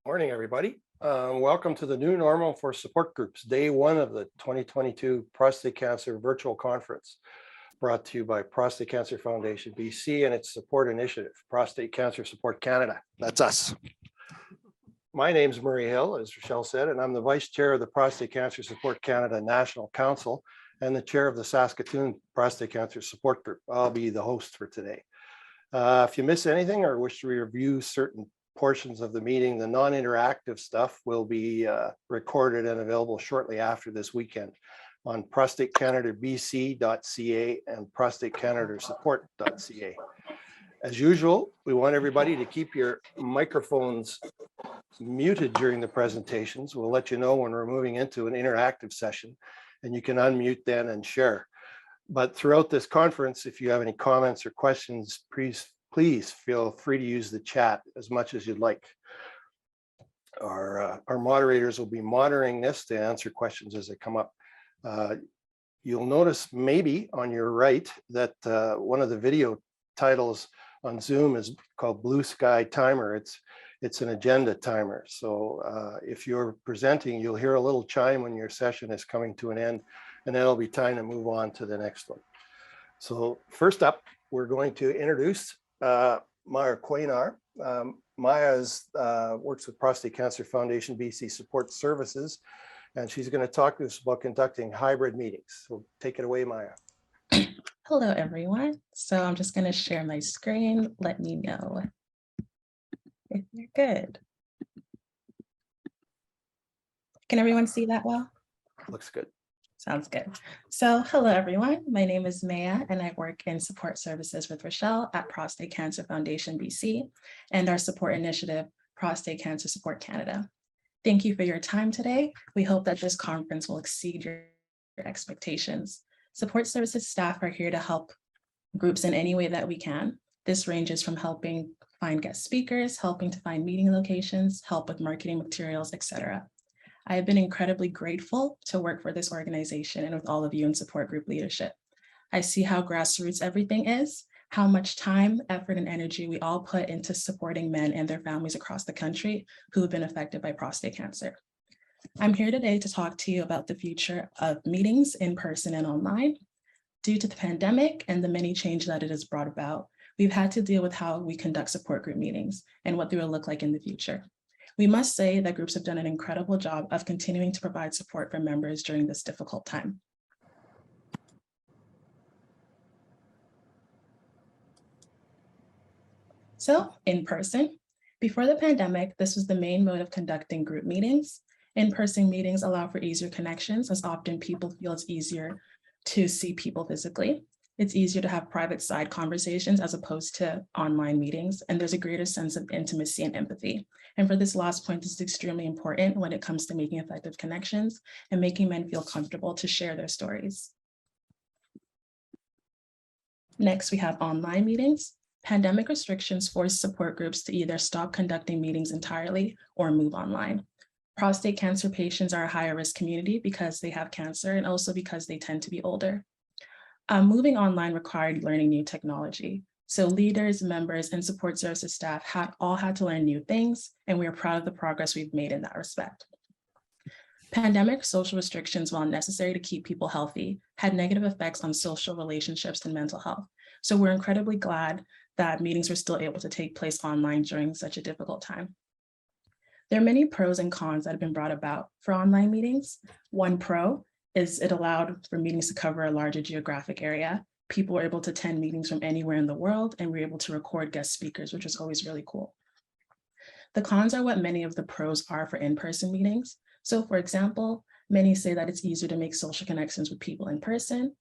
Morning, everybody. Welcome to the new normal for support groups, day one of the 2022 Prostate Cancer Virtual Conference, brought to you by Prostate Cancer Foundation BC and its support initiative, Prostate Cancer Support Canada. That's us. My name is Murray Hill, as Richelle said, and I'm the Vice Chair of the Prostate Cancer Support Canada National Council and the Chair of the Saskatoon Prostate Cancer Support Group. I'll be the host for today. If you miss anything or wish to review certain portions of the meeting, the non-interactive stuff will be recorded and available shortly after this weekend on prostatecanadabc.ca and prostatecanadasupport.ca. As usual, we want everybody to keep your microphones muted during the presentations. We'll let you know when we're moving into an interactive session, and you can unmute then and share. But throughout this conference, if you have any comments or questions, please feel free to use the chat as much as you'd like. Our moderators will be monitoring this to answer questions as they come up. You'll notice maybe on your right that one of the video titles on Zoom is called Blue Sky Timer. It's an agenda timer. So if you're presenting, you'll hear a little chime when your session is coming to an end, and then it'll be time to move on to the next one. So first up, we're going to introduce Meyer Quaynor. Meyer works with Prostate Cancer Foundation BC Support Services, and she's going to talk to us about conducting hybrid meetings. So take it away, Meyer. Hello, everyone. So I'm just going to share my screen. Let me know if you're good. Can everyone see that well? Looks good. Sounds good. So hello, everyone. My name is Meyer, and I work in support services with Richelle at Prostate Cancer Foundation BC and our support initiative, Prostate Cancer Support Canada. Thank you for your time today. We hope that this conference will exceed your expectations. Support services staff are here to help groups in any way that we can. This ranges from helping find guest speakers, helping to find meeting locations, help with marketing materials, etc. I have been incredibly grateful to work for this organization and with all of you in support group leadership. I see how grassroots everything is, how much time, effort, and energy we all put into supporting men and their families across the country who have been affected by prostate cancer. I'm here today to talk to you about the future of meetings in person and online. Due to the pandemic and the many changes that it has brought about, we've had to deal with how we conduct support group meetings and what they will look like in the future. We must say that groups have done an incredible job of continuing to provide support for members during this difficult time. So, in person. Before the pandemic, this was the main mode of conducting group meetings. In-person meetings allow for easier connections, as often people feel it's easier to see people physically. It's easier to have private side conversations as opposed to online meetings, and there's a greater sense of intimacy and empathy. And for this last point, this is extremely important when it comes to making effective connections and making men feel comfortable to share their stories. Next, we have online meetings. Pandemic restrictions forced support groups to either stop conducting meetings entirely or move online. Prostate cancer patients are a higher risk community because they have cancer and also because they tend to be older. Moving online required learning new technology. So leaders, members, and support services staff all had to learn new things, and we are proud of the progress we've made in that respect. Pandemic social restrictions, while necessary to keep people healthy, had negative effects on social relationships and mental health. So we're incredibly glad that meetings were still able to take place online during such a difficult time. There are many pros and cons that have been brought about for online meetings. One pro is it allowed for meetings to cover a larger geographic area. People were able to attend meetings from anywhere in the world, and we were able to record guest speakers, which was always really cool. The cons are what many of the pros are for in-person meetings. So for example, many say that it's easier to make social connections with people in person.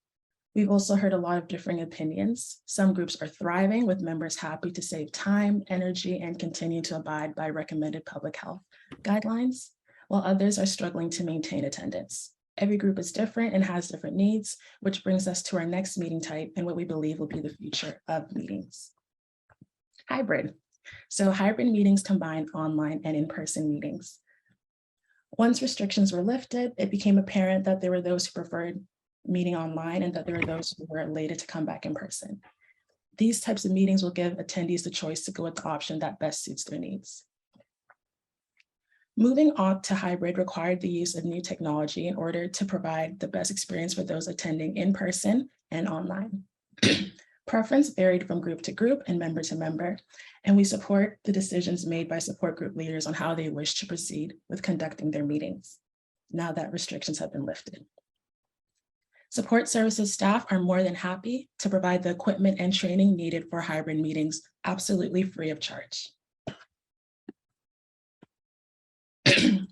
We've also heard a lot of differing opinions. Some groups are thriving with members happy to save time, energy, and continue to abide by recommended public health guidelines, while others are struggling to maintain attendance. Every group is different and has different needs, which brings us to our next meeting type and what we believe will be the future of meetings. Hybrid. So hybrid meetings combine online and in-person meetings. Once restrictions were lifted, it became apparent that there were those who preferred meeting online and that there were those who were elated to come back in person. These types of meetings will give attendees the choice to go with the option that best suits their needs. Moving on to hybrid required the use of new technology in order to provide the best experience for those attending in person and online. Preference varied from group to group and member to member, and we support the decisions made by support group leaders on how they wish to proceed with conducting their meetings, now that restrictions have been lifted. Support services staff are more than happy to provide the equipment and training needed for hybrid meetings absolutely free of charge.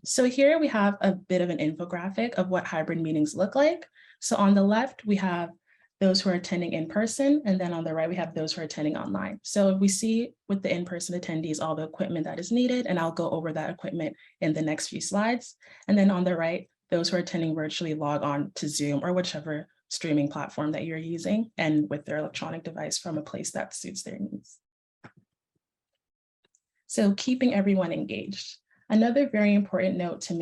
So here we have a bit of an infographic of what hybrid meetings look like. So on the left, we have those who are attending in person, and then on the right, we have those who are attending online. So we see with the in-person attendees, all the equipment that is needed, and I'll go over that equipment in the next few slides. And then on the right, those who are attending virtually log on to Zoom or whichever streaming platform that you're using, and with their electronic device from a place that suits their needs. So keeping everyone engaged. Another very important note to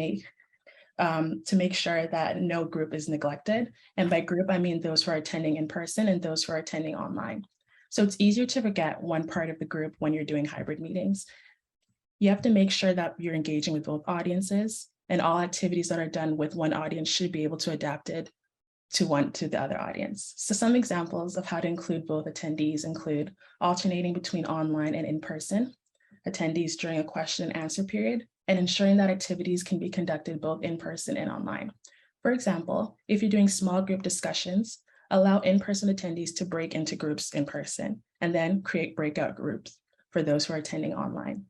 make sure that no group is neglected. And by group, I mean those who are attending in person and those who are attending online. So it's easier to forget one part of the group when you're doing hybrid meetings. You have to make sure that you're engaging with both audiences, and all activities that are done with one audience should be able to adapt it to the other audience. So some examples of how to include both attendees include alternating between online and in-person attendees during a question and answer period, and ensuring that activities can be conducted both in person and online. For example, if you're doing small group discussions, allow in-person attendees to break into groups in person, and then create breakout groups for those who are attending online.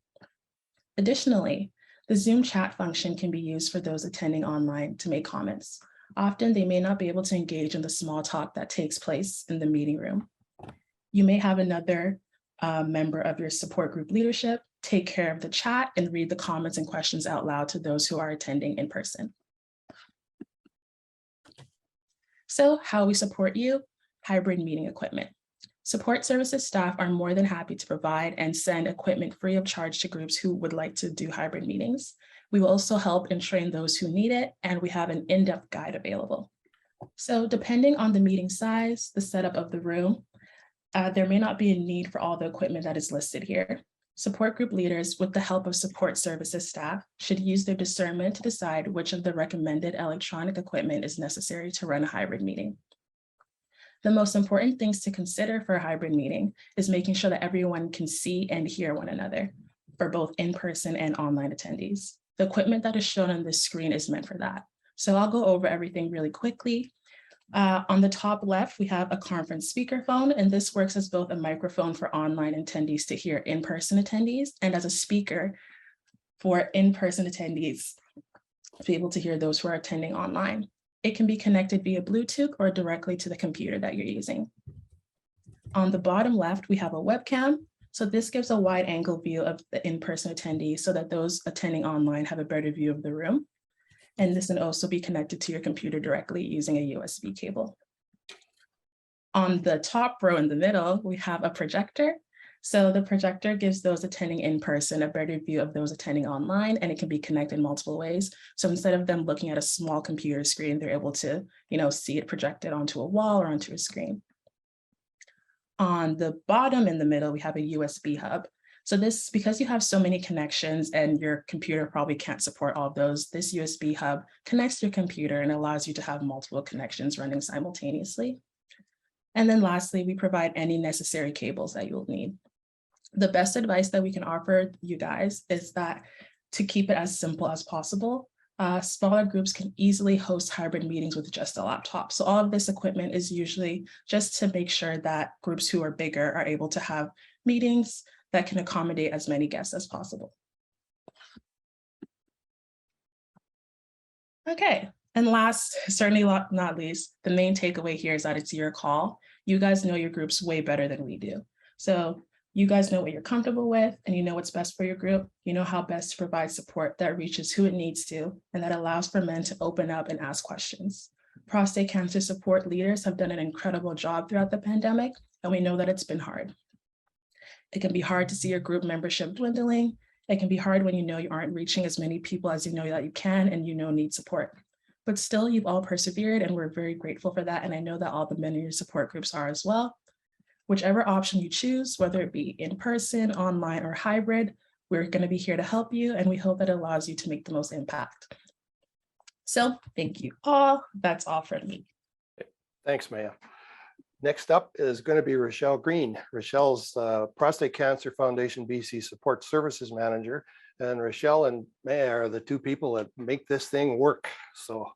Additionally, the Zoom chat function can be used for those attending online to make comments. Often they may not be able to engage in the small talk that takes place in the meeting room. You may have another member of your support group leadership take care of the chat and read the comments and questions out loud to those who are attending in person. So how we support you, hybrid meeting equipment. Support services staff are more than happy to provide and send equipment free of charge to groups who would like to do hybrid meetings. We will also help and train those who need it, and we have an in-depth guide available. So depending on the meeting size, the setup of the room, there may not be a need for all the equipment that is listed here. Support group leaders, with the help of support services staff, should use their discernment to decide which of the recommended electronic equipment is necessary to run a hybrid meeting. The most important things to consider for a hybrid meeting is making sure that everyone can see and hear one another for both in-person and online attendees. The equipment that is shown on this screen is meant for that. So I'll go over everything really quickly. On the top left, we have a conference speakerphone, and this works as both a microphone for online attendees to hear in-person attendees and as a speaker for in-person attendees to be able to hear those who are attending online. It can be connected via Bluetooth or directly to the computer that you're using. On the bottom left, we have a webcam. So this gives a wide angle view of the in-person attendees so that those attending online have a better view of the room. And this can also be connected to your computer directly using a USB cable. On the top row in the middle, we have a projector. So the projector gives those attending in person a better view of those attending online, and it can be connected in multiple ways. So instead of them looking at a small computer screen, they're able to, see it projected onto a wall or onto a screen. On the bottom in the middle, we have a USB hub. So this, because you have so many connections and your computer probably can't support all of those, this USB hub connects to your computer and allows you to have multiple connections running simultaneously. And then lastly, we provide any necessary cables that you'll need. The best advice that we can offer you guys is that to keep it as simple as possible, smaller groups can easily host hybrid meetings with just a laptop. So all of this equipment is usually just to make sure that groups who are bigger are able to have meetings that can accommodate as many guests as possible. Okay, and last, certainly not least, the main takeaway here is that it's your call. You guys know your groups way better than we do. So you guys know what you're comfortable with, and you know what's best for your group. You know how best to provide support that reaches who it needs to, and that allows for men to open up and ask questions. Prostate cancer support leaders have done an incredible job throughout the pandemic, and we know that it's been hard. It can be hard to see your group membership dwindling. It can be hard when you know you aren't reaching as many people as you know that you can and need support. But still, you've all persevered, and we're very grateful for that. And I know that all the men in your support groups are as well. Whichever option you choose, whether it be in person, online, or hybrid, We're going to be here to help you, and we hope it allows you to make the most impact. So thank you all. That's all from me. Thanks, Maya. Next up is going to be Richelle Green. Richelle's Prostate Cancer Foundation BC Support Services Manager. And Richelle and Meyer are the two people that make this thing work. So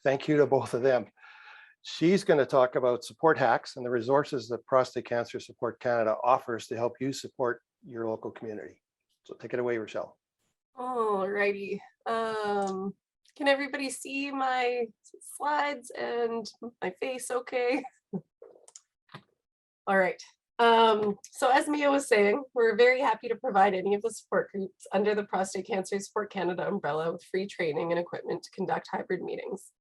thank you to both of them. She's going to talk about support hacks and the resources that Prostate Cancer Support Canada offers to help you support your local community. So take it away, Richelle. All righty. Can everybody see my slides and my face okay? All right. So as Mia was saying, we're very happy to provide any of the support groups under the Prostate Cancer Support Canada umbrella with free training and equipment to conduct hybrid meetings.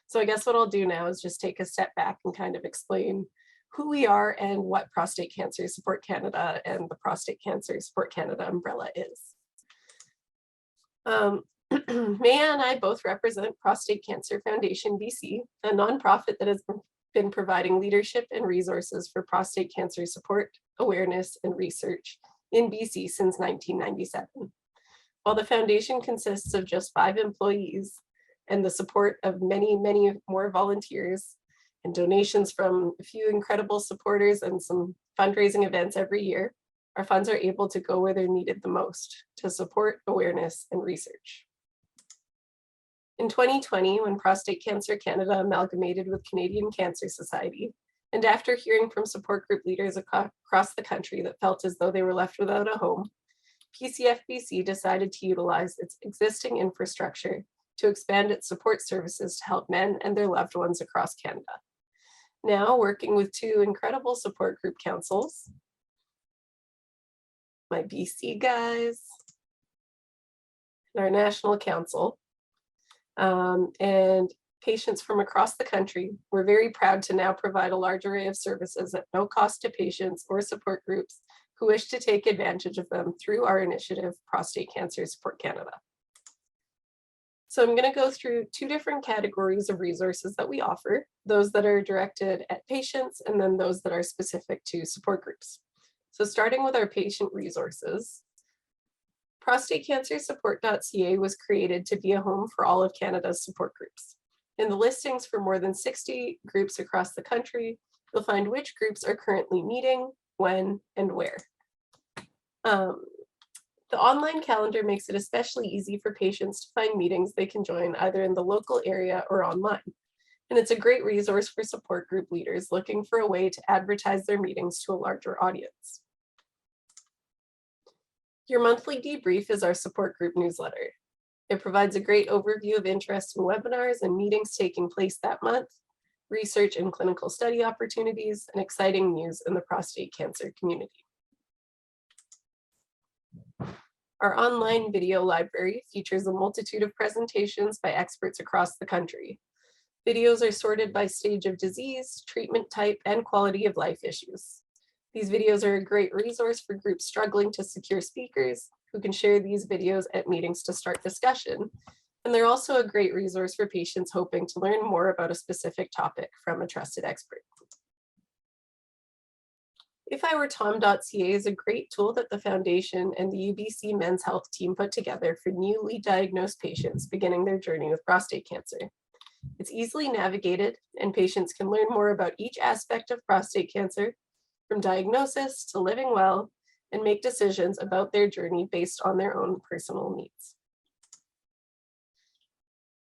So I guess what I'll do now is just take a step back and kind of explain who we are and what Prostate Cancer Support Canada and the Prostate Cancer Support Canada umbrella is. Maya and I both represent Prostate Cancer Foundation BC, a nonprofit that has been providing leadership and resources for prostate cancer support, awareness, and research in BC since 1997. While the foundation consists of just 5 employees and the support of many, many more volunteers and donations from a few incredible supporters and some fundraising events every year, our funds are able to go where they're needed the most to support awareness and research. In 2020, when Prostate Cancer Canada amalgamated with Canadian Cancer Society, and after hearing from support group leaders across the country that felt as though they were left without a home, PCFBC decided to utilize its existing infrastructure to expand its support services to help men and their loved ones across Canada. Now, working with 2 incredible support group councils, my BC guys, and our national council, and patients from across the country, we're very proud to now provide a large array of services at no cost to patients or support groups who wish to take advantage of them through our initiative, Prostate Cancer Support Canada. So I'm going to go through 2 different categories of resources that we offer, those that are directed at patients and then those that are specific to support groups. So starting with our patient resources, ProstateCancerSupport.ca was created to be a home for all of Canada's support groups. In the listings for more than 60 groups across the country, you'll find which groups are currently meeting, when, and where. The online calendar makes it especially easy for patients to find meetings they can join either in the local area or online. And it's a great resource for support group leaders looking for a way to advertise their meetings to a larger audience. Your monthly debrief is our support group newsletter. It provides a great overview of interesting webinars and meetings taking place that month, research and clinical study opportunities, and exciting news in the prostate cancer community. Our online video library features a multitude of presentations by experts across the country. Videos are sorted by stage of disease, treatment type, and quality of life issues. These videos are a great resource for groups struggling to secure speakers who can share these videos at meetings to start discussion. And they're also a great resource for patients hoping to learn more about a specific topic from a trusted expert. IfIWereTom.ca is a great tool that the Foundation and the UBC Men's Health team put together for newly diagnosed patients beginning their journey with prostate cancer. It's easily navigated, and patients can learn more about each aspect of prostate cancer, from diagnosis to living well, and make decisions about their journey based on their own personal needs.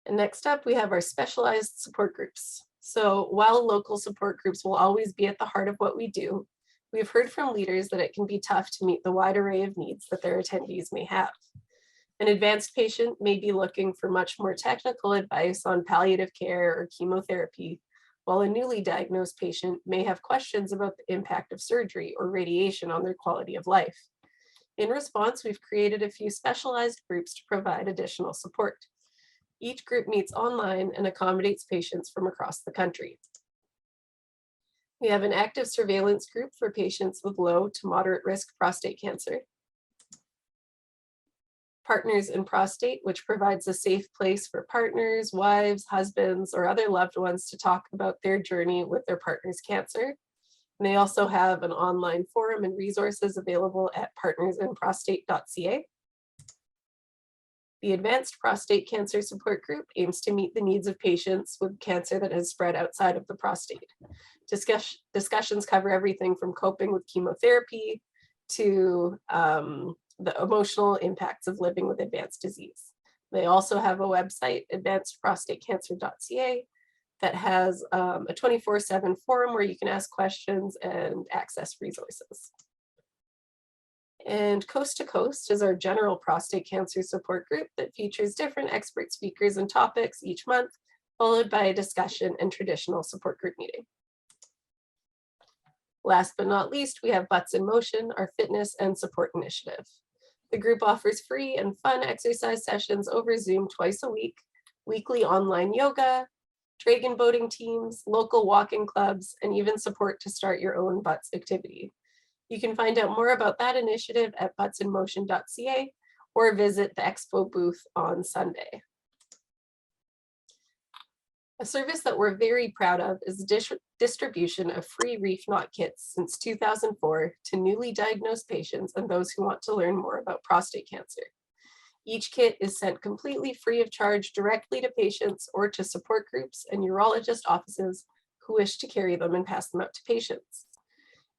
And next up, we have our specialized support groups. So while local support groups will always be at the heart of what we do, we've heard from leaders that it can be tough to meet the wide array of needs that their attendees may have. An advanced patient may be looking for much more technical advice on palliative care or chemotherapy, while a newly diagnosed patient may have questions about the impact of surgery or radiation on their quality of life. In response, we've created a few specialized groups to provide additional support. Each group meets online and accommodates patients from across the country. We have an active surveillance group for patients with low to moderate risk prostate cancer. Partners in Prostate, which provides a safe place for partners, wives, husbands, or other loved ones to talk about their journey with their partner's cancer. And they also have an online forum and resources available at partnersinprostate.ca. The Advanced Prostate Cancer Support Group aims to meet the needs of patients with cancer that has spread outside of the prostate. Discussions cover everything from coping with chemotherapy to the emotional impacts of living with advanced disease. They also have a website, advancedprostatecancer.ca, that has a 24/7 forum where you can ask questions and access resources. And Coast to Coast is our general prostate cancer support group that features different expert speakers and topics each month, followed by a discussion and traditional support group meeting. Last but not least, we have Butts in Motion, our fitness and support initiative. The group offers free and fun exercise sessions over Zoom twice a week, weekly online yoga, dragon boating teams, local walking clubs, and even support to start your own butts activity. You can find out more about that initiative at buttsinmotion.ca or visit the expo booth on Sunday. A service that we're very proud of is the distribution of free reef knot kits since 2004 to newly diagnosed patients and those who want to learn more about prostate cancer. Each kit is sent completely free of charge directly to patients or to support groups and urologist offices who wish to carry them and pass them out to patients.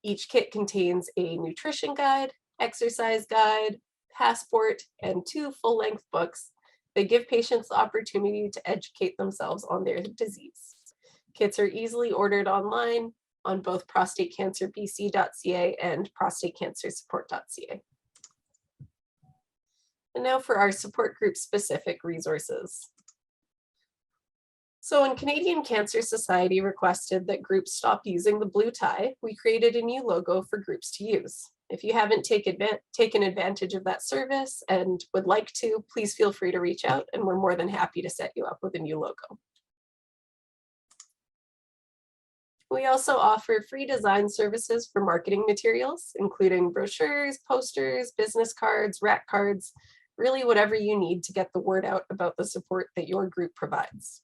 Each kit contains a nutrition guide, exercise guide, passport, and 2 full-length books that give patients the opportunity to educate themselves on their disease. Kits are easily ordered online on both prostatecancerbc.ca and prostatecancersupport.ca. And now for our support group specific resources. So when Canadian Cancer Society requested that groups stop using the blue tie, we created a new logo for groups to use. If you haven't taken advantage of that service and would like to, please feel free to reach out and we're more than happy to set you up with a new logo. We also offer free design services for marketing materials, including brochures, posters, business cards, rack cards, really whatever you need to get the word out about the support that your group provides.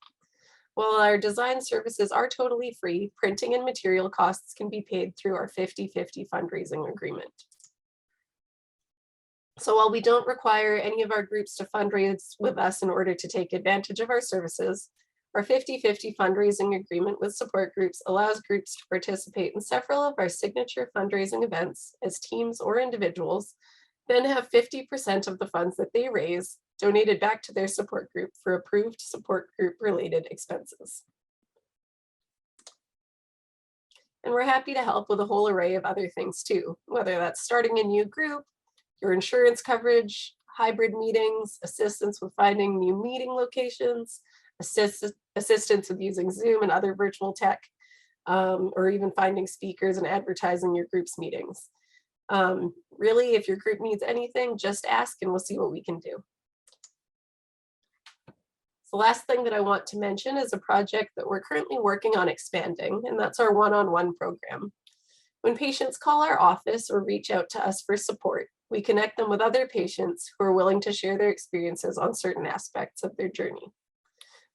While our design services are totally free, printing and material costs can be paid through our 50-50 fundraising agreement. So while we don't require any of our groups to fundraise with us in order to take advantage of our services, our 50-50 fundraising agreement with support groups allows groups to participate in several of our signature fundraising events as teams or individuals, then have 50% of the funds that they raise donated back to their support group for approved support group related expenses. And we're happy to help with a whole array of other things too, whether that's starting a new group, your insurance coverage, hybrid meetings, assistance with finding new meeting locations, assistance with using Zoom and other virtual tech, or even finding speakers and advertising your group's meetings. Really, if your group needs anything, just ask and we'll see what we can do. The last thing that I want to mention is a project that we're currently working on expanding, and that's our one-on-one program. When patients call our office or reach out to us for support, we connect them with other patients who are willing to share their experiences on certain aspects of their journey.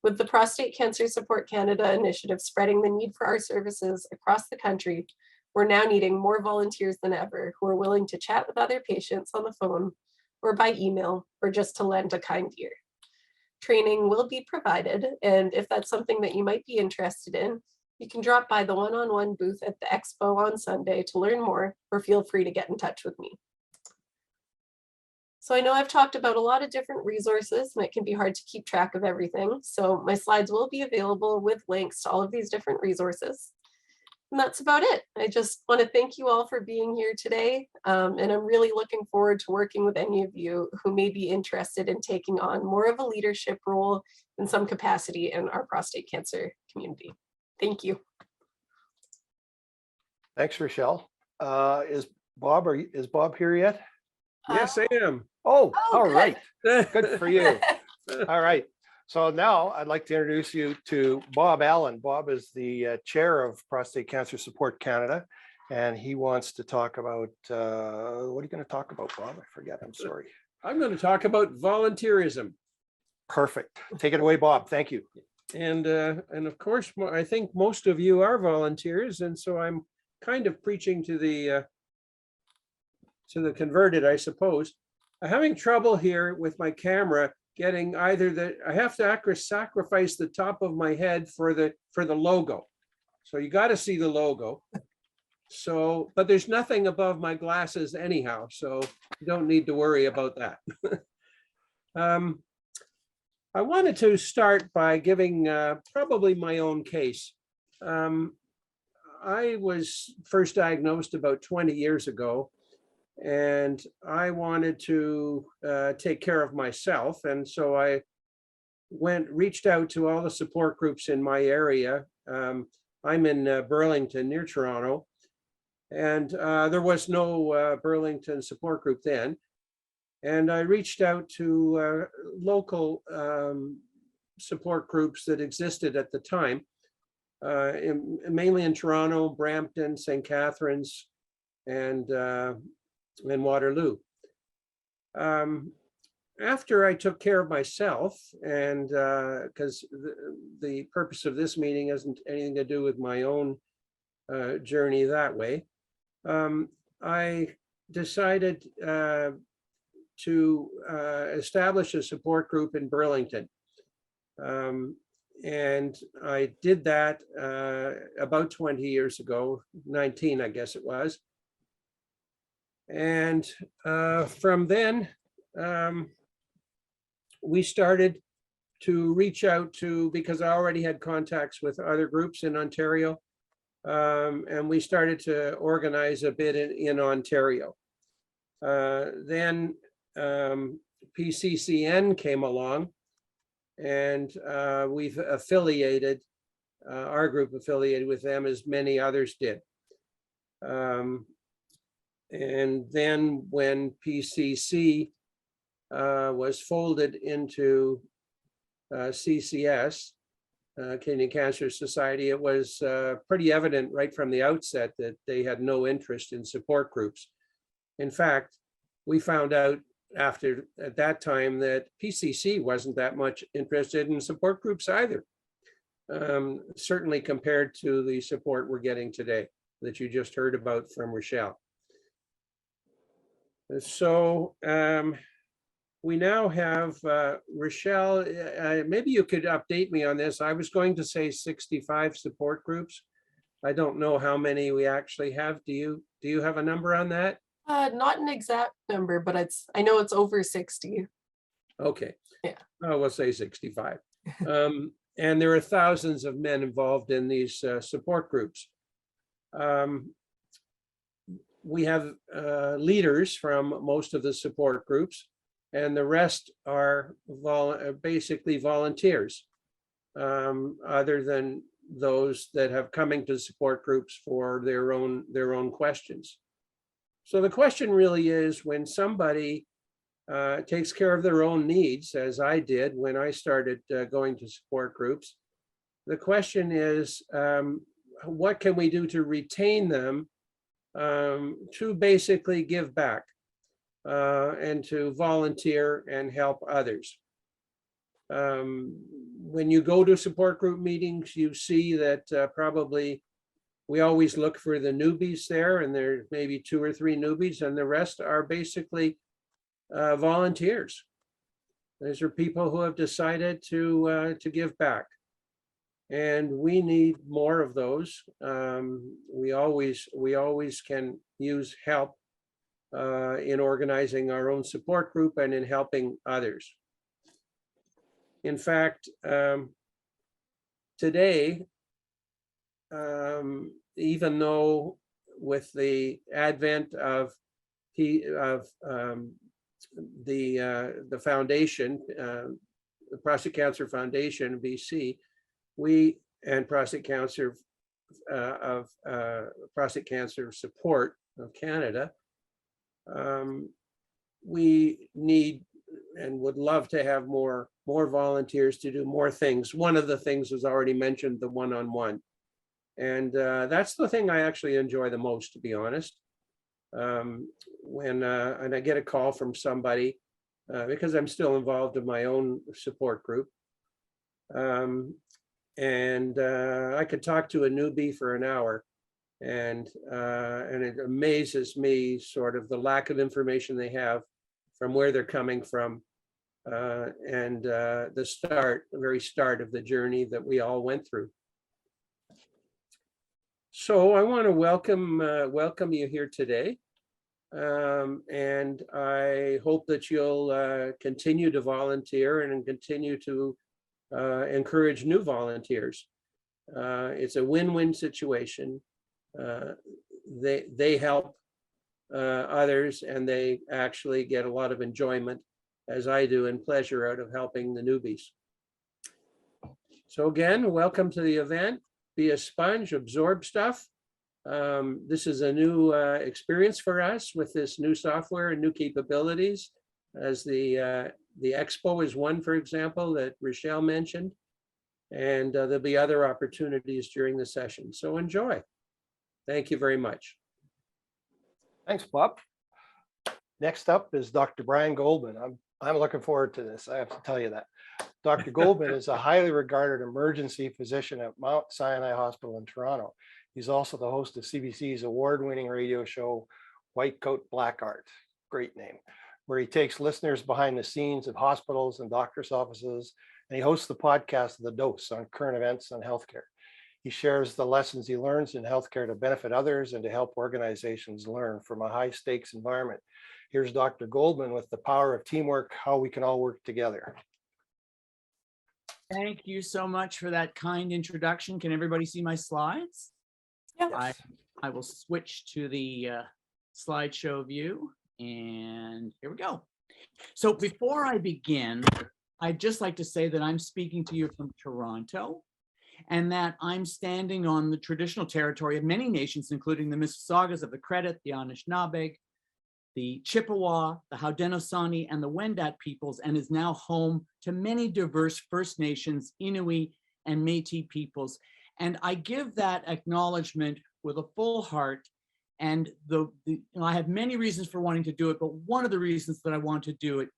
With the Prostate Cancer Support Canada initiative spreading the need for our services across the country, we're now needing more volunteers than ever who are willing to chat with other patients on the phone or by email or just to lend a kind ear. Training will be provided, and if that's something that you might be interested in, you can drop by the one-on-one booth at the expo on Sunday to learn more, or feel free to get in touch with me. So I know I've talked about a lot of different resources and it can be hard to keep track of everything. So my slides will be available with links to all of these different resources. And that's about it. I just want to thank you all for being here today. And I'm really looking forward to working with any of you who may be interested in taking on more of a leadership role in some capacity in our prostate cancer community. Thank you. Thanks, Richelle. Is Bob here yet? Yes, I am. Oh, all good. right. Good for you. All right. So now I'd like to introduce you to Bob Allan. Bob is the chair of Prostate Cancer Support Canada, and he wants to talk about, what are you going to talk about, Bob? I forget, I'm sorry. I'm going to talk about volunteerism. Perfect. Take it away, Bob. Thank you. And of course, I think most of you are volunteers, and so I'm kind of preaching to the converted, I suppose. I'm having trouble here with my camera getting either I have to sacrifice the top of my head for the logo. So you got to see the logo. So, but there's nothing above my glasses anyhow, so you don't need to worry about that. I wanted to start by giving probably my own case. I was first diagnosed about 20 years ago, and I wanted to take care of myself. And so I reached out to all the support groups in my area. I'm in Burlington, near Toronto, and there was no Burlington support group then. And I reached out to local support groups that existed at the time, mainly in Toronto, Brampton, St. Catharines, and Waterloo. After I took care of myself, and because the purpose of this meeting isn't anything to do with my own journey that way, I decided to establish a support group in Burlington. And I did that about 20 years ago, 19, I guess it was. And from then, we started to reach out to, because I already had contacts with other groups in Ontario, and we started to organize a bit in Ontario. Then PCCN came along, and we've affiliated, our group affiliated with them, as many others did. And then when PCC was folded into CCS, Canadian Cancer Society, it was pretty evident right from the outset that they had no interest in support groups. In fact, we found out at that time that PCC wasn't that much interested in support groups either, certainly compared to the support we're getting today that you just heard about from Richelle. So we now have Richelle, maybe you could update me on this. I was going to say 65 support groups. I don't know how many we actually have. Do you have a number on that? Not an exact number, but I know it's over 60. Okay. Yeah. Oh, we'll say 65. And there are thousands of men involved in these support groups. We have leaders from most of the support groups, and the rest are basically volunteers, other than those that have coming to support groups for their own questions. So the question really is, when somebody takes care of their own needs, as I did when I started going to support groups, the question is, what can we do to retain them, to basically give back and to volunteer and help others. When you go to support group meetings, you see that probably we always look for the newbies there, and there's maybe 2 or 3 newbies, and the rest are basically volunteers. These are people who have decided to give back. And we need more of those. We always can use help in organizing our own support group and in helping others. In fact, today, even though with the advent of the foundation, the Prostate Cancer Foundation, BC, we and Prostate Cancer Prostate Cancer Support of Canada, we need and would love to have more volunteers to do more things. One of the things was already mentioned, the one-on-one. And that's the thing I actually enjoy the most, to be honest. When and I get a call from somebody, because I'm still involved in my own support group. And I could talk to a newbie for an hour, and it amazes me sort of the lack of information they have from where they're coming from, and the very start of the journey that we all went through. So I want to welcome you here today. And I hope that you'll continue to volunteer and continue to encourage new volunteers. It's a win-win situation. They help others, and they actually get a lot of enjoyment, as I do, and pleasure out of helping the newbies. So again, welcome to the event. Be a sponge, absorb stuff. This is a new experience for us with this new software and new capabilities, as the expo is one, for example, that Richelle mentioned, and there'll be other opportunities during the session. So enjoy. Thank you very much. Thanks, Bob. Next up is Dr. Brian Goldman. I'm looking forward to this. I have to tell you that. Dr. Goldman is a highly regarded emergency physician at Mount Sinai Hospital in Toronto. He's also the host of CBC's award-winning radio show, White Coat Black Art, great name, where he takes listeners behind the scenes of hospitals and doctors' offices, and he hosts the podcast, The Dose, on current events on healthcare. He shares the lessons he learns in healthcare to benefit others and to help organizations learn from a high-stakes environment. Here's Dr. Goldman with the power of teamwork, how we can all work together. Thank you so much for that kind introduction. Can everybody see my slides? Yes. I will switch to the slideshow view, and here we go. So before I begin, I'd just like to say that I'm speaking to you from Toronto, and that I'm standing on the traditional territory of many nations, including the Mississaugas of the Credit, the Anishinaabe, the Chippewa, the Haudenosaunee, and the Wendat peoples, and is now home to many diverse First Nations, Inuit, and Métis peoples. And I give that acknowledgement with a full heart. And I have many reasons for wanting to do it, but one of the reasons that I want to do it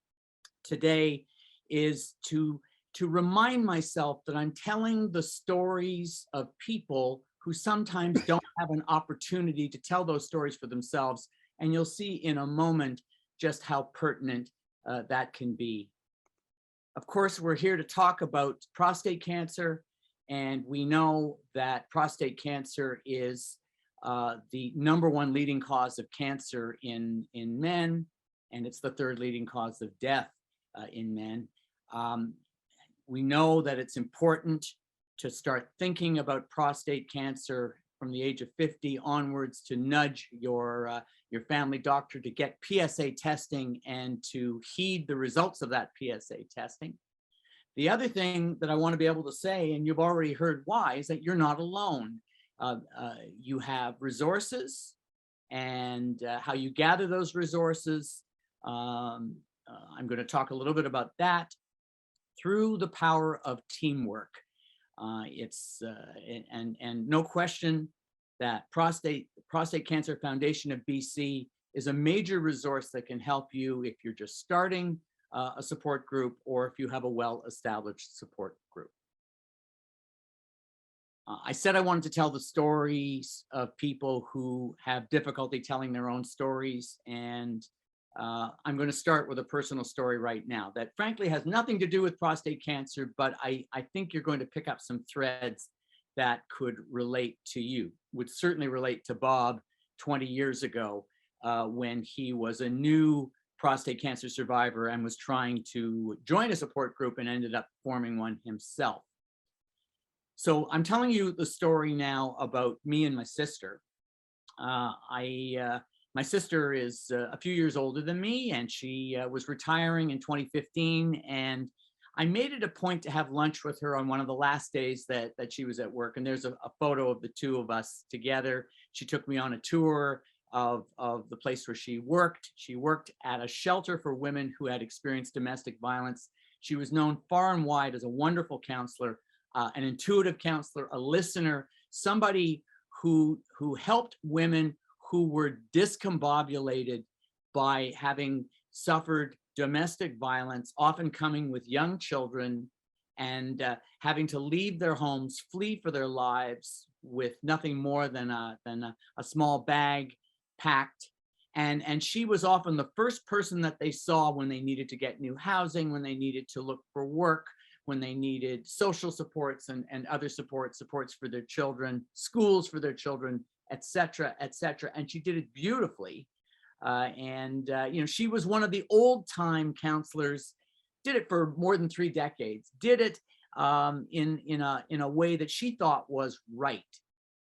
today is to remind myself that I'm telling the stories of people who sometimes don't have an opportunity to tell those stories for themselves. And you'll see in a moment just how pertinent that can be. Of course, we're here to talk about prostate cancer, and we know that prostate cancer is the #1 leading cause of cancer in men, and it's the 3rd leading cause of death in men. We know that it's important to start thinking about prostate cancer from the age of 50 onwards, to nudge your family doctor to get PSA testing and to heed the results of that PSA testing. The other thing that I want to be able to say, and you've already heard why, is that you're not alone. You have resources, and how you gather those resources. I'm going to talk a little bit about that through the power of teamwork. And no question that Prostate Cancer Foundation of BC is a major resource that can help you if you're just starting a support group, or if you have a well-established support group. I said I wanted to tell the stories of people who have difficulty telling their own stories, and I'm going to start with a personal story right now that frankly has nothing to do with prostate cancer, but I think you're going to pick up some threads that could relate to you, would certainly relate to Bob 20 years ago when he was a new prostate cancer survivor and was trying to join a support group and ended up forming one himself. So I'm telling you the story now about me and my sister. My sister is a few years older than me, and she was retiring in 2015. And I made it a point to have lunch with her on one of the last days that she was at work. And there's a photo of the two of us together. She took me on a tour of the place where she worked. She worked at a shelter for women who had experienced domestic violence. She was known far and wide as a wonderful counselor, an intuitive counselor, a listener, somebody who helped women who were discombobulated by having suffered domestic violence, often coming with young children and having to leave their homes, flee for their lives with nothing more than a small bag packed, And she was often the first person that they saw when they needed to get new housing, when they needed to look for work, when they needed social supports and other supports for their children, schools for their children, et cetera, et cetera. And she did it beautifully. You know, she was one of the old time counselors, did it for more than 3 decades, did it in a way that she thought was right.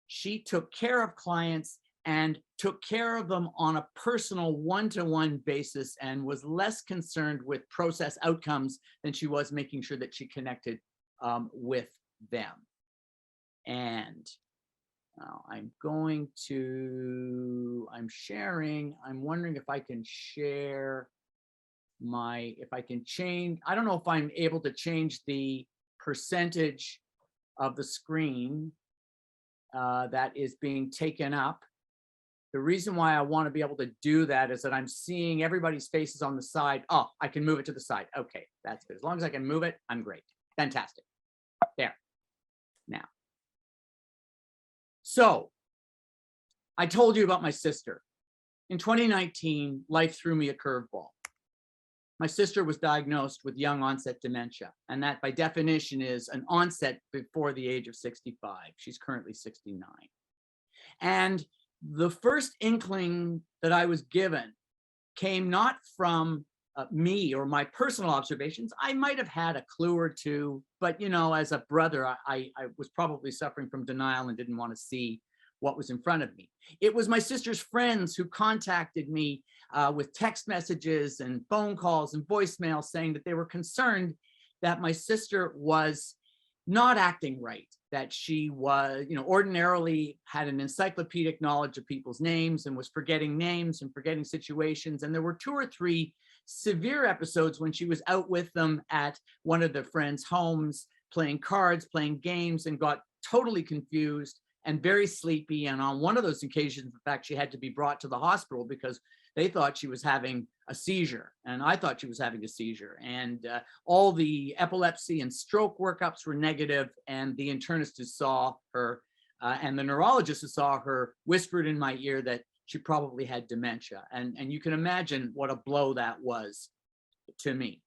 She took care of clients and took care of them on a personal one-to-one basis and was less concerned with process outcomes than she was making sure that she connected with them. And I'm sharing, I'm wondering if I can share if I can change, I don't know if I'm able to change the percentage of the screen that is being taken up. The reason why I want to be able to do that is that I'm seeing everybody's faces on the side. Oh, I can move it to the side. Okay, that's good. As long as I can move it, I'm great. Fantastic. There. Now. So, I told you about my sister. In 2019, life threw me a curveball. My sister was diagnosed with young onset dementia, and that by definition is an onset before the age of 65. She's currently 69. And the first inkling that I was given came not from me or my personal observations. I might have had a clue or two, but you know, as a brother, I was probably suffering from denial and didn't want to see what was in front of me. It was my sister's friends who contacted me with text messages and phone calls and voicemails saying that they were concerned that my sister was not acting right, that she was, you know, ordinarily had an encyclopedic knowledge of people's names and was forgetting names and forgetting situations. And there were 2 or 3 severe episodes when she was out with them at one of their friends' homes, playing cards, playing games, and got totally confused and very sleepy. And on one of those occasions, in fact, she had to be brought to the hospital because they thought she was having a seizure. And I thought she was having a seizure. And all the epilepsy and stroke workups were negative. And the internist who saw her and the neurologist who saw her whispered in my ear that she probably had dementia. And you can imagine what a blow that was to me.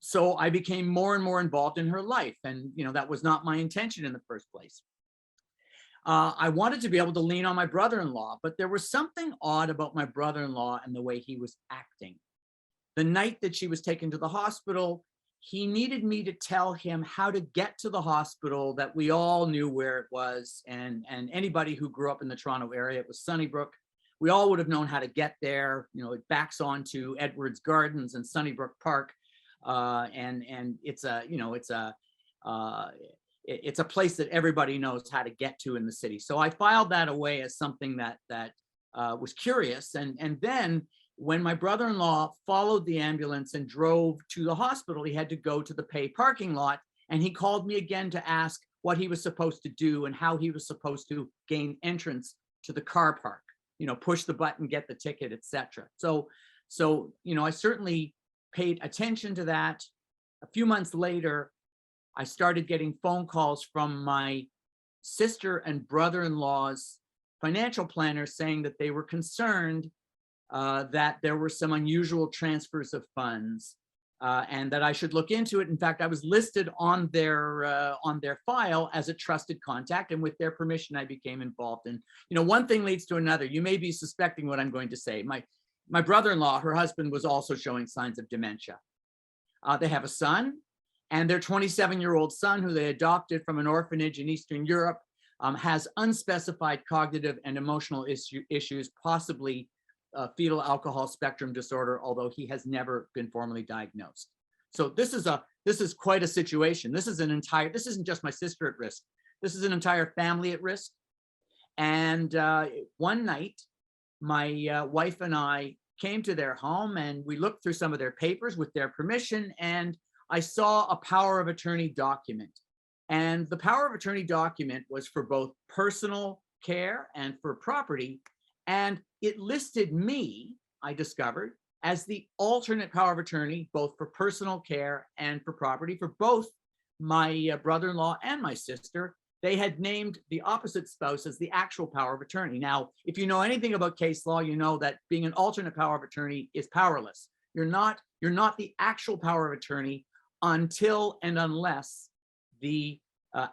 So I became more and more involved in her life. And, you know, that was not my intention in the first place. I wanted to be able to lean on my brother-in-law, but there was something odd about my brother-in-law and the way he was acting. The night that she was taken to the hospital, he needed me to tell him how to get to the hospital, that we all knew where it was. And anybody who grew up in the Toronto area, it was Sunnybrook. We all would have known how to get there. You know, it backs onto Edwards Gardens and Sunnybrook Park. And it's a, you know, it's a place that everybody knows how to get to in the city. So I filed that away as something that was curious. And then when my brother-in-law followed the ambulance and drove to the hospital, he had to go to the pay parking lot. And he called me again to ask what he was supposed to do and how he was supposed to gain entrance to the car park, you know, push the button, get the ticket, etc. So, you know, I certainly paid attention to that. A few months later, I started getting phone calls from my sister and brother-in-law's financial planners saying that they were concerned that there were some unusual transfers of funds and that I should look into it. In fact, I was listed on their file as a trusted contact, and with their permission, I became involved. And you know, one thing leads to another. You may be suspecting what I'm going to say. My brother-in-law, her husband, was also showing signs of dementia. They have a son, and their 27-year-old son, who they adopted from an orphanage in Eastern Europe, has unspecified cognitive and emotional issues, possibly fetal alcohol spectrum disorder, although he has never been formally diagnosed. So this is quite a situation. This isn't just my sister at risk. This is an entire family at risk. And one night, my wife and I came to their home and we looked through some of their papers with their permission, and I saw a power of attorney document. And the power of attorney document was for both personal care and for property. And it listed me, I discovered, as the alternate power of attorney, both for personal care and for property, for both my brother-in-law and my sister. they had named the opposite spouse as the actual power of attorney. Now, if you know anything about case law, you know that being an alternate power of attorney is powerless. You're not the actual power of attorney until and unless the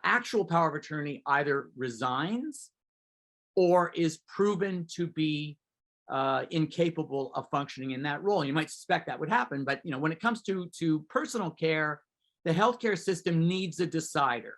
actual power of attorney either resigns or is proven to be incapable of functioning in that role. You might suspect that would happen, but when it comes to personal care, the healthcare system needs a decider.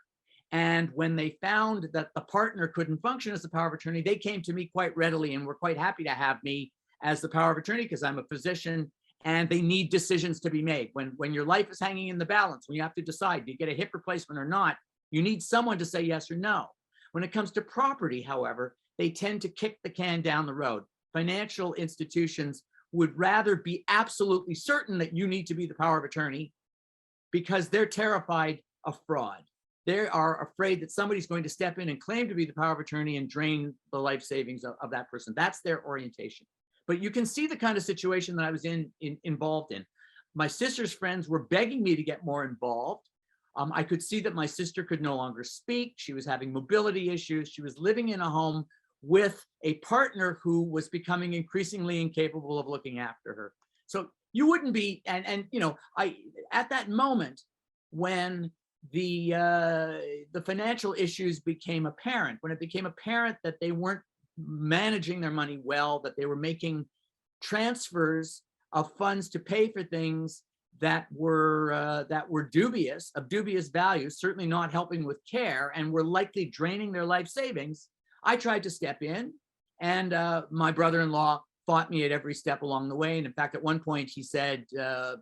And when they found that the partner couldn't function as the power of attorney, they came to me quite readily and were quite happy to have me as the power of attorney because I'm a physician and they need decisions to be made. When your life is hanging in the balance, when you have to decide, do you get a hip replacement or not, you need someone to say yes or no. When it comes to property, however, they tend to kick the can down the road. Financial institutions would rather be absolutely certain that you need to be the power of attorney because they're terrified of fraud. They are afraid that somebody's going to step in and claim to be the power of attorney and drain the life savings of that person. That's their orientation. But you can see the kind of situation that I was involved in. My sister's friends were begging me to get more involved. I could see that my sister could no longer speak. She was having mobility issues. She was living in a home with a partner who was becoming increasingly incapable of looking after her. So you wouldn't be, and at that moment when the financial issues became apparent, when it became apparent that they weren't managing their money well, that they were making transfers of funds to pay for things that were dubious, of dubious value, certainly not helping with care, and were likely draining their life savings, I tried to step in, and my brother-in-law fought me at every step along the way. And in fact, at one point he said,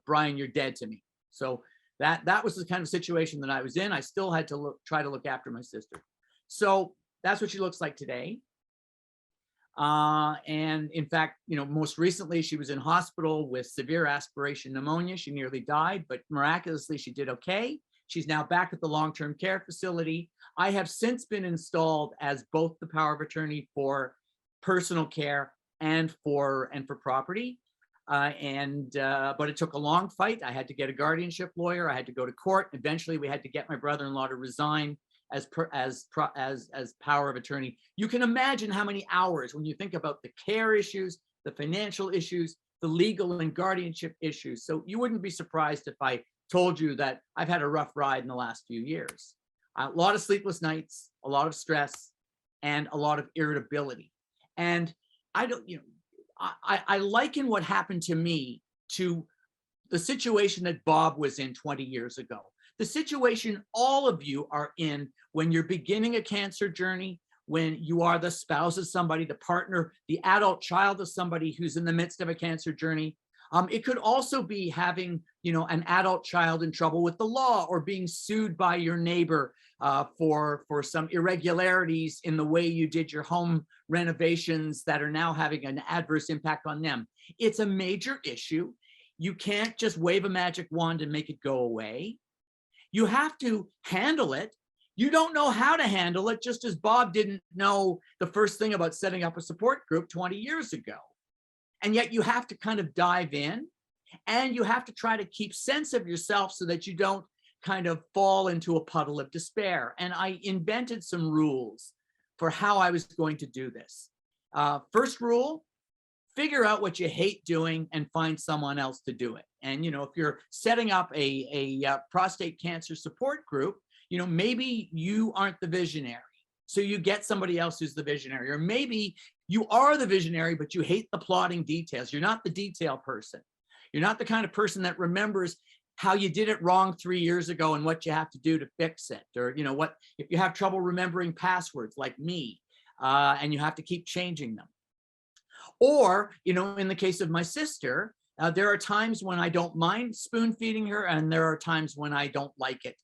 Brian, you're dead to me. So that was the kind of situation that I was in. I still had to try to look after my sister. So that's what she looks like today. And in fact, most recently she was in hospital with severe aspiration pneumonia. She nearly died, but miraculously she did okay. She's now back at the long-term care facility. I have since been installed as both the power of attorney for personal care and for property. But it took a long fight. I had to get a guardianship lawyer. I had to go to court. Eventually, we had to get my brother-in-law to resign as power of attorney. You can imagine how many hours, when you think about the care issues, the financial issues, the legal and guardianship issues. So you wouldn't be surprised if I told you that I've had a rough ride in the last few years. A lot of sleepless nights, a lot of stress, and a lot of irritability. And I don't, I liken what happened to me to the situation that Bob was in 20 years ago. The situation all of you are in when you're beginning a cancer journey, when you are the spouse of somebody, the partner, the adult child of somebody who's in the midst of a cancer journey. It could also be having, an adult child in trouble with the law or being sued by your neighbor for some irregularities in the way you did your home renovations that are now having an adverse impact on them. It's a major issue. You can't just wave a magic wand and make it go away. You have to handle it. You don't know how to handle it, just as Bob didn't know the first thing about setting up a support group 20 years ago. And yet you have to kind of dive in, and you have to try to keep sense of yourself so that you don't kind of fall into a puddle of despair. And I invented some rules for how I was going to do this. First rule, figure out what you hate doing and find someone else to do it. And, if you're setting up a prostate cancer support group, maybe you aren't the visionary. So you get somebody else who's the visionary, or maybe you are the visionary, but you hate the plotting details. You're not the detail person. You're not the kind of person that remembers how you did it wrong 3 years ago and what you have to do to fix it. Or, what if you have trouble remembering passwords like me, and you have to keep changing them. Or, in the case of my sister, there are times when I don't mind spoon feeding her, and there are times when I don't like it.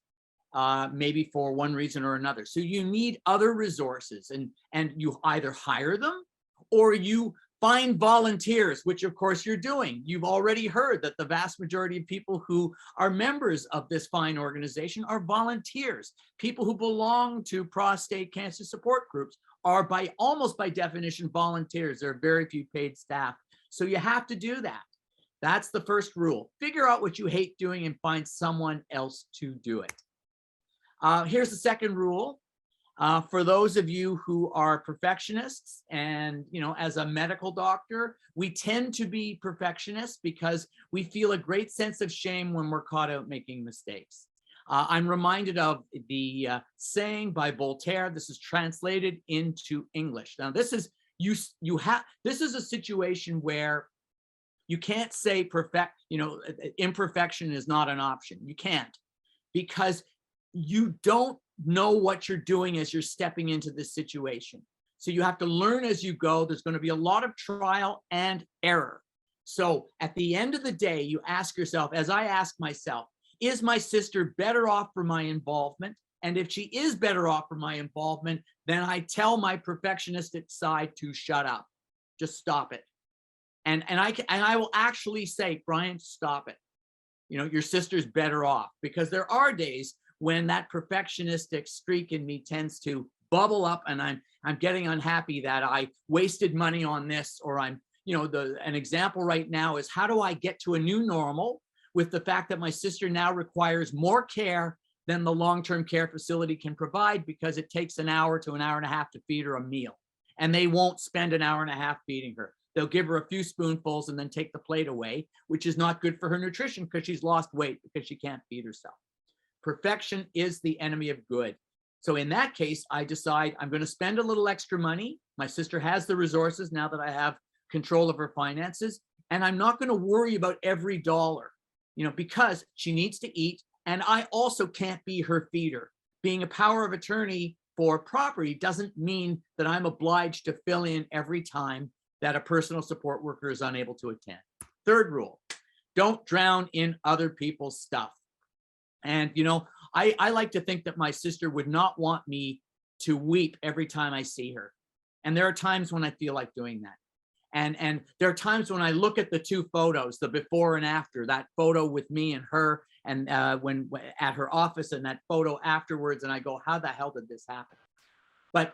Maybe for one reason or another. So you need other resources, and you either hire them or you find volunteers, which of course you're doing. You've already heard that the vast majority of people who are members of this fine organization are volunteers. People who belong to prostate cancer support groups are almost by definition volunteers. There are very few paid staff. So you have to do that. That's the first rule. Figure out what you hate doing and find someone else to do it. Here's the second rule. For those of you who are perfectionists, and as a medical doctor, we tend to be perfectionists because we feel a great sense of shame when we're caught out making mistakes. I'm reminded of the saying by Voltaire. This is translated into English. Now, this is this is a situation where you can't say imperfection is not an option. You can't, because you don't know what you're doing as you're stepping into this situation. So you have to learn as you go. There's going to be a lot of trial and error. So at the end of the day, you ask yourself, as I ask myself, is my sister better off for my involvement? And if she is better off for my involvement, then I tell my perfectionistic side to shut up. Just stop it. And I will actually say, Brian, stop it. Your sister's better off, because there are days when that perfectionistic streak in me tends to bubble up, and I'm getting unhappy that I wasted money on this, or an example right now is, how do I get to a new normal with the fact that my sister now requires more care than the long-term care facility can provide, because it takes an hour to an hour and a half to feed her a meal, and they won't spend an hour and a half feeding her. They'll give her a few spoonfuls and then take the plate away, which is not good for her nutrition because she's lost weight because she can't feed herself. Perfection is the enemy of good. So in that case, I decide I'm going to spend a little extra money. My sister has the resources now that I have control of her finances, and I'm not going to worry about every dollar, because she needs to eat, and I also can't be her feeder. Being a power of attorney for property doesn't mean that I'm obliged to fill in every time that a personal support worker is unable to attend. Third rule, don't drown in other people's stuff. And, I like to think that my sister would not want me to weep every time I see her. And there are times when I feel like doing that. And there are times when I look at the two photos, the before and after, that photo with me and her, and when at her office, and that photo afterwards, and I go, how the hell did this happen? But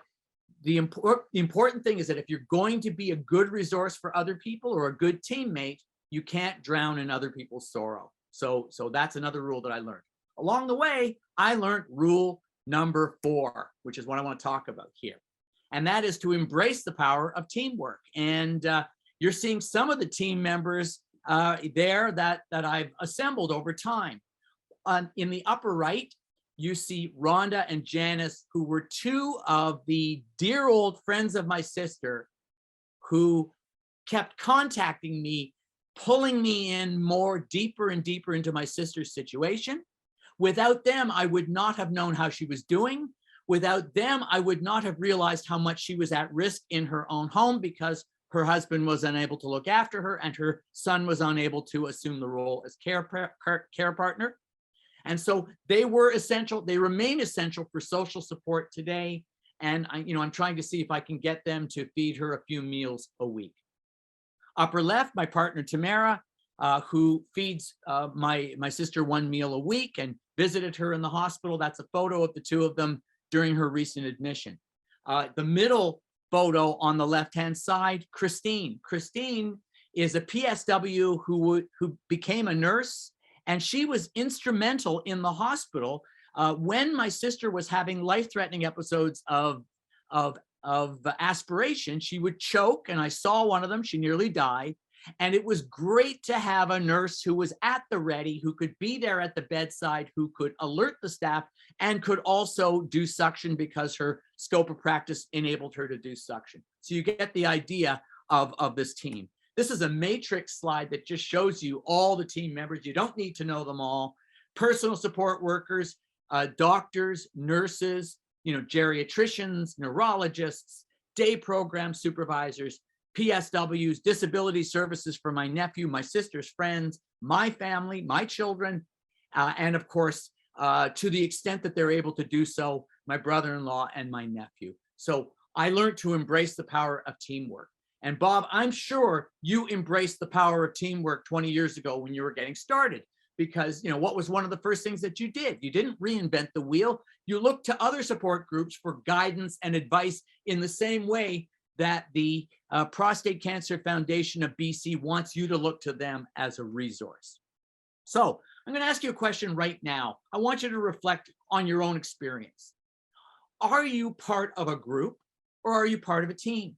the important thing is that if you're going to be a good resource for other people or a good teammate, you can't drown in other people's sorrow. So that's another rule that I learned. Along the way, I learned rule number 4, which is what I want to talk about here. And that is to embrace the power of teamwork. And you're seeing some of the team members there that I've assembled over time. In the upper right, you see Rhonda and Janice, who were 2 of the dear old friends of my sister who kept contacting me, pulling me in more deeper and deeper into my sister's situation. Without them, I would not have known how she was doing. Without them, I would not have realized how much she was at risk in her own home, because her husband was unable to look after her and her son was unable to assume the role as care partner. And so they were essential. They remain essential for social support today. And I'm trying to see if I can get them to feed her a few meals a week. Upper left, my partner Tamara, who feeds my sister 1 meal a week and visited her in the hospital. That's a photo of the 2 of them during her recent admission. The middle photo on the left-hand side, Christine. Christine is a PSW who became a nurse, and she was instrumental in the hospital when my sister was having life-threatening episodes of aspiration. She would choke, and I saw one of them. She nearly died. And it was great to have a nurse who was at the ready, who could be there at the bedside, who could alert the staff, and could also do suction because her scope of practice enabled her to do suction. So you get the idea of this team. This is a matrix slide that just shows you all the team members. You don't need to know them all. Personal support workers, doctors, nurses, geriatricians, neurologists, day program supervisors, PSWs, disability services for my nephew, my sister's friends, my family, my children, and of course, to the extent that they're able to do so, my brother-in-law and my nephew. So I learned to embrace the power of teamwork. And Bob, I'm sure you embraced the power of teamwork 20 years ago when you were getting started, because what was one of the first things that you did? You didn't reinvent the wheel. You looked to other support groups for guidance and advice in the same way that the Prostate Cancer Foundation of BC wants you to look to them as a resource. So I'm going to ask you a question right now. I want you to reflect on your own experience. are you part of a group or are you part of a team?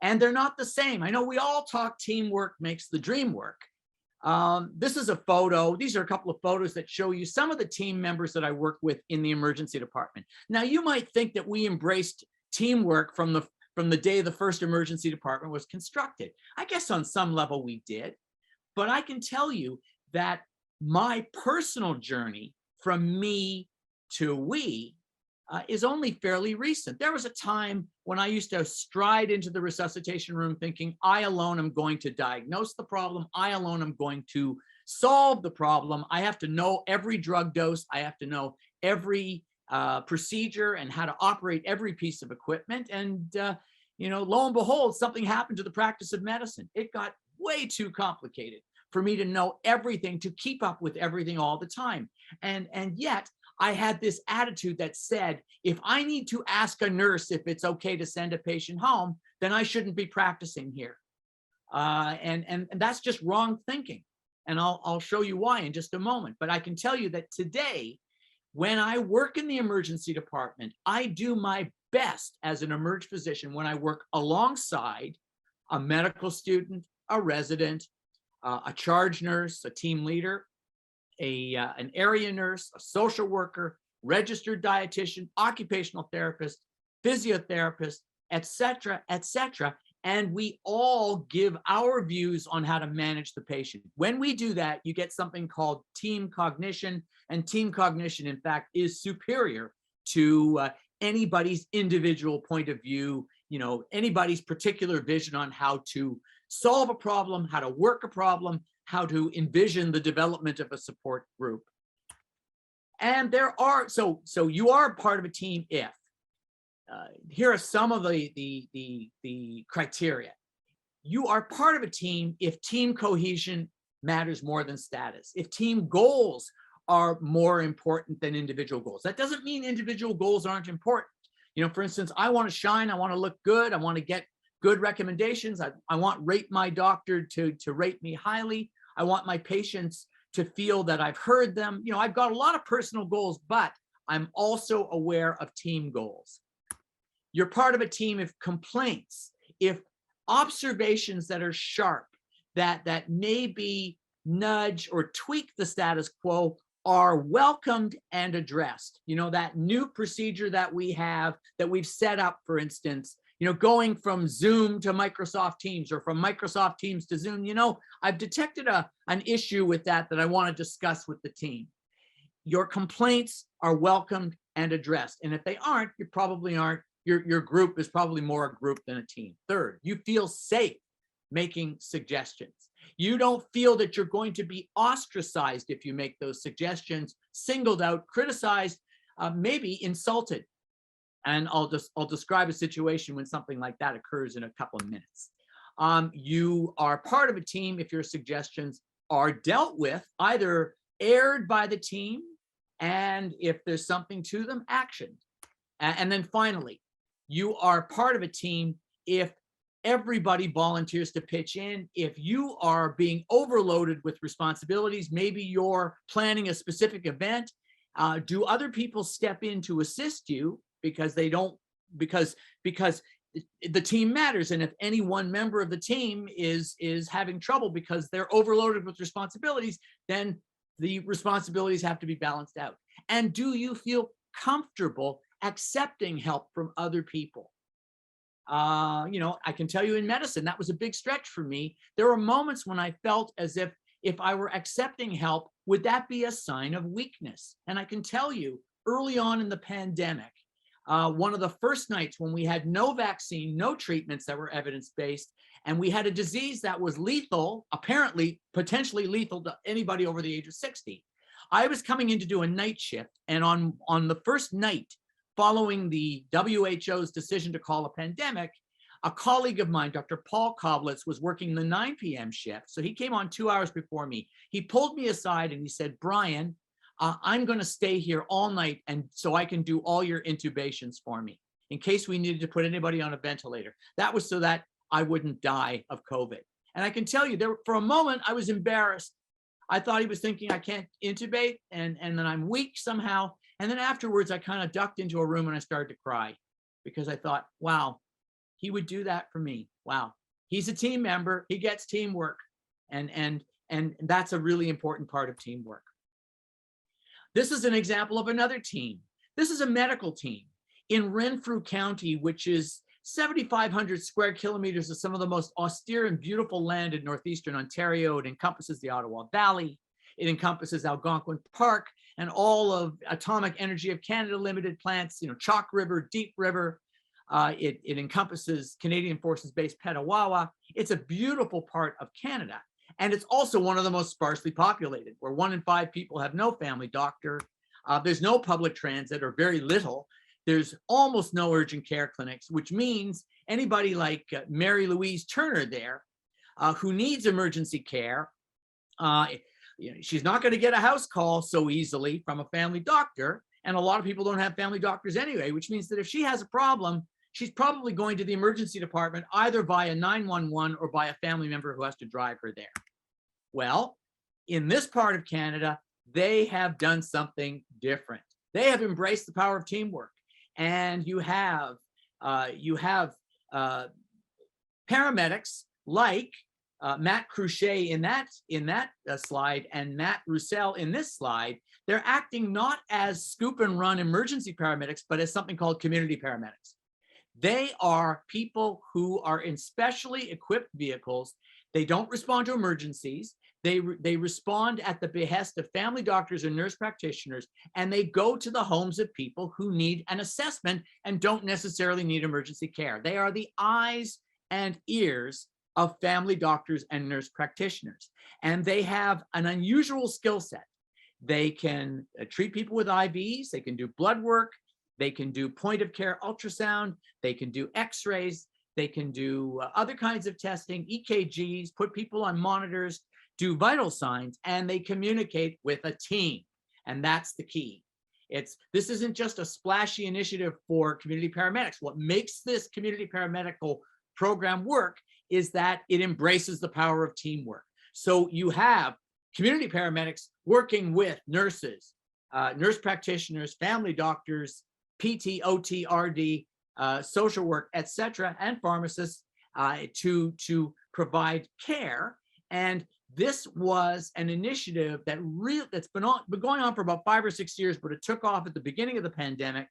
And they're not the same. I know we all talk teamwork makes the dream work. This is a photo. These are a couple of photos that show you some of the team members that I work with in the emergency department. Now, you might think that we embraced teamwork from the day the first emergency department was constructed. I guess on some level we did, but I can tell you that my personal journey from me to we is only fairly recent. There was a time when I used to stride into the resuscitation room thinking, I alone am going to diagnose the problem. I alone am going to solve the problem. I have to know every drug dose. I have to know every procedure and how to operate every piece of equipment. And, lo and behold, something happened to the practice of medicine. It got way too complicated for me to know everything, to keep up with everything all the time. And yet, I had this attitude that said, if I need to ask a nurse if it's okay to send a patient home, then I shouldn't be practicing here. And that's just wrong thinking. And I'll show you why in just a moment. But I can tell you that today, when I work in the emergency department, I do my best as an emerg physician when I work alongside a medical student, a resident, a charge nurse, a team leader, an area nurse, a social worker, registered dietitian, occupational therapist, physiotherapist, etc., etc. And we all give our views on how to manage the patient. When we do that, you get something called team cognition, and team cognition, in fact, is superior to anybody's individual point of view, anybody's particular vision on how to solve a problem, how to work a problem, how to envision the development of a support group. And so you are part of a team if, here are some of the criteria. You are part of a team if team cohesion matters more than status, if team goals are more important than individual goals. That doesn't mean individual goals aren't important. For instance, I want to shine, I want to look good, I want to get good recommendations. I want Rate My Doctor to rate me highly. I want my patients to feel that I've heard them. I've got a lot of personal goals, but I'm also aware of team goals. You're part of a team if complaints, if observations that are sharp, that maybe nudge or tweak the status quo are welcomed and addressed. That new procedure that we have, that we've set up, for instance, going from Zoom to Microsoft Teams or from Microsoft Teams to Zoom, I've detected an issue with that I want to discuss with the team. Your complaints are welcomed and addressed. And if they aren't, you probably aren't. Your group is probably more a group than a team. Third, you feel safe making suggestions. You don't feel that you're going to be ostracized if you make those suggestions, singled out, criticized, maybe insulted. And I'll describe a situation when something like that occurs in a couple of minutes. You are part of a team if your suggestions are dealt with, either aired by the team, and if there's something to them, actioned. And then finally, you are part of a team if everybody volunteers to pitch in. If you are being overloaded with responsibilities, maybe you're planning a specific event, do other people step in to assist you because the team matters? And if any one member of the team is having trouble because they're overloaded with responsibilities, then the responsibilities have to be balanced out. And do you feel comfortable accepting help from other people? I can tell you in medicine, that was a big stretch for me. There were moments when I felt as if I were accepting help, would that be a sign of weakness? And I can tell you early on in the pandemic, one of the first nights when we had no vaccine, no treatments that were evidence-based, and we had a disease that was lethal, apparently potentially lethal to anybody over the age of 60. I was coming in to do a night shift, and on the first night following the WHO's decision to call a pandemic, a colleague of mine, Dr. Paul Koblitz, was working the 9 p.m. shift. So he came on 2 hours before me. He pulled me aside and he said, Brian, I'm going to stay here all night and so I can do all your intubations for me in case we needed to put anybody on a ventilator. That was so that I wouldn't die of COVID. And I can tell you, for a moment, I was embarrassed. I thought he was thinking I can't intubate and then I'm weak somehow. And then afterwards, I kind of ducked into a room and I started to cry because I thought, wow, he would do that for me. Wow. He's a team member. He gets teamwork. And that's a really important part of teamwork. This is an example of another team. This is a medical team in Renfrew County, which is 7,500 square kilometers of some of the most austere and beautiful land in northeastern Ontario. It encompasses the Ottawa Valley. It encompasses Algonquin Park and all of Atomic Energy of Canada Limited plants, Chalk River, Deep River. It encompasses Canadian Forces Base Petawawa. It's a beautiful part of Canada. And it's also one of the most sparsely populated, where 1 in 5 people have no family doctor. There's no public transit, or very little. There's almost no urgent care clinics, which means anybody like Mary Louise Turner there, who needs emergency care, she's not going to get a house call so easily from a family doctor. And a lot of people don't have family doctors anyway, which means that if she has a problem, she's probably going to the emergency department either via 911 or by a family member who has to drive her there. Well, in this part of Canada, they have done something different. They have embraced the power of teamwork. And you have paramedics like Matt Cruchet in that slide and Matt Roussel in this slide. They're acting not as scoop and run emergency paramedics, but as something called community paramedics. They are people who are in specially equipped vehicles. They don't respond to emergencies. They respond at the behest of family doctors and nurse practitioners, and they go to the homes of people who need an assessment and don't necessarily need emergency care. They are the eyes and ears of family doctors and nurse practitioners, and they have an unusual skill set. They can treat people with IVs, they can do blood work, they can do point of care ultrasound, they can do x-rays, they can do other kinds of testing, EKGs, put people on monitors, do vital signs, and they communicate with a team. And that's the key. This isn't just a splashy initiative for community paramedics. What makes this community paramedical program work is that it embraces the power of teamwork. So you have community paramedics working with nurses, nurse practitioners, family doctors, PT, OT, RD, social work, etc., and pharmacists to provide care. And this was an initiative that's been going on for about 5 or 6 years, but it took off at the beginning of the pandemic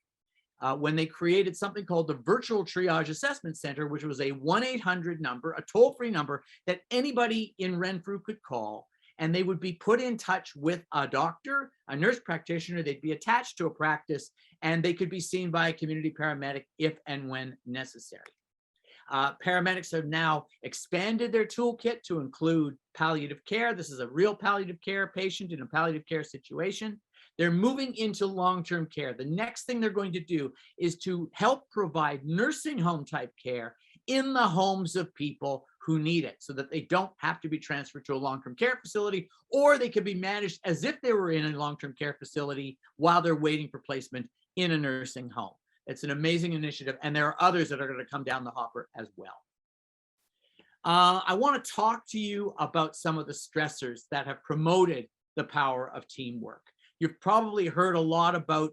when they created something called the Virtual Triage Assessment Center, which was a 1-800 number, a toll-free number that anybody in Renfrew could call, and they would be put in touch with a doctor, a nurse practitioner. They'd be attached to a practice, and they could be seen by a community paramedic if and when necessary. Paramedics have now expanded their toolkit to include palliative care. This is a real palliative care patient in a palliative care situation. They're moving into long-term care. The next thing they're going to do is to help provide nursing home type care in the homes of people who need it, so that they don't have to be transferred to a long-term care facility, or they can be managed as if they were in a long-term care facility while they're waiting for placement in a nursing home. It's an amazing initiative, and there are others that are going to come down the hopper as well. I want to talk to you about some of the stressors that have promoted the power of teamwork. You've probably heard a lot about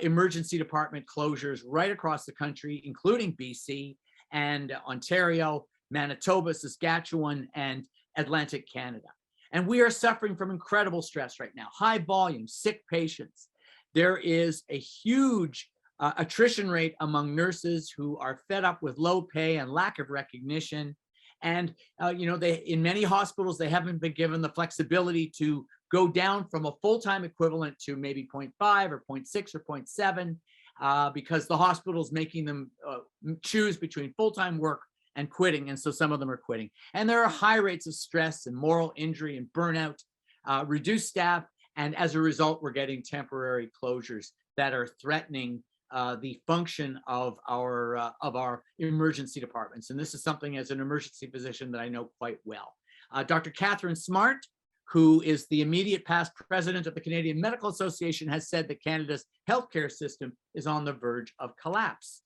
emergency department closures right across the country, including BC and Ontario, Manitoba, Saskatchewan, and Atlantic Canada. And we are suffering from incredible stress right now, high volume, sick patients. There is a huge attrition rate among nurses who are fed up with low pay and lack of recognition. And, in many hospitals, they haven't been given the flexibility to go down from a full-time equivalent to maybe 0.5 or 0.6 or 0.7 because the hospital's making them choose between full-time work and quitting. And so some of them are quitting. And there are high rates of stress and moral injury and burnout, reduced staff. And as a result, we're getting temporary closures that are threatening the function of our emergency departments. And this is something as an emergency physician that I know quite well. Dr. Catherine Smart, who is the immediate past president of the Canadian Medical Association, has said that Canada's healthcare system is on the verge of collapse.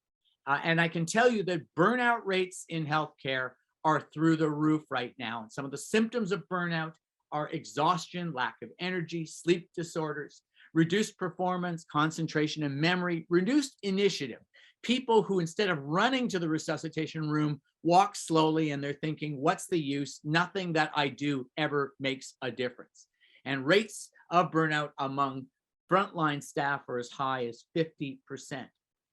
And I can tell you that burnout rates in healthcare are through the roof right now. And some of the symptoms of burnout are exhaustion, lack of energy, sleep disorders, reduced performance, concentration and memory, reduced initiative. People who, instead of running to the resuscitation room, walk slowly and they're thinking, what's the use? Nothing that I do ever makes a difference. And rates of burnout among frontline staff are as high as 50%.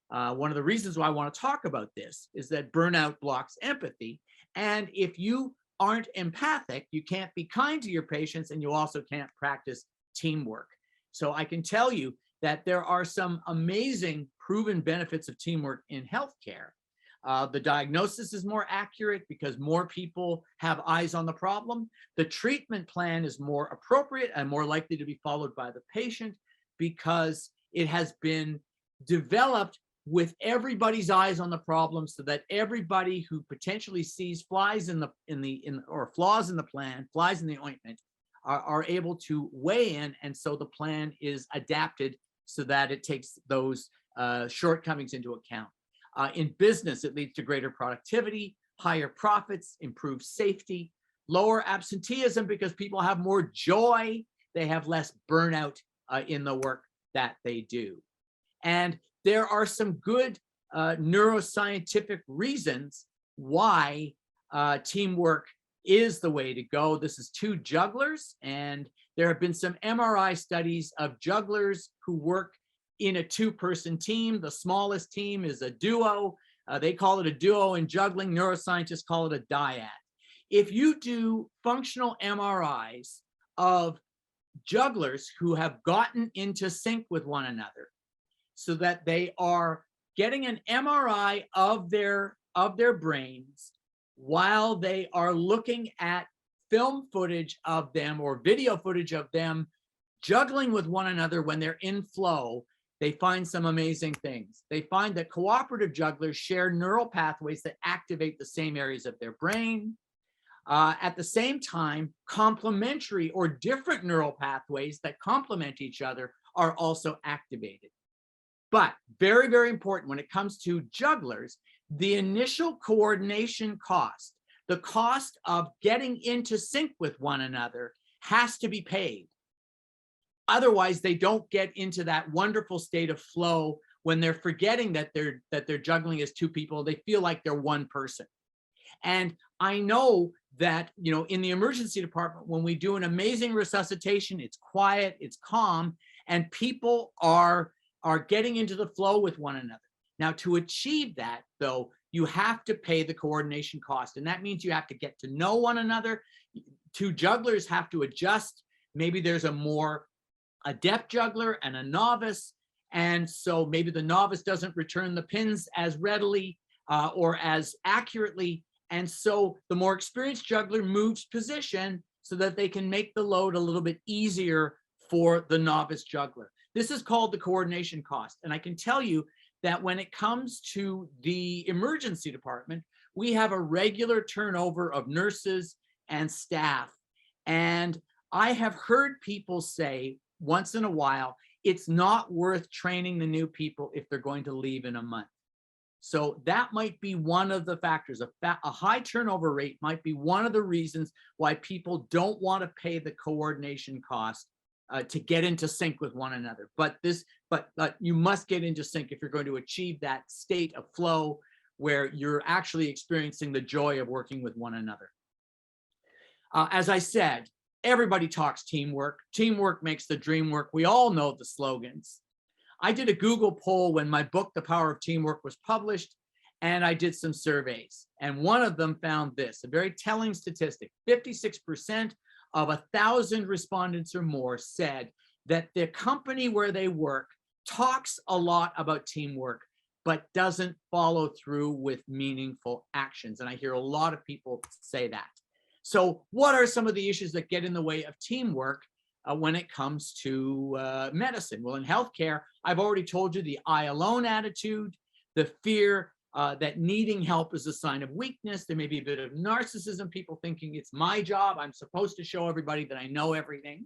One of the reasons why I want to talk about this is that burnout blocks empathy. And if you aren't empathic, you can't be kind to your patients, and you also can't practice teamwork. So I can tell you that there are some amazing proven benefits of teamwork in healthcare. The diagnosis is more accurate because more people have eyes on the problem. The treatment plan is more appropriate and more likely to be followed by the patient because it has been developed with everybody's eyes on the problem, so that everybody who potentially sees flies in the or flaws in the plan, flies in the ointment, are able to weigh in, and so the plan is adapted so that it takes those shortcomings into account. In business, it leads to greater productivity, higher profits, improved safety, lower absenteeism because people have more joy, they have less burnout in the work that they do. And there are some good neuroscientific reasons why teamwork is the way to go. This is two jugglers, and there have been some MRI studies of jugglers who work in a two-person team. The smallest team is a duo. They call it a duo in juggling. Neuroscientists call it a dyad. If you do functional MRIs of jugglers who have gotten into sync with one another, so that they are getting an MRI of their brains while they are looking at film footage of them or video footage of them juggling with one another when they're in flow, they find some amazing things. They find that cooperative jugglers share neural pathways that activate the same areas of their brain. At the same time, complementary or different neural pathways that complement each other are also activated. But very, very important when it comes to jugglers, the initial coordination cost, the cost of getting into sync with one another, has to be paid. Otherwise, they don't get into that wonderful state of flow when they're forgetting that they're juggling as two people. They feel like they're one person. And I know that, you know, in the emergency department, when we do an amazing resuscitation, it's quiet, it's calm, and people are getting into the flow with one another. Now, to achieve that, though, you have to pay the coordination cost. And that means you have to get to know one another. Two jugglers have to adjust. Maybe there's a more adept juggler and a novice. And so maybe the novice doesn't return the pins as readily or as accurately. And so the more experienced juggler moves position so that they can make the load a little bit easier for the novice juggler. This is called the coordination cost. And I can tell you that when it comes to the emergency department, we have a regular turnover of nurses and staff. And I have heard people say once in a while, it's not worth training the new people if they're going to leave in a month. So that might be one of the factors. A high turnover rate might be one of the reasons why people don't want to pay the coordination cost to get into sync with one another. But you must get into sync if you're going to achieve that state of flow where you're actually experiencing the joy of working with one another. As I said, everybody talks teamwork. Teamwork makes the dream work. We all know the slogans. I did a Google poll when my book, The Power of Teamwork, was published, and I did some surveys. And one of them found this, a very telling statistic. 56% of 1,000 respondents or more said that the company where they work talks a lot about teamwork, but doesn't follow through with meaningful actions. And I hear a lot of people say that. So what are some of the issues that get in the way of teamwork when it comes to medicine? Well, in healthcare, I've already told you the I alone attitude, the fear that needing help is a sign of weakness. There may be a bit of narcissism, people thinking it's my job, I'm supposed to show everybody that I know everything.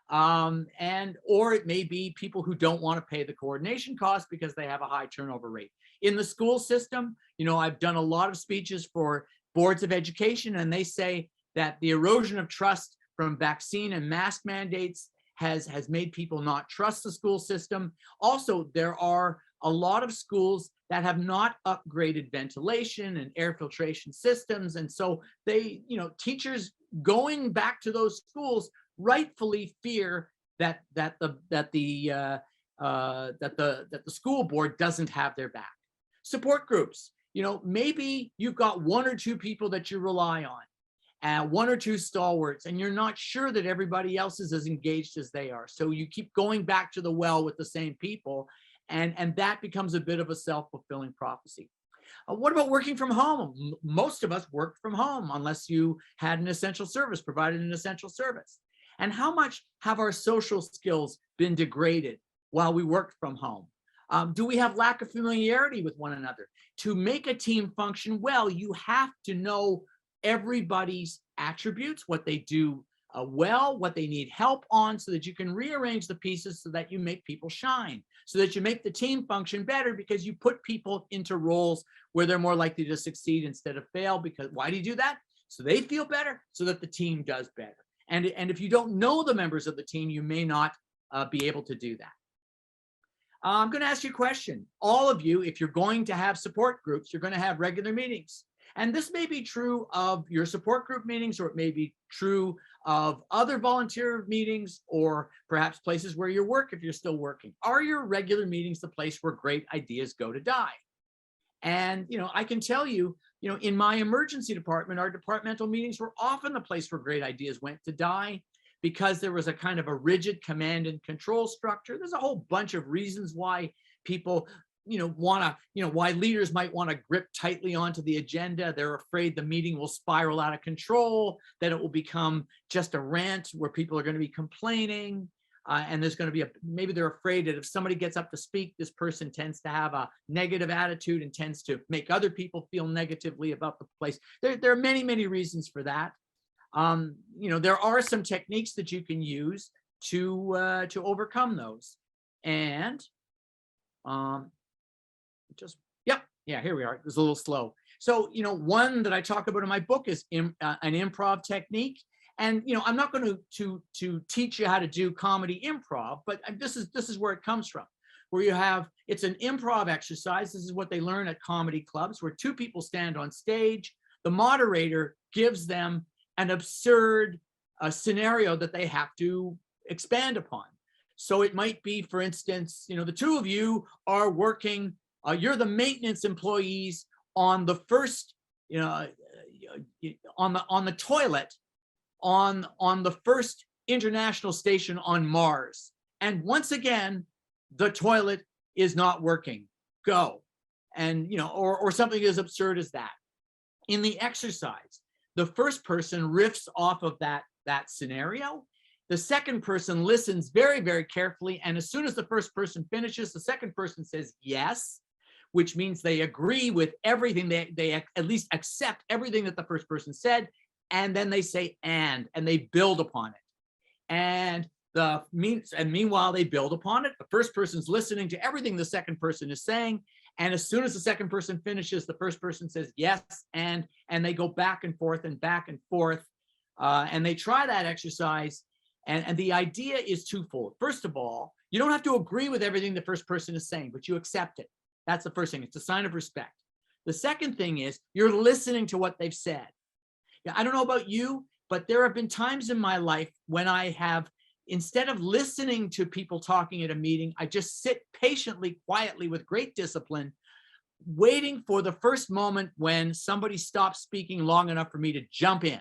Or it may be people who don't want to pay the coordination cost because they have a high turnover rate. In the school system, you know, I've done a lot of speeches for boards of education, and they say that the erosion of trust from vaccine and mask mandates has made people not trust the school system. Also, there are a lot of schools that have not upgraded ventilation and air filtration systems. And so they, teachers going back to those schools rightfully fear that the school board doesn't have their back. Support groups, maybe you've got one or two people that you rely on, one or two stalwarts, and you're not sure that everybody else is as engaged as they are. So you keep going back to the well with the same people, and that becomes a bit of a self-fulfilling prophecy. What about working from home? Most of us worked from home unless you had an essential service, provided an essential service. And how much have our social skills been degraded while we worked from home? Do we have lack of familiarity with one another? To make a team function well, you have to know everybody's attributes, what they do well, what they need help on, so that you can rearrange the pieces so that you make people shine, so that you make the team function better, because you put people into roles where they're more likely to succeed instead of fail. Because why do you do that? So they feel better, so that the team does better. And if you don't know the members of the team, you may not be able to do that. I'm going to ask you a question. All of you, if you're going to have support groups, you're going to have regular meetings. And this may be true of your support group meetings, or it may be true of other volunteer meetings, or perhaps places where you work if you're still working. Are your regular meetings the place where great ideas go to die? And, I can tell you, in my emergency department, our departmental meetings were often the place where great ideas went to die, because there was a kind of a rigid command and control structure. There's a whole bunch of reasons why people, why leaders might want to grip tightly onto the agenda. They're afraid the meeting will spiral out of control, that it will become just a rant where people are going to be complaining. And there's going to be maybe they're afraid that if somebody gets up to speak, this person tends to have a negative attitude and tends to make other people feel negatively about the place. There are many, many reasons for that. There are some techniques that you can use to overcome those. And here we are. It was a little slow. So, one that I talk about in my book is an improv technique. And, I'm not going to teach you how to do comedy improv, but this is where it comes from, where it's an improv exercise. This is what they learn at comedy clubs, where two people stand on stage. The moderator gives them an absurd scenario that they have to expand upon. So it might be, for instance, the two of you are working, you're the maintenance employees on the first, on the toilet on the first international station on Mars. And once again, the toilet is not working. Go. And, or something as absurd as that. In the exercise, the first person riffs off of that scenario. The second person listens very, very carefully. And as soon as the first person finishes, the second person says yes, which means they agree with everything. They at least accept everything that the first person said. And then they say and they build upon it. And meanwhile, they build upon it. The first person's listening to everything the second person is saying. And as soon as the second person finishes, the first person says yes, and they go back and forth and back and forth. And they try that exercise. And the idea is twofold. First of all, you don't have to agree with everything the first person is saying, but you accept it. That's the first thing. It's a sign of respect. The second thing is you're listening to what they've said. I don't know about you, but there have been times in my life when I have, instead of listening to people talking at a meeting, I just sit patiently, quietly, with great discipline, waiting for the first moment when somebody stops speaking long enough for me to jump in.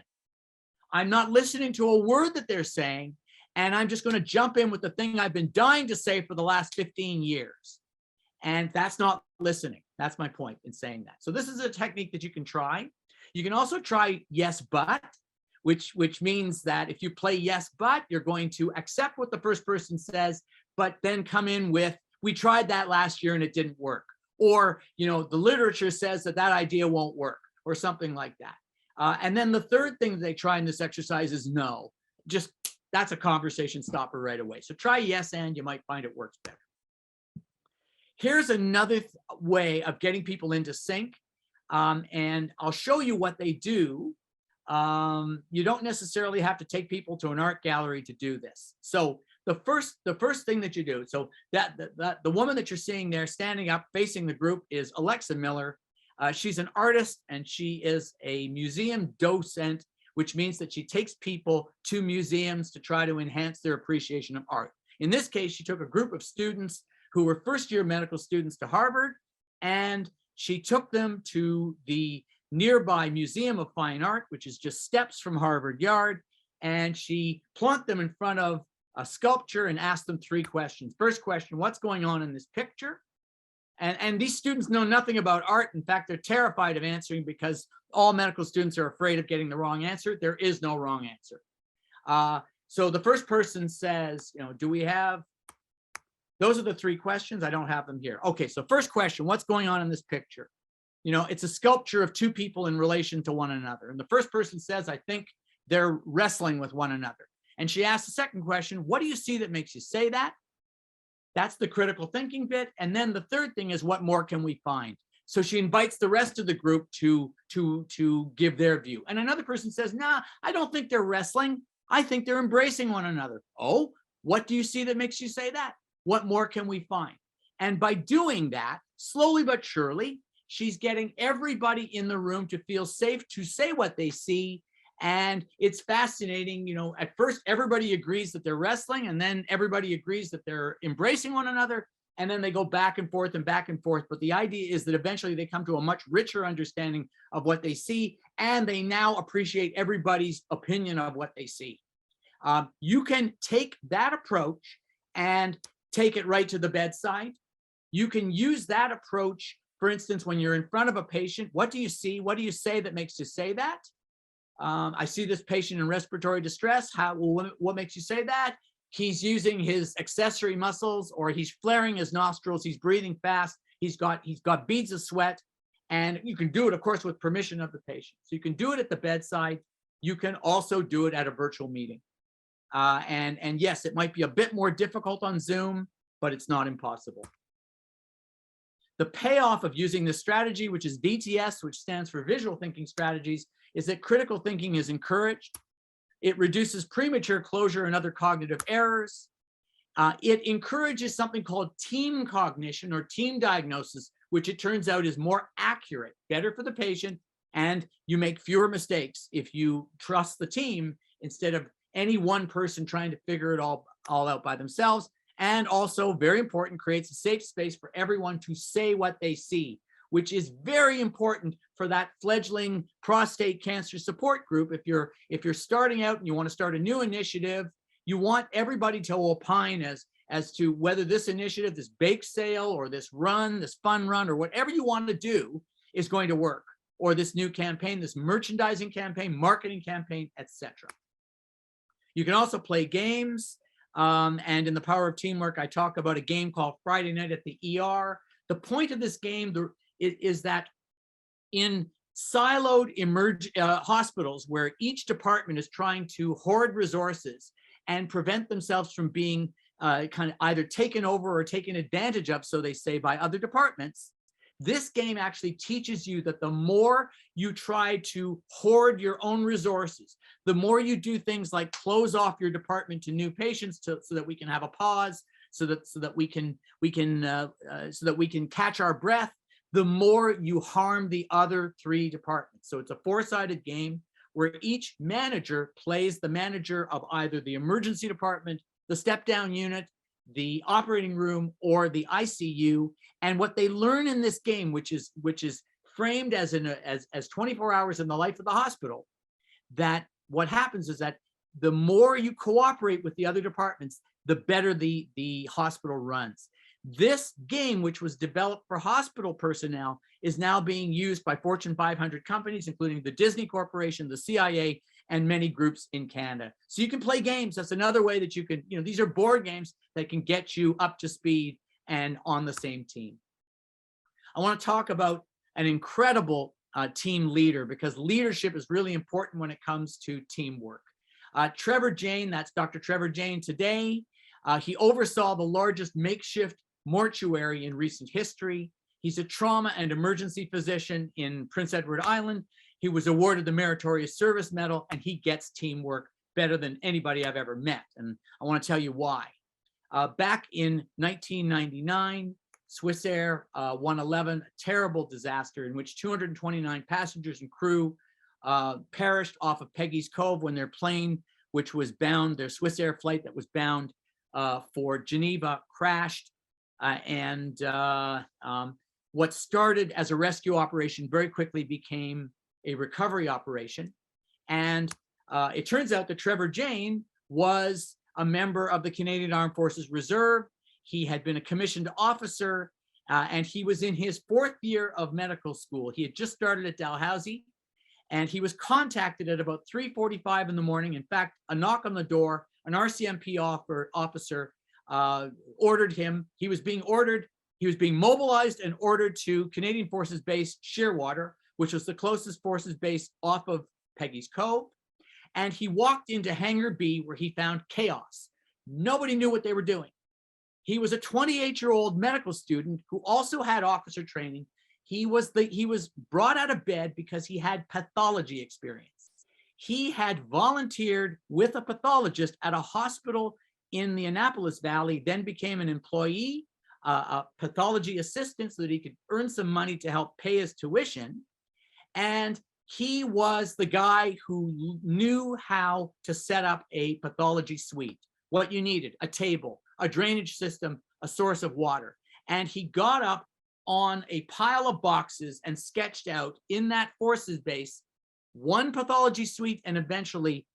I'm not listening to a word that they're saying, and I'm just going to jump in with the thing I've been dying to say for the last 15 years. And that's not listening. That's my point in saying that. So this is a technique that you can try. You can also try yes, but, which means that if you play yes, but, you're going to accept what the first person says, but then come in with, we tried that last year and it didn't work. Or, the literature says that idea won't work, or something like that. And then the third thing that they try in this exercise is no. That's a conversation stopper right away. So try yes, and you might find it works better. Here's another way of getting people into sync. And I'll show you what they do. you don't necessarily have to take people to an art gallery to do this. So the first thing that you do, so that the woman that you're seeing there standing up facing the group is Alexa Miller. She's an artist and she is a museum docent, which means that she takes people to museums to try to enhance their appreciation of art. In this case, she took a group of students who were first-year medical students to Harvard, and she took them to the nearby Museum of Fine Art, which is just steps from Harvard Yard, and she plunked them in front of a sculpture and asked them 3 questions. First question, what's going on in this picture? And these students know nothing about art. In fact, they're terrified of answering because all medical students are afraid of getting the wrong answer. There is no wrong answer. So the first person says, do we have, those are the 3 questions. I don't have them here. Okay, so first question, what's going on in this picture? It's a sculpture of 2 people in relation to one another. And the first person says, I think they're wrestling with one another. And she asks the second question, what do you see that makes you say that? That's the critical thinking bit. And then the third thing is, what more can we find? So she invites the rest of the group to give their view. And another person says, nah, I don't think they're wrestling. I think they're embracing one another. Oh, what do you see that makes you say that? What more can we find? And by doing that, slowly but surely, she's getting everybody in the room to feel safe to say what they see. And it's fascinating, at first everybody agrees that they're wrestling, and then everybody agrees that they're embracing one another, and then they go back and forth and back and forth. But the idea is that eventually they come to a much richer understanding of what they see, and they now appreciate everybody's opinion of what they see. You can take that approach and take it right to the bedside. You can use that approach, for instance, when you're in front of a patient. What do you see? What do you say that makes you say that? I see this patient in respiratory distress. What makes you say that? He's using his accessory muscles, or he's flaring his nostrils. He's breathing fast. He's got beads of sweat. And you can do it, of course, with permission of the patient. So you can do it at the bedside. You can also do it at a virtual meeting. And yes, it might be a bit more difficult on Zoom, but it's not impossible. The payoff of using this strategy, which is VTS, which stands for Visual Thinking Strategies, is that critical thinking is encouraged. It reduces premature closure and other cognitive errors. It encourages something called team cognition or team diagnosis, which it turns out is more accurate, better for the patient, and you make fewer mistakes if you trust the team instead of any one person trying to figure it all out by themselves. And also, very important, creates a safe space for everyone to say what they see, which is very important for that fledgling prostate cancer support group. If you're starting out and you want to start a new initiative, you want everybody to opine as to whether this initiative, this bake sale, or this run, this fun run, or whatever you want to do is going to work, or this new campaign, this merchandising campaign, marketing campaign, etc. You can also play games. And in the Power of Teamwork, I talk about a game called Friday Night at the ER. The point of this game is that in siloed hospitals where each department is trying to hoard resources and prevent themselves from being kind of either taken over or taken advantage of, so they say, by other departments, this game actually teaches you that the more you try to hoard your own resources, the more you do things like close off your department to new patients so that we can have a pause, so that we can catch our breath, the more you harm the other 3 departments. So it's a 4-sided game where each manager plays the manager of either the emergency department, the step-down unit, the operating room, or the ICU. And what they learn in this game, which is framed as 24 hours in the life of the hospital, that what happens is that the more you cooperate with the other departments, the better the hospital runs. This game, which was developed for hospital personnel, is now being used by Fortune 500 companies, including the Disney Corporation, the CIA, and many groups in Canada. So you can play games. That's another way that you can, these are board games that can get you up to speed and on the same team. I want to talk about an incredible team leader, because leadership is really important when it comes to teamwork. Trevor Jane, that's Dr. Trevor Jane today. He oversaw the largest makeshift mortuary in recent history. He's a trauma and emergency physician in Prince Edward Island. He was awarded the Meritorious Service Medal, and he gets teamwork better than anybody I've ever met. And I want to tell you why. Back in 1999, Swissair 111, a terrible disaster in which 229 passengers and crew perished off of Peggy's Cove when their plane, which was bound, their Swissair flight that was bound for Geneva, crashed. What started as a rescue operation very quickly became a recovery operation. And it turns out that Trevor Jane was a member of the Canadian Armed Forces Reserve. He had been a commissioned officer, and he was in his 4th year of medical school. He had just started at Dalhousie, and he was contacted at about 3:45 in the morning. In fact, a knock on the door, an RCMP officer ordered him. He was being mobilized and ordered to Canadian Forces Base Shearwater, which was the closest forces base off of Peggy's Cove. And he walked into Hangar B, where he found chaos. Nobody knew what they were doing. He was a 28-year-old medical student who also had officer training. He was brought out of bed because he had pathology experience. He had volunteered with a pathologist at a hospital in the Annapolis Valley, then became an employee, a pathology assistant, so that he could earn some money to help pay his tuition. And he was the guy who knew how to set up a pathology suite, what you needed, a table, a drainage system, a source of water. And he got up on a pile of boxes and sketched out in that forces base 1 pathology suite and eventually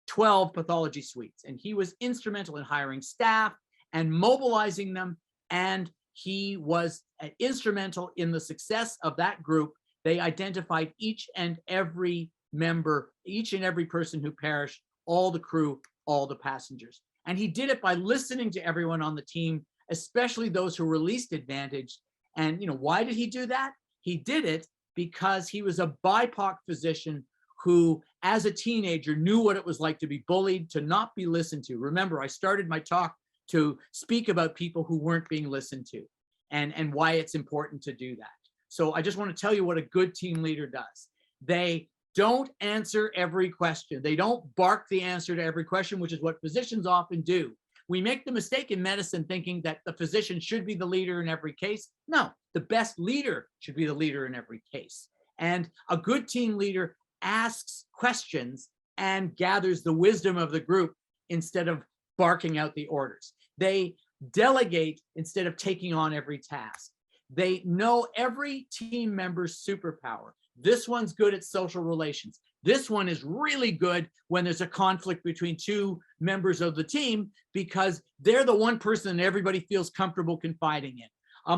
12 pathology suites. And he was instrumental in hiring staff and mobilizing them. And he was instrumental in the success of that group. They identified each and every member, each and every person who perished, all the crew, all the passengers. And he did it by listening to everyone on the team, especially those who were least advantaged. And why did he do that? He did it because he was a BIPOC physician who, as a teenager, knew what it was like to be bullied, to not be listened to. Remember, I started my talk to speak about people who weren't being listened to and why it's important to do that. So I just want to tell you what a good team leader does. They don't answer every question. They don't bark the answer to every question, which is what physicians often do. We make the mistake in medicine thinking that the physician should be the leader in every case. No, the best leader should be the leader in every case. And a good team leader asks questions and gathers the wisdom of the group instead of barking out the orders. They delegate instead of taking on every task. They know every team member's superpower. This one's good at social relations. This one is really good when there's a conflict between 2 members of the team because they're the one person that everybody feels comfortable confiding in.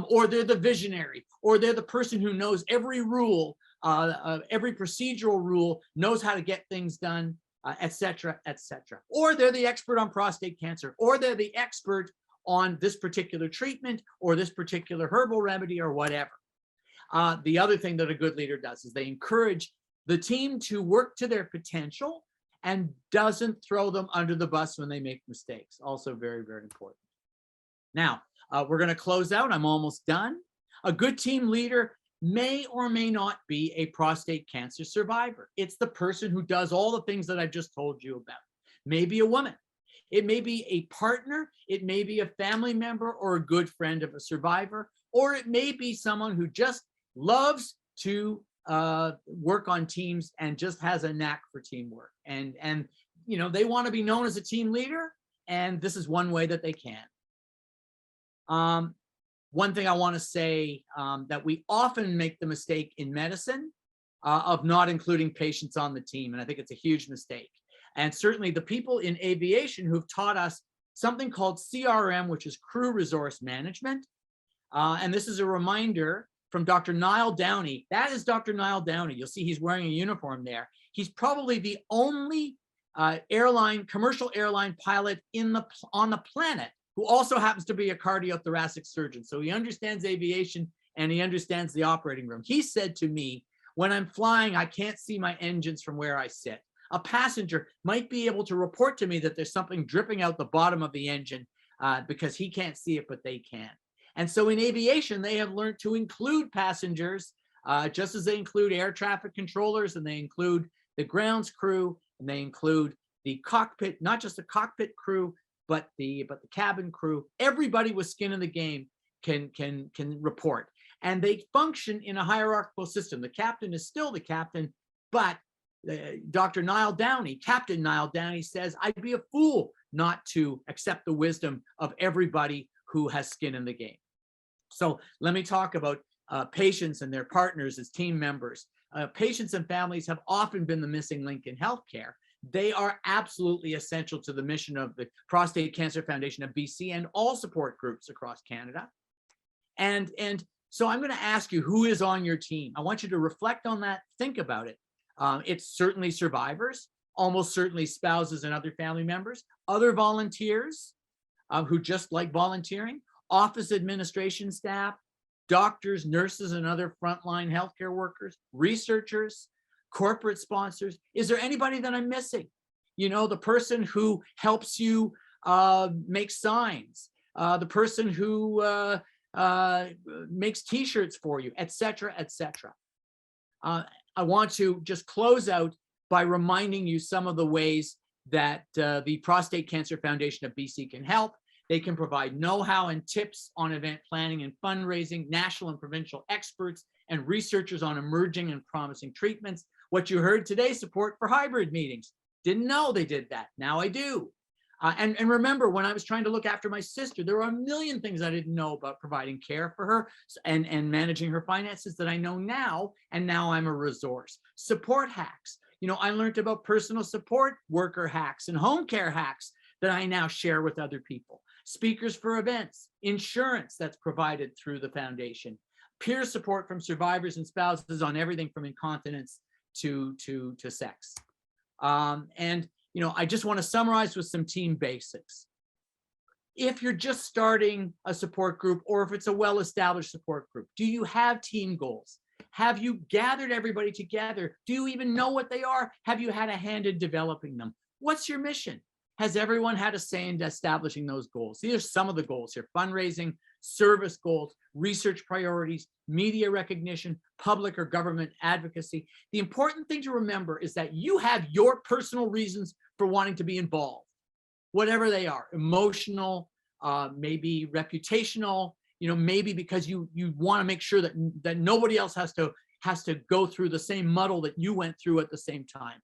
Or they're the visionary, or they're the person who knows every rule, every procedural rule, knows how to get things done, et cetera, et cetera. Or they're the expert on prostate cancer, or they're the expert on this particular treatment or this particular herbal remedy or whatever. The other thing that a good leader does is they encourage the team to work to their potential and doesn't throw them under the bus when they make mistakes. Also very, very important. Now, we're going to close out. I'm almost done. A good team leader may or may not be a prostate cancer survivor. It's the person who does all the things that I've just told you about. Maybe a woman. It may be a partner, it may be a family member or a good friend of a survivor, or it may be someone who just loves to work on teams and just has a knack for teamwork. And they want to be known as a team leader, and this is one way that they can. One thing I want to say that we often make the mistake in medicine of not including patients on the team, and I think it's a huge mistake. And certainly the people in aviation who've taught us something called CRM, which is Crew Resource Management. And this is a reminder from Dr. Niall Downey. That is Dr. Niall Downey. You'll see he's wearing a uniform there. He's probably the only commercial airline pilot on the planet who also happens to be a cardiothoracic surgeon. So he understands aviation and he understands the operating room. He said to me, when I'm flying, I can't see my engines from where I sit. A passenger might be able to report to me that there's something dripping out the bottom of the engine because he can't see it, but they can. And so in aviation, they have learned to include passengers just as they include air traffic controllers, and they include the grounds crew, and they include the cockpit, not just the cockpit crew, but the cabin crew. Everybody with skin in the game can report, and they function in a hierarchical system. The captain is still the captain, but Dr. Niall Downey, Captain Niall Downey, says, I'd be a fool not to accept the wisdom of everybody who has skin in the game. So let me talk about patients and their partners as team members. Patients and families have often been the missing link in healthcare. They are absolutely essential to the mission of the Prostate Cancer Foundation of BC and all support groups across Canada. And so I'm going to ask you, who is on your team? I want you to reflect on that, think about it. It's certainly survivors, almost certainly spouses and other family members, other volunteers who just like volunteering, office administration staff, doctors, nurses, and other frontline healthcare workers, researchers, corporate sponsors. Is there anybody that I'm missing? You know, the person who helps you make signs, the person who makes t-shirts for you, et cetera, et cetera. I want to just close out by reminding you some of the ways that the Prostate Cancer Foundation of BC can help. They can provide know-how and tips on event planning and fundraising, national and provincial experts and researchers on emerging and promising treatments. What you heard today, support for hybrid meetings. Didn't know they did that. Now I do. And remember, when I was trying to look after my sister, there were a million things I didn't know about providing care for her and managing her finances that I know now, and now I'm a resource. Support hacks. You know, I learned about personal support worker hacks and home care hacks that I now share with other people. Speakers for events, insurance that's provided through the foundation, peer support from survivors and spouses on everything from incontinence to sex. And you know, I just want to summarize with some team basics. If you're just starting a support group, or if it's a well-established support group, do you have team goals? Have you gathered everybody together? Do you even know what they are? Have you had a hand in developing them? What's your mission? Has everyone had a say in establishing those goals? These are some of the goals here: fundraising, service goals, research priorities, media recognition, public or government advocacy. The important thing to remember is that you have your personal reasons for wanting to be involved, whatever they are: emotional, maybe reputational, you know, maybe because you want to make sure that nobody else has to go through the same muddle that you went through at the same time.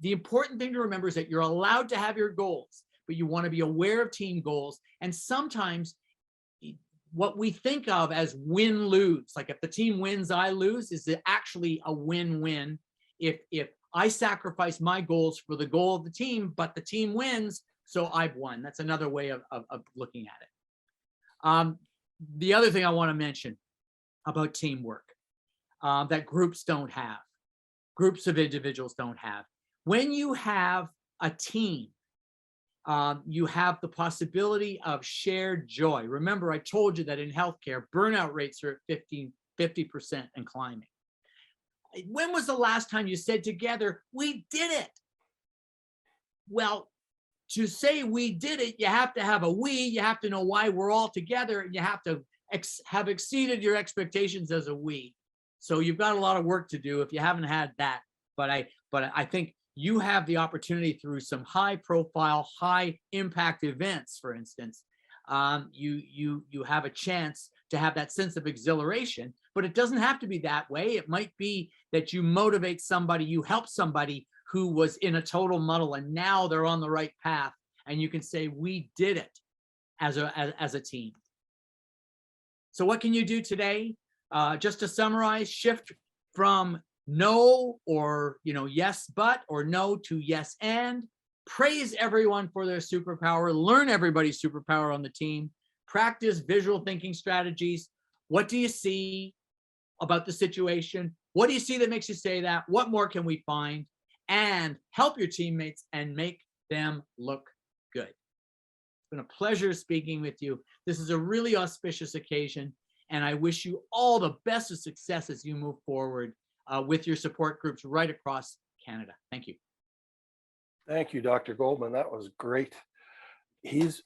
The important thing to remember is that you're allowed to have your goals, but you want to be aware of team goals. And sometimes what we think of as win-lose, like if the team wins, I lose, is actually a win-win. If I sacrifice my goals for the goal of the team, but the team wins, so I've won. That's another way of looking at it. The other thing I want to mention about teamwork that groups don't have, groups of individuals don't have. When you have a team, you have the possibility of shared joy. Remember, I told you that in healthcare, burnout rates are at 50% and climbing. When was the last time you said together, we did it? Well, to say we did it, you have to have a we, you have to know why we're all together, and you have to have exceeded your expectations as a we. So you've got a lot of work to do if you haven't had that. But I think you have the opportunity through some high profile, high impact events, for instance, you have a chance to have that sense of exhilaration, but it doesn't have to be that way. It might be that you motivate somebody, you help somebody who was in a total muddle and now they're on the right path, and you can say, we did it as a team. So what can you do today? Just to summarize, shift from no or yes but or no to yes and. Praise everyone for their superpower. Learn everybody's superpower on the team. Practice visual thinking strategies. What do you see about the situation? What do you see that makes you say that? What more can we find? And help your teammates and make them look good. It's been a pleasure speaking with you. This is a really auspicious occasion, and I wish you all the best of success as you move forward with your support groups right across Canada. Thank you. Thank you, Dr. Goldman. That was great.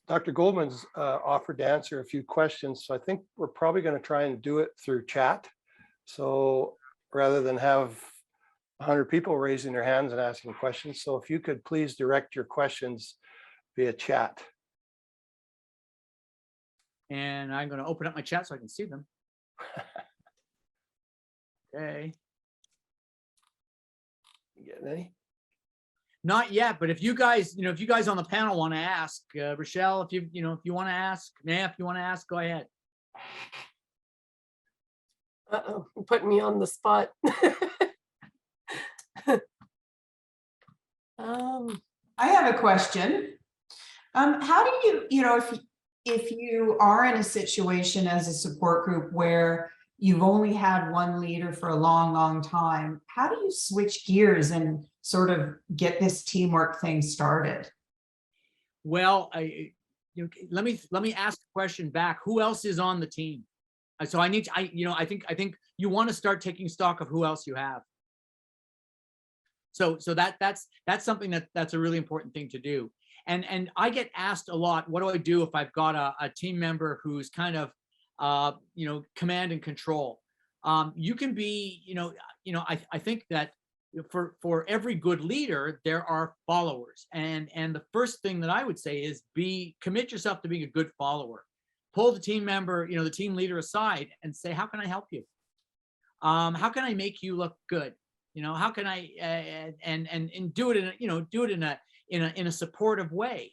Dr. Goldman's offered to answer a few questions, so I think we're probably going to try and do it through chat. So rather than have 100 people raising their hands and asking questions. So if you could please direct your questions via chat. And I'm going to open up my chat so I can see them. Okay. You getting any? Not yet, but if you guys, if you guys on the panel want to ask, Richelle, if you want to ask, Leah, if you want to ask, go ahead. Uh-oh, you're putting me on the spot. I have a question. How do you, if you are in a situation as a support group where you've only had one leader for a long, long time, how do you switch gears and sort of get this teamwork thing started? Well, let me ask a question back. Who else is on the team? So I think you want to start taking stock of who else you have. So that's something that's a really important thing to do. And I get asked a lot, what do I do if I've got a team member who's kind of command and control? You can be, I think that for every good leader, there are followers. And the first thing that I would say is commit yourself to being a good follower. Pull the team member, the team leader aside and say, how can I help you? How can I make you look good? How can I, and do it in a supportive way?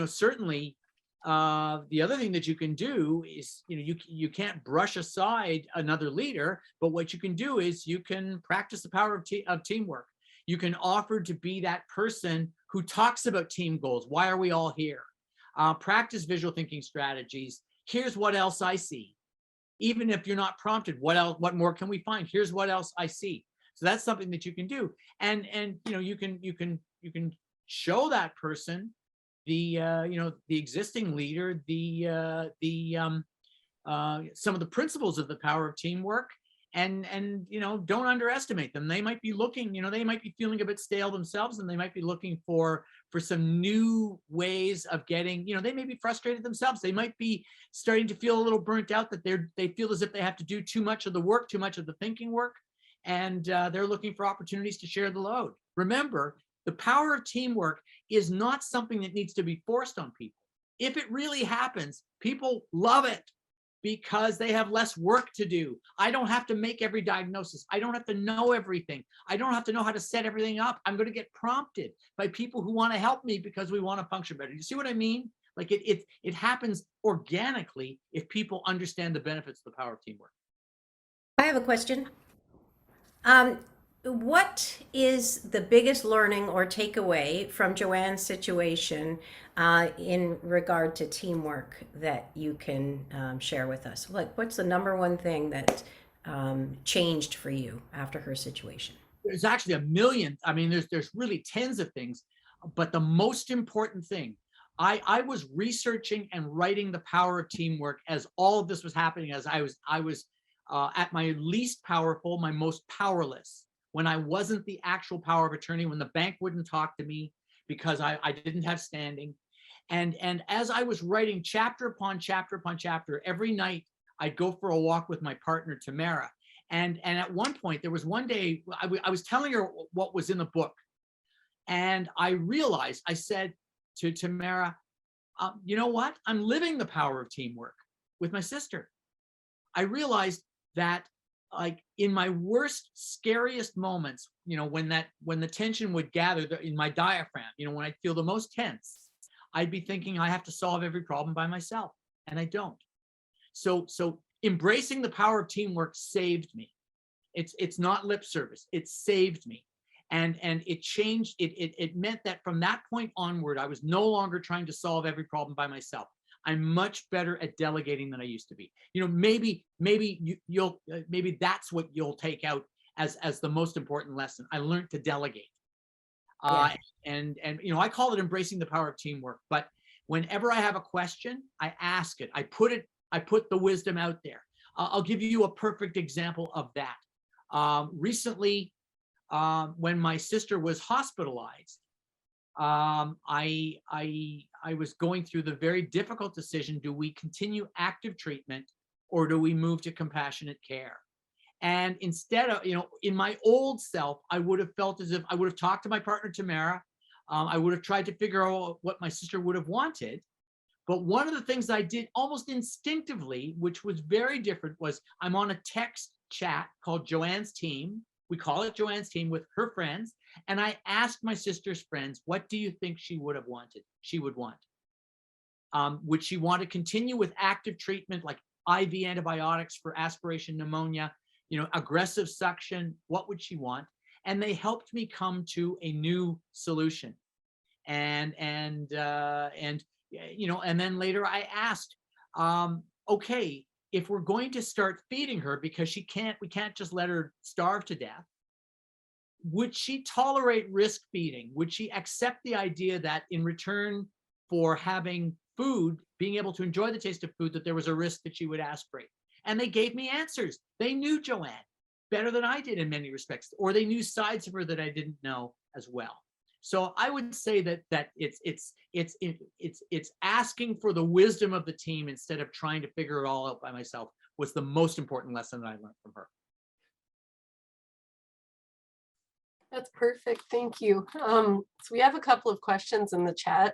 Certainly, the other thing that you can do is, you can't brush aside another leader, but what you can do is you can practice the power of teamwork. You can offer to be that person who talks about team goals. Why are we all here? Practice visual thinking strategies. Here's what else I see. Even if you're not prompted, what more can we find? Here's what else I see. So that's something that you can do. And you can show that person the existing leader, some of the principles of the power of teamwork, and don't underestimate them. They might be looking, they might be feeling a bit stale themselves, and they might be looking for some new ways of getting, they may be frustrated themselves. They might be starting to feel a little burnt out, that they feel as if they have to do too much of the work, too much of the thinking work, and they're looking for opportunities to share the load. Remember, the power of teamwork is not something that needs to be forced on people. If it really happens, people love it because they have less work to do. I don't have to make every diagnosis. I don't have to know everything. I don't have to know how to set everything up. I'm going to get prompted by people who want to help me because we want to function better. You see what I mean? Like it happens organically if people understand the benefits of the power of teamwork. I have a question. What is the biggest learning or takeaway from Joanne's situation in regard to teamwork that you can share with us? What's the number one thing that changed for you after her situation? There's actually a million. I mean, there's really tens of things, but the most important thing, I was researching and writing the power of teamwork as all of this was happening, as I was at my least powerful, my most powerless, when I wasn't the actual power of attorney, when the bank wouldn't talk to me because I didn't have standing. And as I was writing chapter upon chapter upon chapter, every night I'd go for a walk with my partner, Tamara. And at one point, there was one day, I was telling her what was in the book. And I realized, I said to Tamara, you know what? I'm living the power of teamwork with my sister. I realized that, like, in my worst, scariest moments, when the tension would gather in my diaphragm, when I feel the most tense, I'd be thinking I have to solve every problem by myself, and I don't. So embracing the power of teamwork saved me. It's not lip service. It saved me, and it changed. It meant that from that point onward, I was no longer trying to solve every problem by myself. I'm much better at delegating than I used to be. Maybe that's what you'll take out as the most important lesson. I learned to delegate. Yeah. And I call it embracing the power of teamwork. But whenever I have a question, I ask it. I put the wisdom out there. I'll give you a perfect example of that. Recently, when my sister was hospitalized, I was going through the very difficult decision: do we continue active treatment or do we move to compassionate care? And instead of, in my old self, I would have felt as if I would have talked to my partner, Tamara. I would have tried to figure out what my sister would have wanted. But one of the things I did almost instinctively, which was very different, was I'm on a text chat called Joanne's Team. We call it Joanne's Team with her friends. And I asked my sister's friends, what do you think she would have wanted? She would want. Would she want to continue with active treatment like IV antibiotics for aspiration pneumonia, aggressive suction? What would she want? And they helped me come to a new solution. And then later I asked, okay, if we're going to start feeding her because we can't just let her starve to death, would she tolerate risk feeding? Would she accept the idea that in return for having food, being able to enjoy the taste of food, that there was a risk that she would aspirate? And they gave me answers. They knew Joanne better than I did in many respects, or they knew sides of her that I didn't know as well. So I would say that it's asking for the wisdom of the team instead of trying to figure it all out by myself was the most important lesson that I learned from her. That's perfect. Thank you. So we have a couple of questions in the chat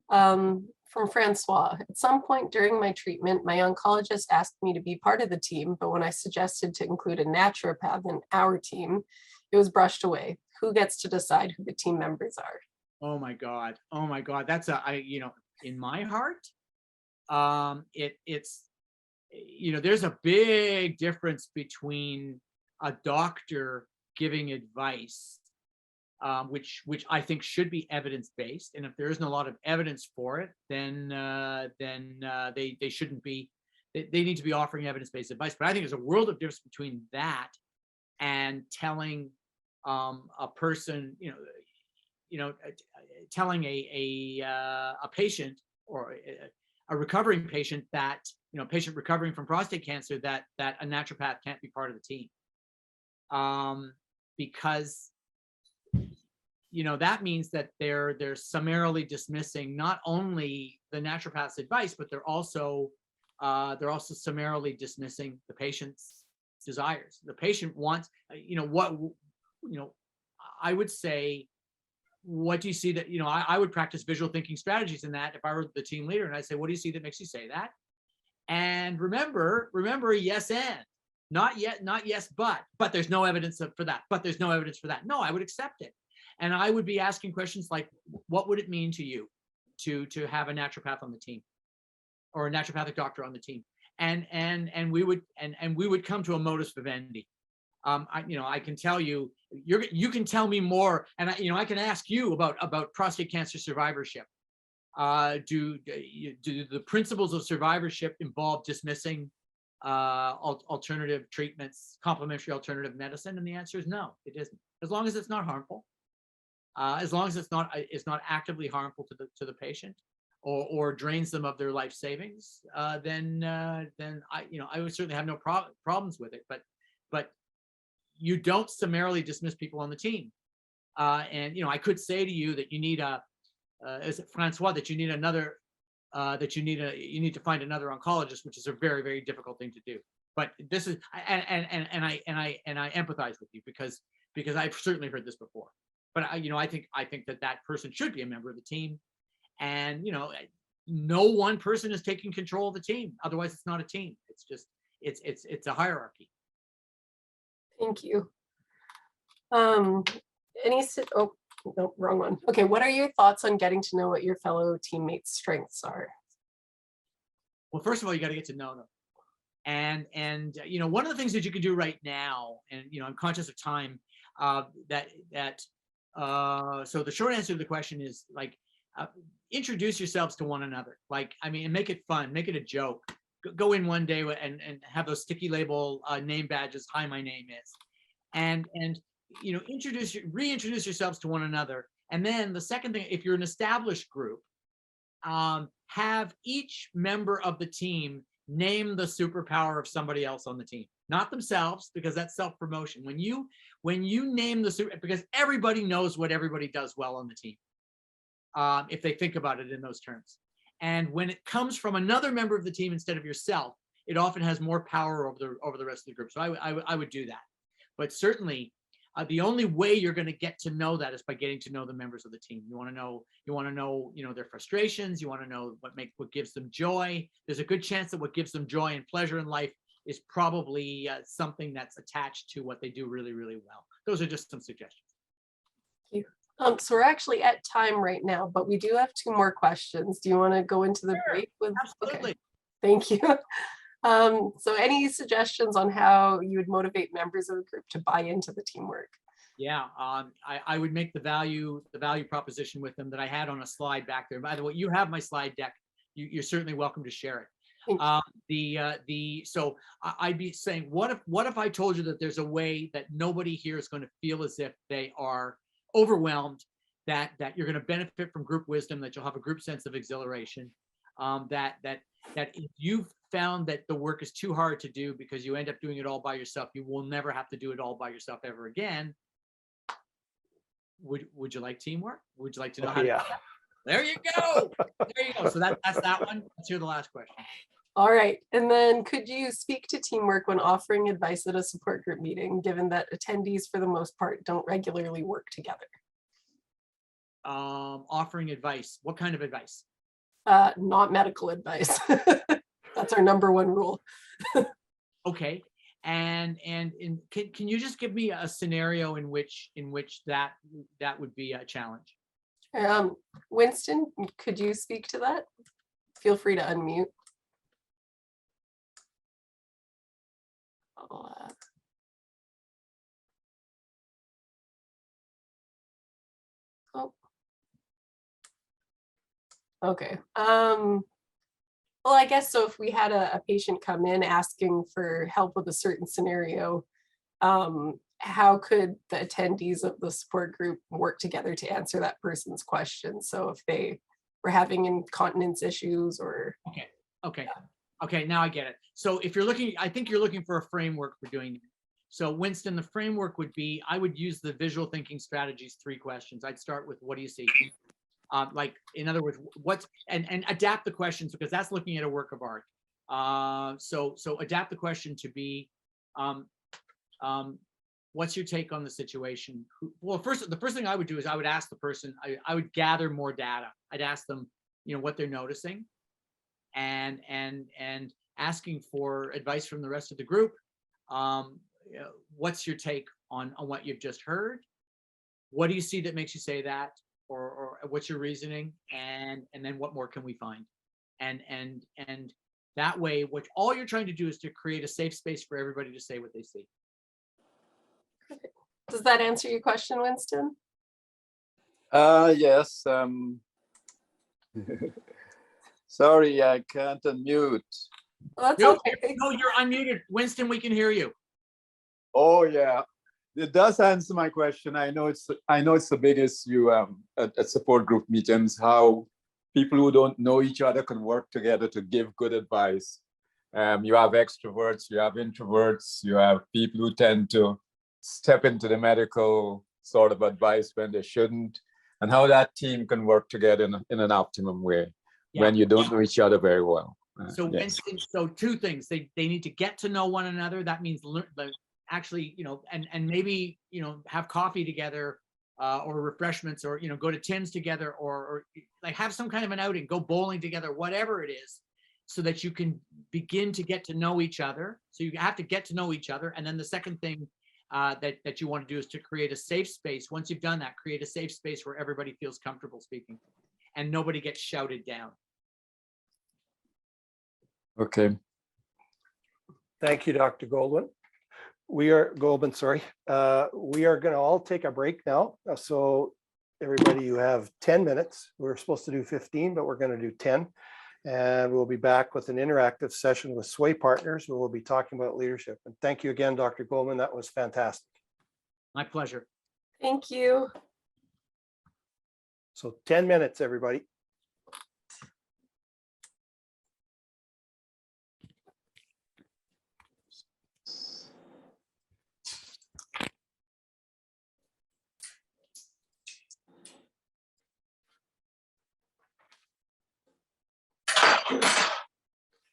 from Francois. At some point during my treatment, my oncologist asked me to be part of the team, but when I suggested to include a naturopath in our team, it was brushed away. Who gets to decide who the team members are? Oh my God. Oh my God. That's in my heart, there's a big difference between a doctor giving advice, which I think should be evidence-based. And if there isn't a lot of evidence for it, then they shouldn't be, they need to be offering evidence-based advice. But I think there's a world of difference between that and telling a person, telling a patient or a recovering patient that, patient recovering from prostate cancer, that a naturopath can't be part of the team. Because that means that they're summarily dismissing not only the naturopath's advice, but they're also summarily dismissing the patient's desires. The patient wants, I would say, what do you see that, I would practice visual thinking strategies in that if I were the team leader, and I'd say, what do you see that makes you say that? And remember, yes, and not yes, but there's no evidence for that, but there's no evidence for that. No, I would accept it. And I would be asking questions like, what would it mean to you to have a naturopath on the team or a naturopathic doctor on the team? And we would come to a modus vivendi. I can tell you, you can tell me more, and I can ask you about prostate cancer survivorship. Do the principles of survivorship involve dismissing alternative treatments, complementary alternative medicine? And the answer is no, it isn't. As long as it's not harmful, as long as it's not actively harmful to the patient, or drains them of their life savings, then I would certainly have no problems with it. But you don't summarily dismiss people on the team. And I could say to you that you need is it Francois, that you need another, you need to find another oncologist, which is a very, very difficult thing to do. But this is, and I empathize with you because I've certainly heard this before. But I think that person should be a member of the team, and no one person is taking control of the team. Otherwise, it's not a team. It's just it's a hierarchy. Thank you. Oh, no, wrong one. Okay, what are your thoughts on getting to know what your fellow teammates' strengths are? Well, first of all, you got to get to know them. And one of the things that you can do right now, and I'm conscious of time, so the short answer to the question is introduce yourselves to one another. And make it fun, make it a joke. Go in one day and have those sticky label name badges. Hi, my name is, and reintroduce yourselves to one another. And then the second thing, if you're an established group, have each member of the team name the superpower of somebody else on the team, not themselves, because that's self-promotion. When you name because everybody knows what everybody does well on the team, if they think about it in those terms. And when it comes from another member of the team instead of yourself, it often has more power over the rest of the group. So I would do that. But certainly, the only way you're going to get to know that is by getting to know the members of the team. You want to know, their frustrations. You want to know what gives them joy. There's a good chance that what gives them joy and pleasure in life is probably something that's attached to what they do really, really well. Those are just some suggestions. Thank you. So we're actually at time right now, but we do have 2 more questions. Do you want to go into the break with? Absolutely. Okay. Thank you. So any suggestions on how you would motivate members of the group to buy into the teamwork? Yeah, I would make the value proposition with them that I had on a slide back there. By the way, you have my slide deck. You're certainly welcome to share it. So I'd be saying, what if I told you that there's a way that nobody here is going to feel as if they are overwhelmed, that you're going to benefit from group wisdom, that you'll have a group sense of exhilaration, that if you've found that the work is too hard to do because you end up doing it all by yourself, you will never have to do it all by yourself ever again. Would you like teamwork? Would you like to know how to do that? There you go. There you go. So that's that one. Let's hear the last question. All right. And then could you speak to teamwork when offering advice at a support group meeting, given that attendees for the most part don't regularly work together? Offering advice. What kind of advice? Not medical advice. That's our #1 rule. Okay. And can you just give me a scenario in which that would be a challenge? Winston, could you speak to that? Feel free to unmute. Okay. Well, I guess so. If we had a patient come in asking for help with a certain scenario, how could the attendees of the support group work together to answer that person's question? So if they were having incontinence issues or. Okay, now I get it. So if you're looking, I think you're looking for a framework for doing that. So Winston, the framework would be, I would use the visual thinking strategies 3 questions. I'd start with, what do you see? Like, in other words, and adapt the questions, because that's looking at a work of art. So adapt the question to be, what's your take on the situation? Well, the first thing I would do is I would ask the person, I would gather more data. I'd ask them, what they're noticing, and asking for advice from the rest of the group. What's your take on what you've just heard? What do you see that makes you say that? Or what's your reasoning? And then what more can we find? And that way, what all you're trying to do is to create a safe space for everybody to say what they see. Does that answer your question, Winston? Yes. Sorry, I can't unmute. Well, that's okay. No, you're unmuted. Winston, we can hear you. Oh yeah, it does answer my question. I know it's the biggest issue at support group meetings, how people who don't know each other can work together to give good advice. You have extroverts, you have introverts, you have people who tend to step into the medical sort of advice when they shouldn't, and how that team can work together in an optimum way when you don't know each other very well. So yes. So 2 things. They need to get to know one another. That means actually, and maybe, have coffee together, or refreshments, or, go to Tim's together, or like have some kind of an outing, go bowling together, whatever it is, so that you can begin to get to know each other. So you have to get to know each other. And then the second thing that you want to do is to create a safe space. Once you've done that, create a safe space where everybody feels comfortable speaking and nobody gets shouted down. Okay. Thank you, Dr. Goldman. Goldman, sorry. We are going to all take a break now. So everybody, you have 10 minutes. We're supposed to do 15, but we're going to do 10. And we'll be back with an interactive session with Sway Partners, where we'll be talking about leadership. And thank you again, Dr. Goldman. That was fantastic. My pleasure. Thank you. So 10 minutes, everybody.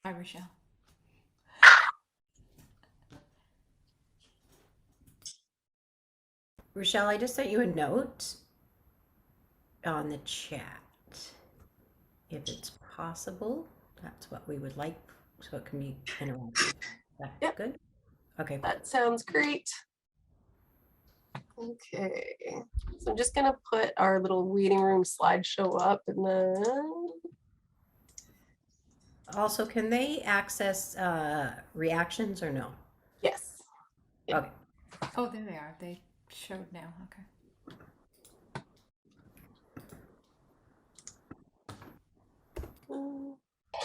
Hi, Richelle. Richelle, I just sent you a note on the chat. If it's possible, that's what we would like, so it can be interactive. That's Yep. good? Okay. That sounds great. Okay, so I'm just gonna put our little reading room slideshow up and then, Also, can they access reactions or no? yes. Yeah. Okay. Oh, there they are. They showed now. Okay.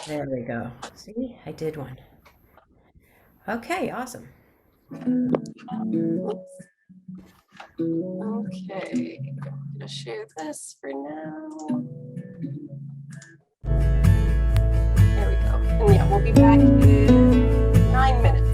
There we go. See, I did one. Okay, awesome. Oops. Okay, I'm gonna share this for now. There we go. And yeah, we'll be back in 9 minutes.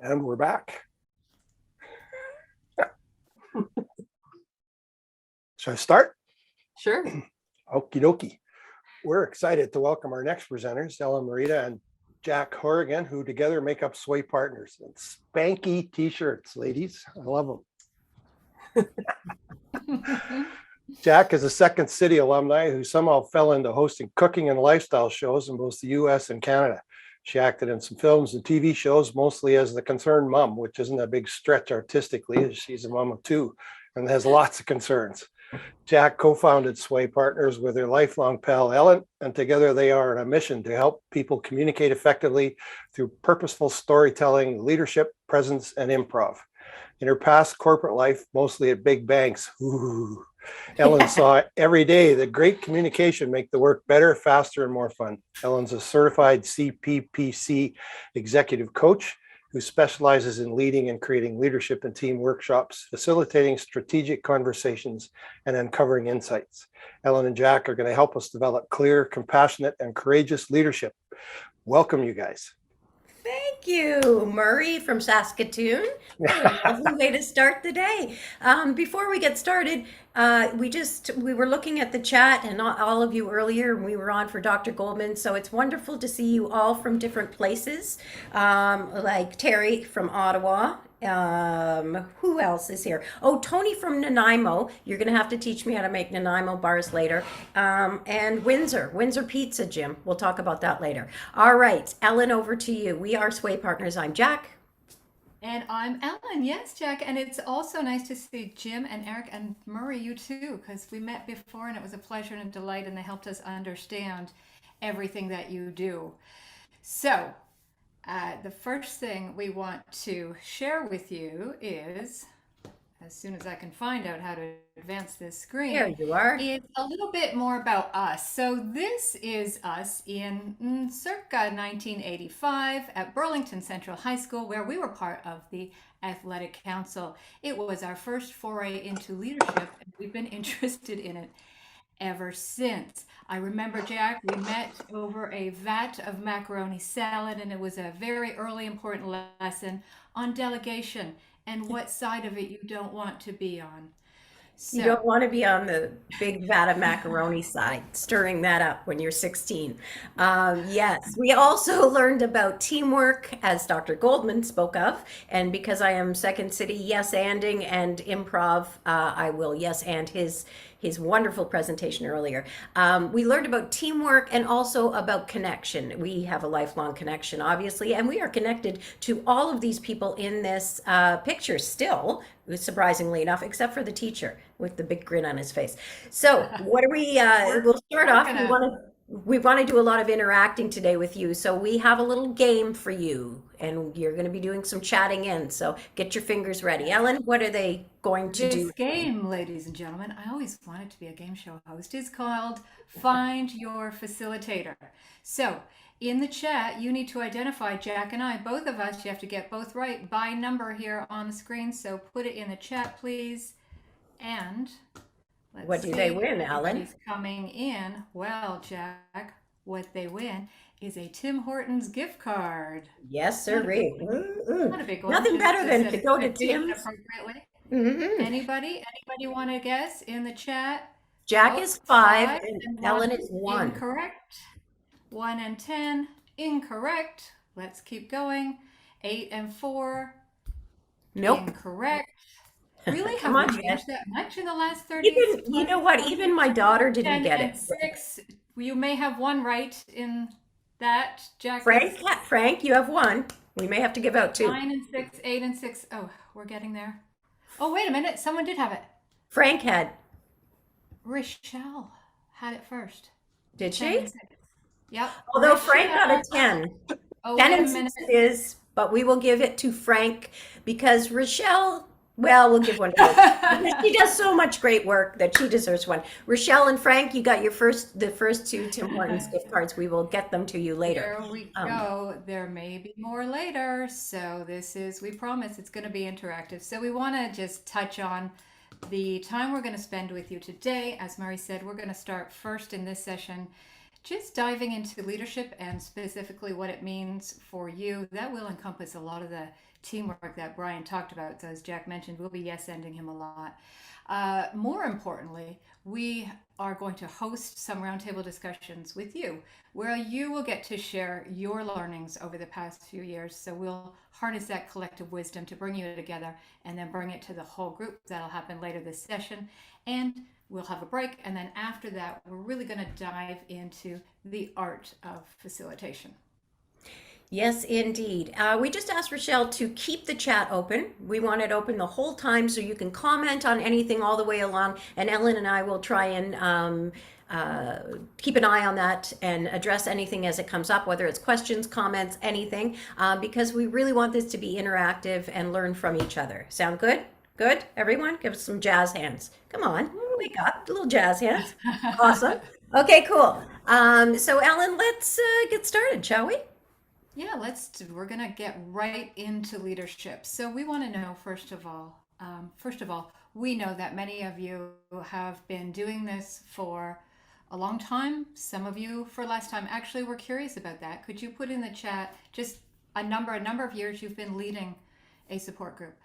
And we're back. Should I start? Sure. Okie dokie. We're excited to welcome our next presenters, Allan, Morita, and Jack Hourigan, who together make up Sway Partners. And spanky t-shirts, ladies. I love them. Jack is a Second City alumni who somehow fell into hosting cooking and lifestyle shows in both the US and Canada. She acted in some films and TV shows, mostly as the concerned mom, which isn't a big stretch artistically, as she's a mom of two and has lots of concerns. Jack co-founded Sway Partners with her lifelong pal, Allan, and together they are on a mission to help people communicate effectively through purposeful storytelling, leadership, presence, and improv. In her past corporate life, mostly at big banks, Allan saw every day that great communication make the work better, faster, and more fun. Allan's a certified CPPC executive coach who specializes in leading and creating leadership and team workshops, facilitating strategic conversations, and uncovering insights. Allan and Jack are going to help us develop clear, compassionate, and courageous leadership. Welcome, you guys. Thank Thank you, Murray from Saskatoon. What a lovely way to start the day. Before we get started, we were looking at the chat and all of you earlier, and we were on for Dr. Goldman. So it's wonderful to see you all from different places, like Terry from Ottawa. Who else is here? Oh, Tony from Nanaimo. You're going to have to teach me how to make Nanaimo bars later. And Windsor Pizza, Jim. We'll talk about that later. All right, Ellen, over to you. We are Sway Partners. I'm Jack. And I'm Ellen. Yes, Jack. And it's also nice to see Jim and Eric and Murray, you too, because we met before and it was a pleasure and a delight, and they helped us understand everything that you do. So, the first thing we want to share with you is, as soon as I can find out how to advance this screen, There you are. is a little bit more about us. So this is us in circa 1985 at Burlington Central High School, where we were part of the Athletic Council. It was our first foray into leadership, and we've been interested in it ever since. I remember, Jack, we met over a vat of macaroni salad, and it was a very early important lesson on delegation and what side of it you don't want to be on. You don't want to be on the big vat of macaroni side, stirring that up when you're 16. Yes, we also learned about teamwork, as Dr. Goldman spoke of. And because I am Second City yes-anding and improv, I will yes-and his wonderful presentation earlier. We learned about teamwork and also about connection. We have a lifelong connection, obviously, and we are connected to all of these people in this picture still, surprisingly enough, except for the teacher with the big grin on his face. So what are we, we'll start off. We want to do a lot of interacting today with you. So we have a little game for you, and you're going to be doing some chatting in. So get your fingers ready. Ellen, what are they going to do? This game, ladies and gentlemen, I always wanted to be a game show host, is called Find Your Facilitator. So in the chat, you need to identify Jack and I, both of us. You have to get both right by number here on the screen. So put it in the chat, please. And what do they win, Alan? He's coming in. Well, Jack, what they win is a Tim Hortons gift card. Yes, sir. Not a big one. Nothing better than to go to Tim's. Anybody want to guess in the chat? Jack is 5 and Ellen is 1. Incorrect. 1 and 10. Incorrect. Let's keep going. 8 and 4. Nope. Incorrect. Really? Come on, haven't changed that much in the last 30 minutes? You know what? Even my daughter didn't get it. 6. You may have one right in that, Jack. Frank, you have 1. We may have to give out 2. 9 and 6, 8 and 6. Oh, we're getting there. Oh, wait a minute. Someone did have it. Frank had. Richelle had it first. Did she? Yep. Although Frank got a 10. Oh, 10 wait a and minute. 6 is, but we will give it to Frank because Richelle, well, we'll give one to her. She does so much great work that she deserves one. Richelle and Frank, you got the first 2 Tim Hortons gift cards. We will get them to you later. There we go. There may be more later. So we promise it's going to be interactive. So we want to just touch on the time we're going to spend with you today. As Murray said, we're going to start first in this session, just diving into leadership and specifically what it means for you. That will encompass a lot of the teamwork that Brian talked about. So as Jack mentioned, we'll be yes-ending him a lot. More importantly, we are going to host some roundtable discussions with you, where you will get to share your learnings over the past few years. So we'll harness that collective wisdom to bring you together and then bring it to the whole group. That'll happen later this session. And we'll have a break. And then after that, we're really going to dive into the art of facilitation. Yes, indeed. We just asked Richelle to keep the chat open. We want it open the whole time so you can comment on anything all the way along. And Ellen and I will try and keep an eye on that and address anything as it comes up, whether it's questions, comments, anything, because we really want this to be interactive and learn from each other. Sound good? Good, everyone? Give us some jazz hands. Come on, wake up, little jazz hands. Awesome. Okay, cool. So Ellen, let's get started, shall we? Yeah, we're going to get right into leadership. So we want to know, first of all, we know that many of you have been doing this for a long time. Some of you for less time. Actually, we're curious about that. Could you put in the chat just a number of years you've been leading a support group?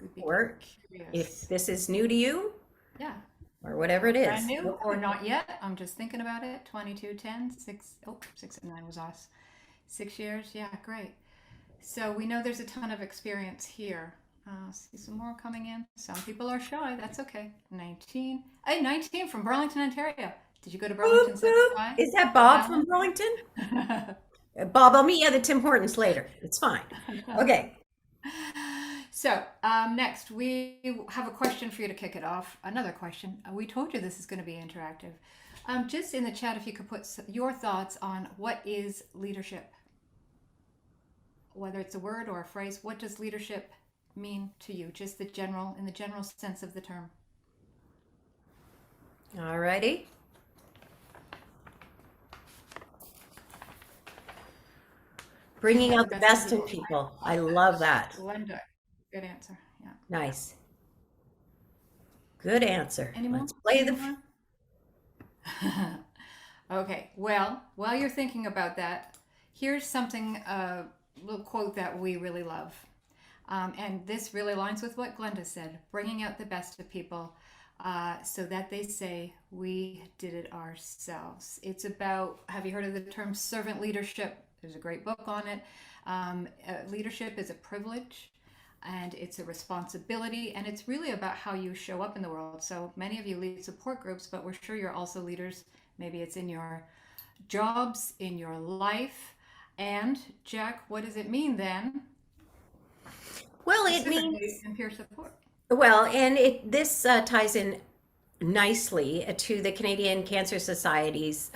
We'd be Or curious. if this is new to you, Yeah. or whatever it is. Brand new or not yet. I'm just thinking about it. 22, 10, 6, 6 and 9 was us. 6 years. Yeah, great. So we know there's a ton of experience here. See some more coming in. Some people are shy. That's okay. 19. Hey, 19 from Burlington, Ontario. Did you go to Burlington? Is that Bob from Burlington? Bob, I'll meet you at the Tim Hortons later. It's fine. Okay. So next, we have a question for you to kick it off. Another question. We told you this is going to be interactive. Just in the chat, if you could put your thoughts on what is leadership, whether it's a word or a phrase. What does leadership mean to you? Just in the general sense of the term. All righty. Bringing out the best in people. I love that. Glenda, good answer. Yeah. Nice. Good answer. Any more? Let's play the. Any more? Okay. Well, while you're thinking about that, here's something, a little quote that we really love. And this really aligns with what Glenda said, bringing out the best of people so that they say, we did it ourselves. It's about, have you heard of the term servant leadership? There's a great book on it. Leadership is a privilege and it's a responsibility, and it's really about how you show up in the world. So many of you lead support groups, but we're sure you're also leaders. Maybe it's in your jobs, in your life. And Jack, what does it mean then? Well, it means in peer support. Well, and this ties in nicely to the Canadian Cancer Society's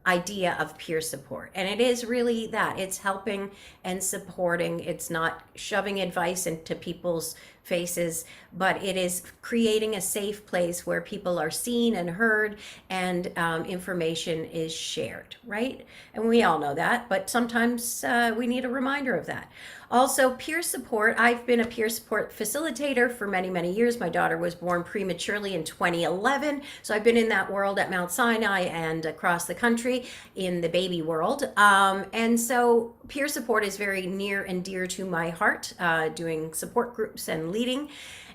idea of peer support. And it is really that. It's helping and supporting. It's not shoving advice into people's faces, but it is creating a safe place where people are seen and heard and information is shared, right? And we all know that, but sometimes we need a reminder of that. Also, peer support. I've been a peer support facilitator for many, many years. My daughter was born prematurely in 2011. So I've been in that world at Mount Sinai and across the country in the baby world. And so peer support is very near and dear to my heart, doing support groups and leading.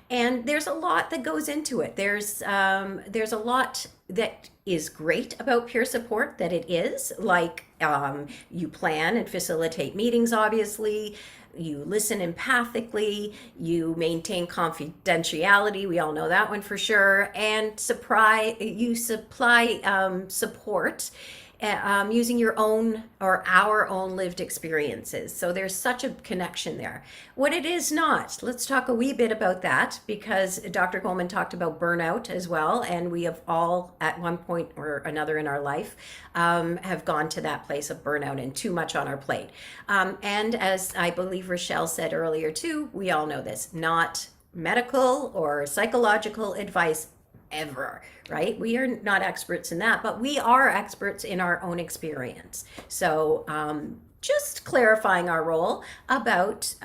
And there's a lot that goes into it. There's a lot that is great about peer support, that it is like you plan and facilitate meetings, obviously. You listen empathically, you maintain confidentiality, we all know that one for sure, and you supply support using your own or our own lived experiences. So there's such a connection there. What it is not, let's talk a wee bit about that, because Dr. Goldman talked about burnout as well, and we have all at one point or another in our life have gone to that place of burnout and too much on our plate. And as I believe Richelle said earlier too, we all know this, not medical or psychological advice ever, right? We are not experts in that, but we are experts in our own experience. So just clarifying our role about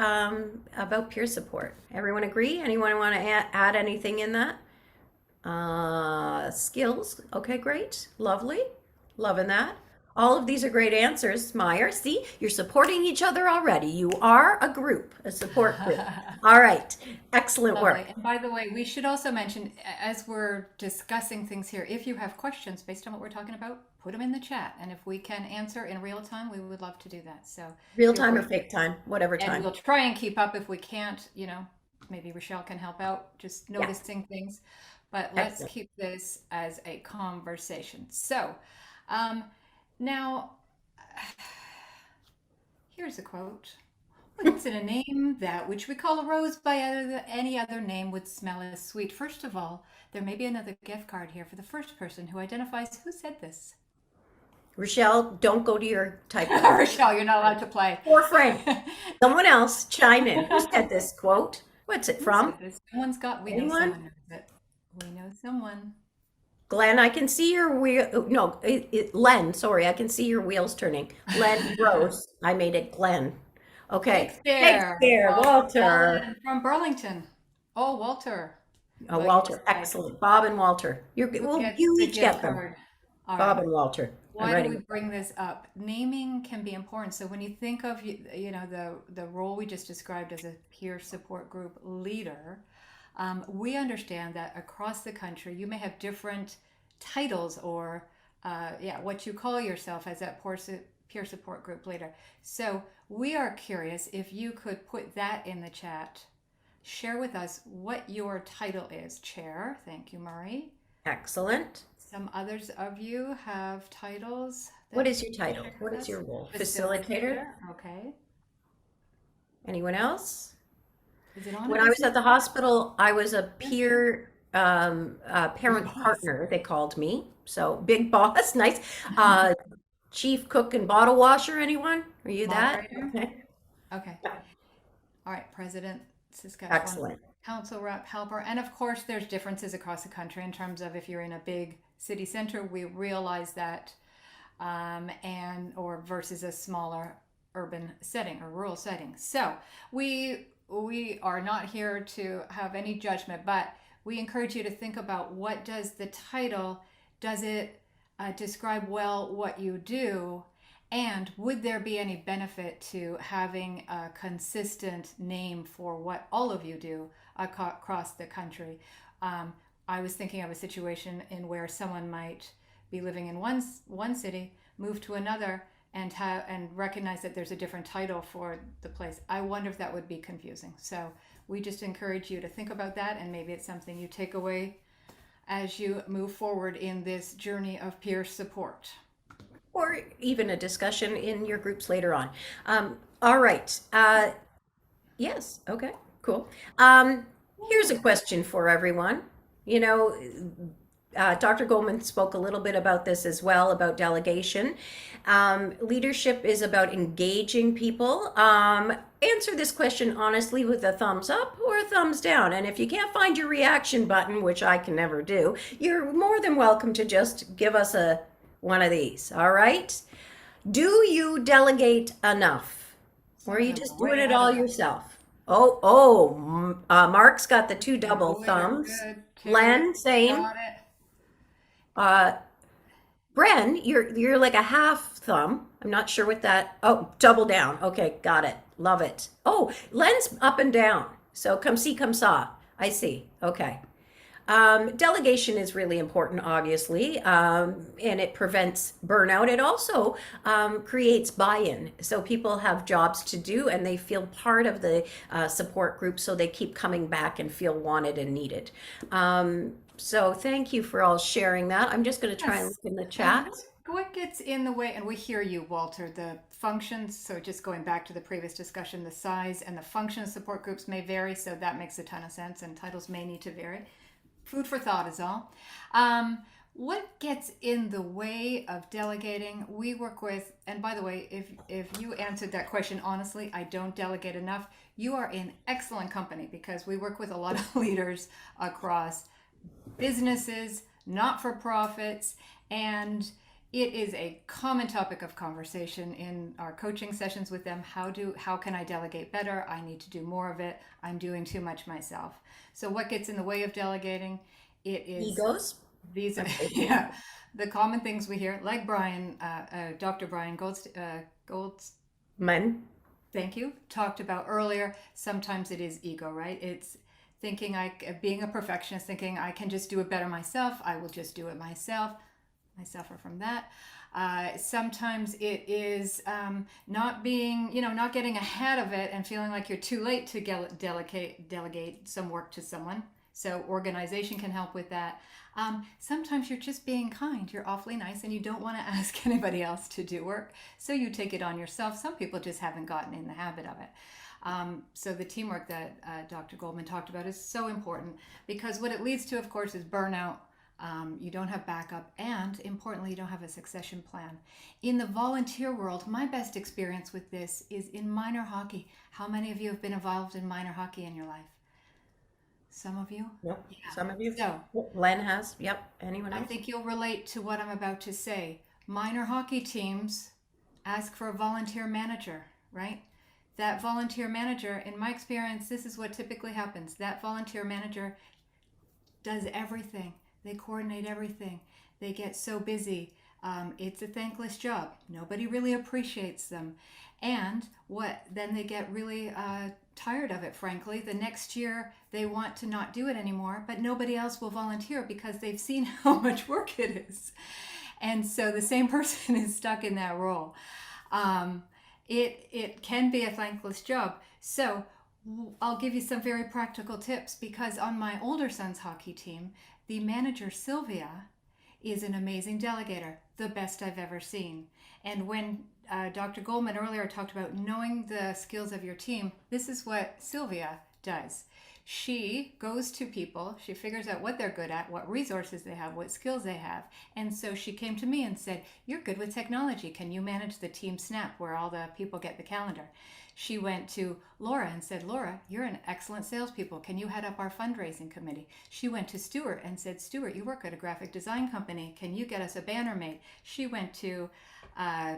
peer support. Everyone agree? Anyone want to add anything in that? Skills. Okay, great. Lovely. Loving that. All of these are great answers, Meyer. See, you're supporting each other already. You are a group, a support group. All right. Excellent Lovely. work. And by the way, we should also mention, as we're discussing things here, if you have questions based on what we're talking about, put them in the chat. And if we can answer in real time, we would love to do that. So Real time or fake time, whatever and time. we'll try and keep up. If we can't, maybe Richelle can help out, just noticing things. But let's Excellent. keep this as a conversation. So now, here's a quote. What's in a name that which we call a rose by any other name would smell as sweet? First of all, there may be another gift card here for the first person who identifies who said this. Richelle, don't go to your typing. Richelle, you're not allowed to play. Or Frank. Someone else chime in. Who said this quote? What's it from? Someone's got, we know Anyone? someone knows it. We know someone. Glenn, I can see your wheel. No, Len, sorry, I can see your wheels turning. Len Rose. I made it Glenn. Okay. Thanks there, Oh, Walter. Allan from Burlington. Oh, Walter. Oh, Walter. Excellent. Bob and Walter. You Who gets each the get gift them. card? All Bob right. and Walter. Why do we bring this up? Naming can be important. So when you think of the role we just described as a peer support group leader, we understand that across the country you may have different titles or what you call yourself as that peer support group leader. So we are curious if you could put that in the chat. Share with us what your title is. Chair. Thank you, Murray. Excellent. Some others of you have titles. What is your title? What is your role? Facilitator? Okay. Anyone else? Is it on? When I was at the hospital, I was a peer parent partner, they called me. So big boss, nice. Chief cook and bottle washer, anyone? Are you that? Okay. Okay. All right, President, Saskatchewan. Excellent. Council rep, helper, and of course there's differences across the country in terms of if you're in a big city center, we realize that, or versus a smaller urban setting or rural setting. So we are not here to have any judgment, but we encourage you to think about what does the title, does it describe well what you do, and would there be any benefit to having a consistent name for what all of you do across the country? I was thinking of a situation in where someone might be living in one city, move to another, and recognize that there's a different title for the place. I wonder if that would be confusing. So we just encourage you to think about that, and maybe it's something you take away as you move forward in this journey of peer support. Or even a discussion in your groups later on. All right. Yes. Okay, cool. Here's a question for everyone. Dr. Goldman spoke a little bit about this as well, about delegation. Leadership is about engaging people. Answer this question honestly with a thumbs up or a thumbs down. And if you can't find your reaction button, which I can never do, you're more than welcome to just give us one of these. All right. Do you delegate enough? Or are you just doing it all yourself? Mark's got the two double thumbs. Len, same. Bren, you're like a half thumb. I'm not sure what that. Oh, double down. Okay, got it. Love it. Oh, Len's up and down. So come see, come saw. I see. Okay. Delegation is really important, obviously, and it prevents burnout. It also creates buy-in. So people have jobs to do and they feel part of the support group, so they keep coming back and feel wanted and needed. So thank you for all sharing that. I'm just going to try and look in the chat. What gets in the way, and we hear you, Walter, the functions, so just going back to the previous discussion, the size and the function of support groups may vary, so that makes a ton of sense, and titles may need to vary. Food for thought is all. What gets in the way of delegating? We work with, and by the way, if you answered that question honestly, I don't delegate enough, you are in excellent company, because we work with a lot of leaders across businesses, not-for-profits, and it is a common topic of conversation in our coaching sessions with them. How can I delegate better? I need to do more of it. I'm doing too much myself. So what gets in the way of delegating? It is egos. These are the common things we hear, like Dr. Brian Goldman. Thank you. Talked about earlier. Sometimes it is ego, right? It's thinking being a perfectionist, thinking I can just do it better myself. I will just do it myself. I suffer from that. Sometimes it is not getting ahead of it and feeling like you're too late to delegate some work to someone. So organization can help with that. Sometimes you're just being kind. You're awfully nice and you don't want to ask anybody else to do work. So you take it on yourself. Some people just haven't gotten in the habit of it. So the teamwork that Dr. Goldman talked about is so important, because what it leads to, of course, is burnout. You don't have backup, and importantly, you don't have a succession plan. In the volunteer world, my best experience with this is in minor hockey. How many of you have been involved in minor hockey in your life? Some of you? Yep. Yeah. Some of you. So, Len has. Yep. Anyone else? I think you'll relate to what I'm about to say. Minor hockey teams ask for a volunteer manager, right? That volunteer manager, in my experience, this is what typically happens. That volunteer manager does everything. They coordinate everything. They get so busy. It's a thankless job. Nobody really appreciates them. And then they get really tired of it, frankly. The next year they want to not do it anymore, but nobody else will volunteer because they've seen how much work it is. And so the same person is stuck in that role. It can be a thankless job. So I'll give you some very practical tips, because on my older son's hockey team, the manager, Sylvia, is an amazing delegator, the best I've ever seen. And when Dr. Goldman earlier talked about knowing the skills of your team, this is what Sylvia does. She goes to people, she figures out what they're good at, what resources they have, what skills they have. And so she came to me and said, "You're good with technology. Can you manage the team Snap where all the people get the calendar?" She went to Laura and said, "Laura, you're an excellent salespeople. Can you head up our fundraising committee?" She went to Stuart and said, "Stuart, you work at a graphic design company. Can you get us a banner made?" She went to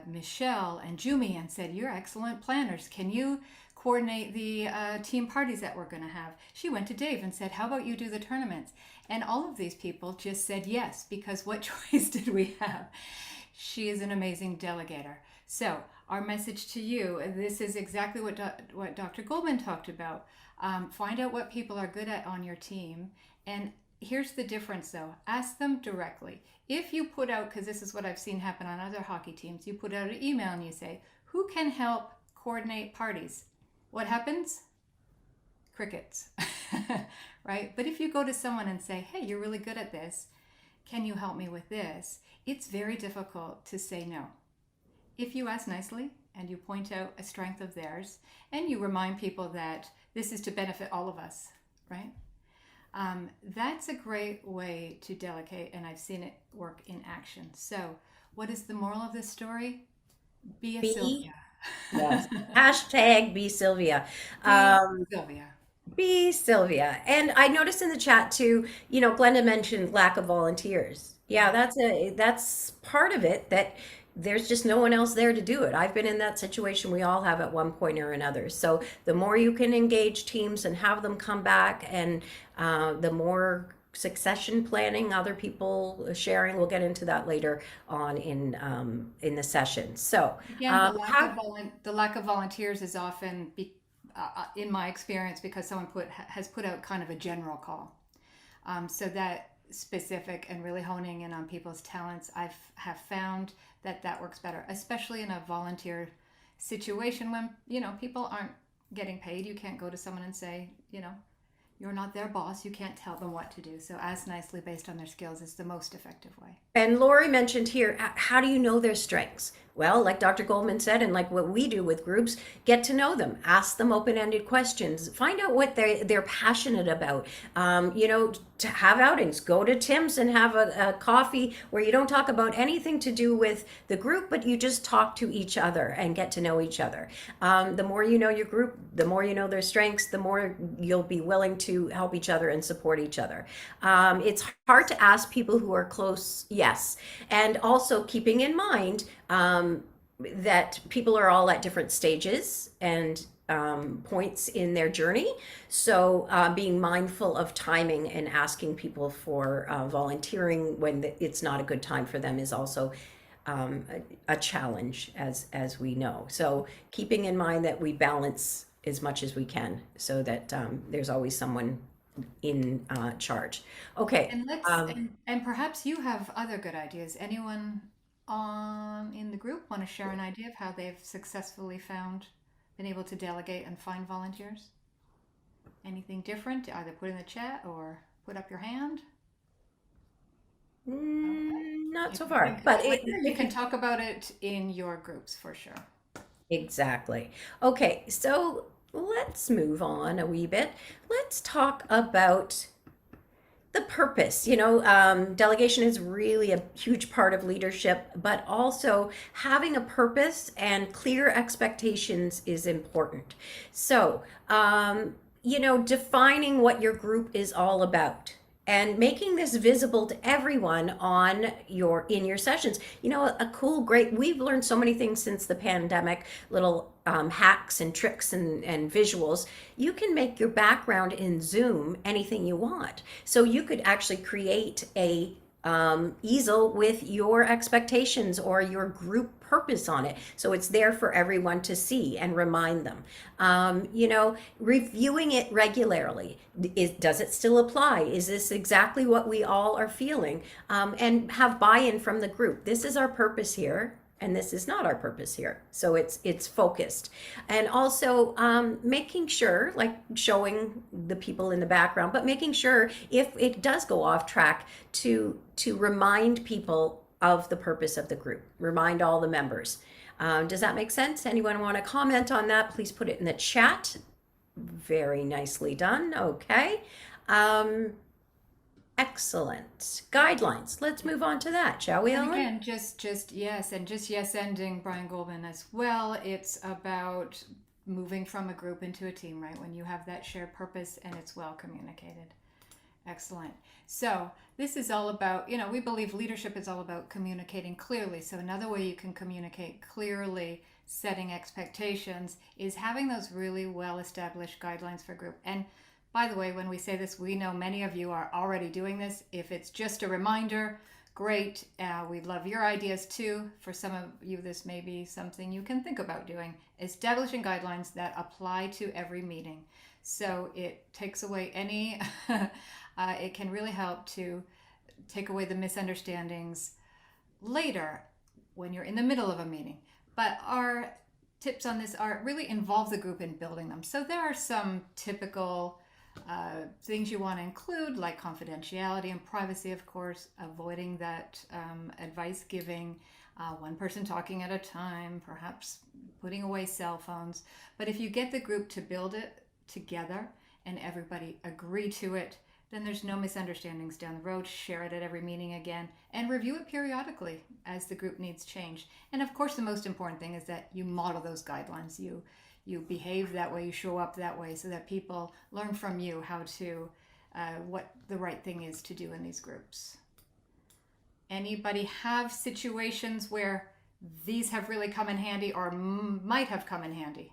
Michelle and Jumi and said, "You're excellent planners. Can you coordinate the team parties that we're going to have?" She went to Dave and said, "How about you do the tournaments?" And all of these people just said yes, because what choice did we have? She is an amazing delegator. So our message to you, this is exactly what Dr. Goldman talked about. Find out what people are good at on your team. And here's the difference though, ask them directly. If you put out, because this is what I've seen happen on other hockey teams, you put out an email and you say, "Who can help coordinate parties?" What happens? Crickets, right? But if you go to someone and say, "Hey, you're really good at this. Can you help me with this?" It's very difficult to say no. If you ask nicely and you point out a strength of theirs and you remind people that this is to benefit all of us, right? That's a great way to delegate, and I've seen it work in action. So what is the moral of this story? Be a Sylvia. Yes. Hashtag be Sylvia. Sylvia. Be Sylvia. And I noticed in the chat too, Glenda mentioned lack of volunteers. Yeah, that's part of it, that there's just no one else there to do it. I've been in that situation. We all have at one point or another. So the more you can engage teams and have them come back, and the more succession planning, other people sharing, we'll get into that later on in the session. So again, the lack of volunteers is often, in my experience, because someone has put out kind of a general call. So that specific and really honing in on people's talents, have found that works better, especially in a volunteer situation when, people aren't getting paid. You can't go to someone and say, you're not their boss. You can't tell them what to do. So ask nicely based on their skills is the most effective way. And Lori mentioned here, how do you know their strengths? Well, like Dr. Goldman said, and like what we do with groups, get to know them, ask them open-ended questions, find out what they're passionate about. To have outings, go to Tim's and have a coffee where you don't talk about anything to do with the group, but you just talk to each other and get to know each other. The more you know your group, the more you know their strengths, the more you'll be willing to help each other and support each other. It's hard to ask people who are close, yes. And also keeping in mind that people are all at different stages and points in their journey. So being mindful of timing and asking people for volunteering when it's not a good time for them is also a challenge, as we know. So keeping in mind that we balance as much as we can so that there's always someone in charge. Okay. And and perhaps you have other good ideas. Anyone in the group want to share an idea of how they've successfully been able to delegate and find volunteers? Anything different? Either put in the chat or put up your hand. Not so far, but you can talk about it in your groups for sure. Exactly. Okay, so let's move on a wee bit. Let's talk about the purpose. Delegation is really a huge part of leadership, but also having a purpose and clear expectations is important. So, defining what your group is all about and making this visible to everyone in your sessions. We've learned so many things since the pandemic, little hacks and tricks and visuals. You can make your background in Zoom anything you want. So you could actually create a easel with your expectations or your group purpose on it. So it's there for everyone to see and remind them. Reviewing it regularly. Does it still apply? Is this exactly what we all are feeling? And have buy-in from the group. This is our purpose here, and this is not our purpose here. So it's focused. And also making sure, like showing the people in the background, but making sure if it does go off track to remind people of the purpose of the group, remind all the members. Does that make sense? Anyone want to comment on that? Please put it in the chat. Very nicely done. Okay. Excellent. Guidelines. Let's move on to that, shall we, And Allan? again, just yes, and just yes ending Brian Goldman as well. It's about moving from a group into a team, right? When you have that shared purpose and it's well communicated. Excellent. So this is all about, we believe leadership is all about communicating clearly. So another way you can communicate clearly, setting expectations, is having those really well-established guidelines for group. And by the way, when we say this, we know many of you are already doing this. If it's just a reminder, great. We'd love your ideas too. For some of you, this may be something you can think about doing. Establishing guidelines that apply to every meeting. So it takes away any, it can really help to take away the misunderstandings later when you're in the middle of a meeting. But our tips on this are really involve the group in building them. So there are some typical things you want to include, like confidentiality and privacy, of course, avoiding that advice giving, one person talking at a time, perhaps putting away cell phones. But if you get the group to build it together and everybody agree to it, then there's no misunderstandings down the road. Share it at every meeting again and review it periodically as the group needs change. And of course, the most important thing is that you model those guidelines. You behave that way, you show up that way, so that people learn from you how to, what the right thing is to do in these groups. Anybody have situations where these have really come in handy or might have come in handy?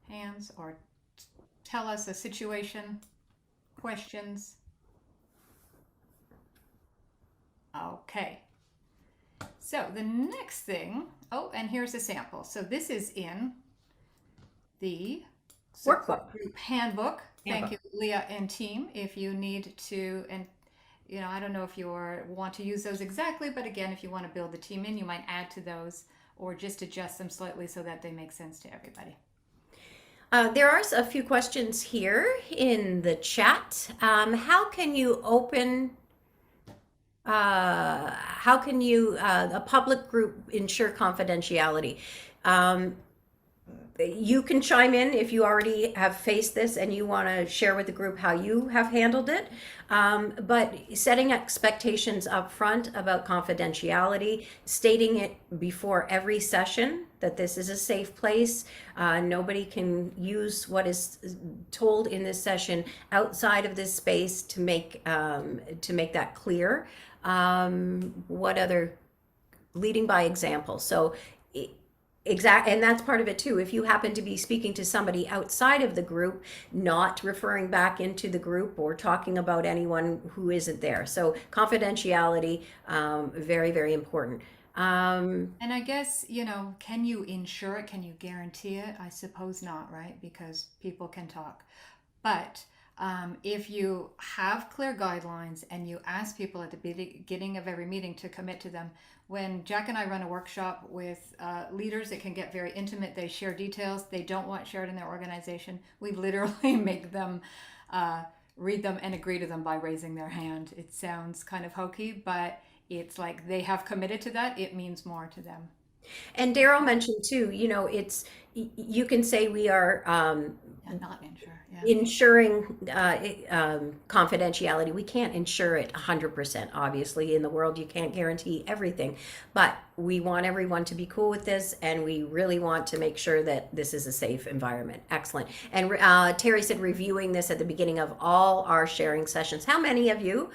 Hands, or tell us a situation, questions. Okay. So the next thing, and here's a sample. So this is in the Workbook. Group handbook. Thank you, Leah and team. If you need to, and I don't know if you want to use those exactly, but again, if you want to build the team in, you might add to those or just adjust them slightly so that they make sense to everybody. There are a few questions here in the chat. How can you a public group ensure confidentiality? You can chime in if you already have faced this and you want to share with the group how you have handled it. But setting expectations up front about confidentiality, stating it before every session that this is a safe place. Nobody can use what is told in this session outside of this space to make that clear. What other? Leading by example. So and that's part of it too. If you happen to be speaking to somebody outside of the group, not referring back into the group or talking about anyone who isn't there. So confidentiality, very, very important. And I guess, can you ensure it? Can you guarantee it? I suppose not, right? Because people can talk. But if you have clear guidelines and you ask people at the beginning of every meeting to commit to them, when Jack and I run a workshop with leaders, it can get very intimate. They share details they don't want shared in their organization. We literally make them read them and agree to them by raising their hand. It sounds kind of hokey, but it's like they have committed to that. It means more to them. And Daryl mentioned too, you can say we are Not ensure. Yeah. ensuring confidentiality. We can't ensure it 100%. Obviously, in the world, you can't guarantee everything, but we want everyone to be cool with this, and we really want to make sure that this is a safe environment. Excellent. And Terry said reviewing this at the beginning of all our sharing sessions. How many of you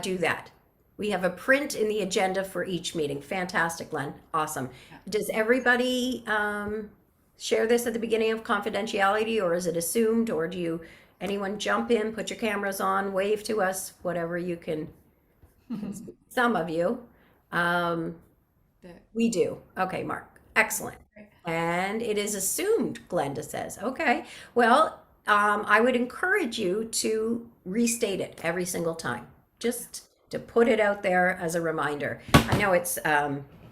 do that? We have a print in the agenda for each meeting. Fantastic, Len. Awesome. Does everybody share this at the beginning of confidentiality, or is it assumed, or do anyone jump in, put your cameras on, wave to us, whatever you can Some of you. The- We do. Okay, Mark. Excellent. And it is assumed, Glenda says. Okay. Well, I would encourage you to restate it every single time, just to put it out there as a reminder. I know it's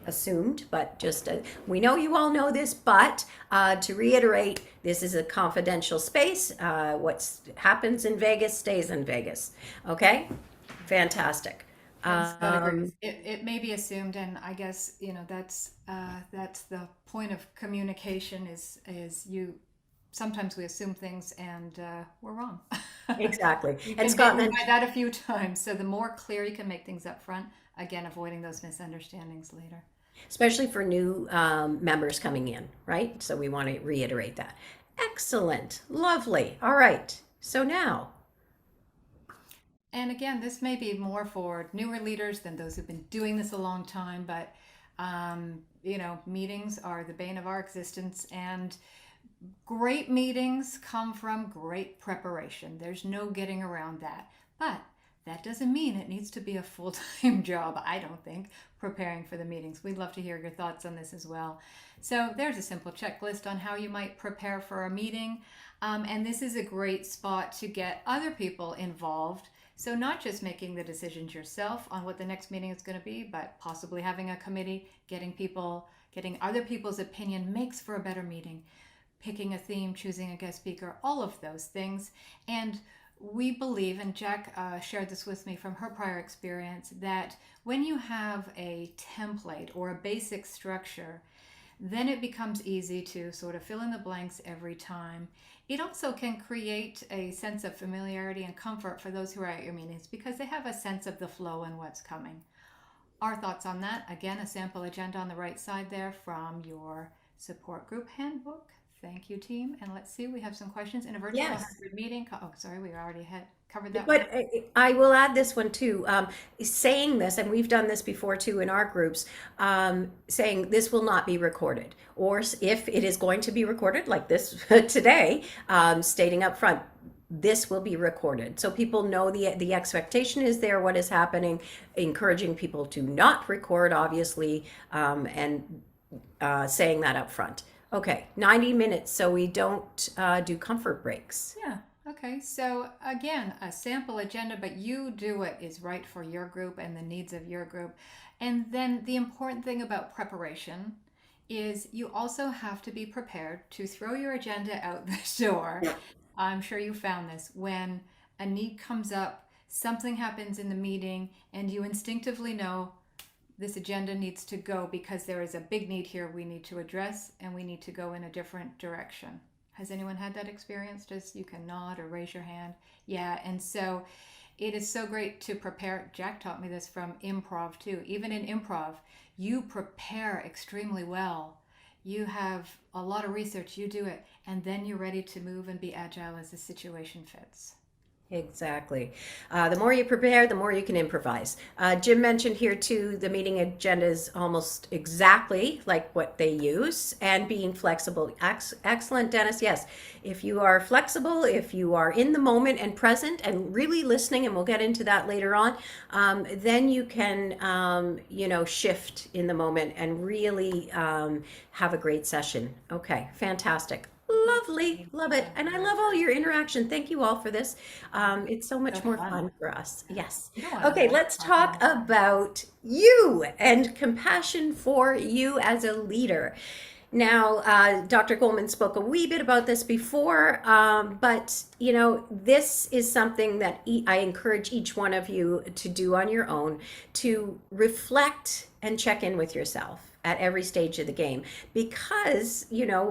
assumed, but just we know you all know this, but to reiterate, this is a confidential space. What happens in Vegas stays in Vegas. Okay? Fantastic. Scott agrees. It may be assumed, and I guess that's the point of communication. Is you sometimes we assume things and we're wrong. Exactly. You And can Scott get by mentioned, that a few times. So the more clear you can make things up front, again, avoiding those misunderstandings later. especially for new members coming in, right? So we want to reiterate that. Excellent. Lovely. All right. So now, And again, this may be more for newer leaders than those who've been doing this a long time, but meetings are the bane of our existence, and great meetings come from great preparation. There's no getting around that. But that doesn't mean it needs to be a full-time job, I don't think, preparing for the meetings. We'd love to hear your thoughts on this as well. So there's a simple checklist on how you might prepare for a meeting. And this is a great spot to get other people involved. So not just making the decisions yourself on what the next meeting is going to be, but possibly having a committee, getting other people's opinion makes for a better meeting. Picking a theme, choosing a guest speaker, all of those things. And we believe, and Jack shared this with me from her prior experience, that when you have a template or a basic structure, then it becomes easy to sort of fill in the blanks every time. It also can create a sense of familiarity and comfort for those who are at your meetings because they have a sense of the flow and what's coming. Our thoughts on that, again, a sample agenda on the right side there from your support group handbook. Thank you, team. And let's see, we have some questions in a virtual Yes. hybrid meeting. Oh, sorry, we already had covered that but one. I will add this one too. Saying this, and we've done this before too in our groups, saying this will not be recorded, or if it is going to be recorded, like this today, stating up front, this will be recorded, so people know the expectation is there, what is happening, encouraging people to not record, obviously, and saying that up front. Okay, 90 minutes, so we don't do comfort breaks. Yeah. Okay. So again, a sample agenda, but you do what is right for your group and the needs of your group. And then the important thing about preparation is you also have to be prepared to throw your agenda out the door. I'm sure you found this when a need comes up, something happens in the meeting, and you instinctively know this agenda needs to go because there is a big need here we need to address and we need to go in a different direction. Has anyone had that experience? Just you can nod or raise your hand. Yeah, and so it is so great to prepare. Jack taught me this from improv too. Even in improv, you prepare extremely well. You have a lot of research, you do it, and then you're ready to move and be agile as the situation fits. Exactly. The more you prepare, the more you can improvise. Jim mentioned here too, the meeting agenda is almost exactly like what they use, and being flexible. Excellent, Dennis. Yes, if you are flexible, if you are in the moment and present and really listening, and we'll get into that later on, then you can, shift in the moment and really have a great session. Okay, fantastic. Lovely, love it. And I love all your interaction. Thank you all for this. It's so much more fun for us. Yes. Okay, let's talk about you and compassion for you as a leader. Now, Dr. Goldman spoke a wee bit about this before, but this is something that I encourage each one of you to do on your own, to reflect and check in with yourself at every stage of the game, because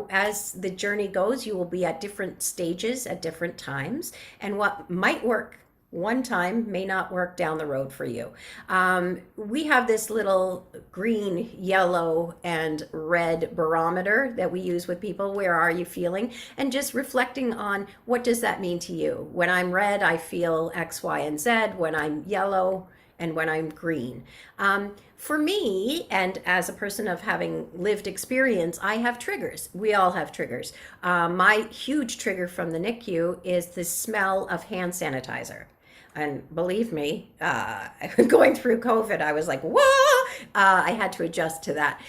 as the journey goes, you will be at different stages at different times, and what might work one time may not work down the road for you. We have this little green, yellow, and red barometer that we use with people. Where are you feeling? And just reflecting on, what does that mean to you? When I'm red, I feel X, Y, and Z. When I'm yellow, and when I'm green. For me, and as a person of having lived experience, I have triggers. We all have triggers. My huge trigger from the NICU is the smell of hand sanitizer. And believe me, going through COVID, I was like, whoa, I had to adjust to that.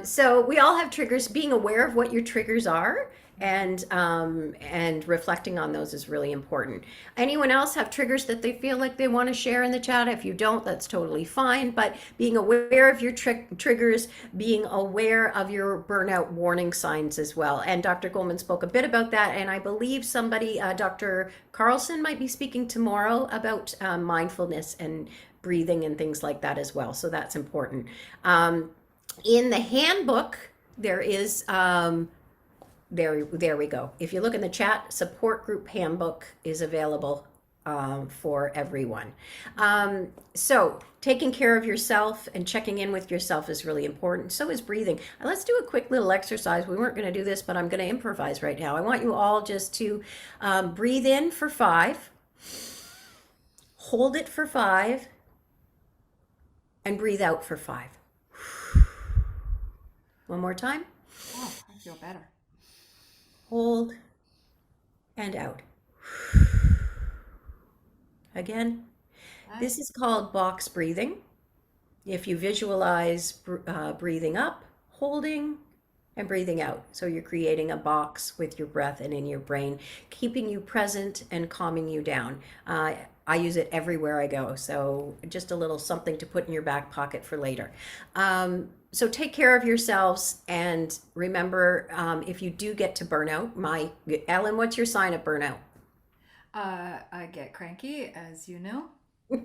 So we all have triggers. Being aware of what your triggers are and reflecting on those is really important. Anyone else have triggers that they feel like they want to share in the chat? If you don't, that's totally fine. But being aware of your triggers, being aware of your burnout warning signs as well. And Dr. Goldman spoke a bit about that. And I believe somebody, Dr. Carlson, might be speaking tomorrow about mindfulness and breathing and things like that as well. So that's important. In the handbook, there is there we go. If you look in the chat, support group handbook is available for everyone. So taking care of yourself and checking in with yourself is really important. So is breathing. Let's do a quick little exercise. We weren't going to do this, but I'm going to improvise right now. I want you all just to breathe in for 5, hold it for 5, and breathe out for 5. One more time. Oh, I feel better. Hold and out. Again, this is called box breathing. If you visualize breathing up, holding, and breathing out. So you're creating a box with your breath and in your brain, keeping you present and calming you down. I use it everywhere I go. So just a little something to put in your back pocket for later. So take care of yourselves, and remember, if you do get to burnout, Allan, what's your sign of burnout? I get cranky, as you know.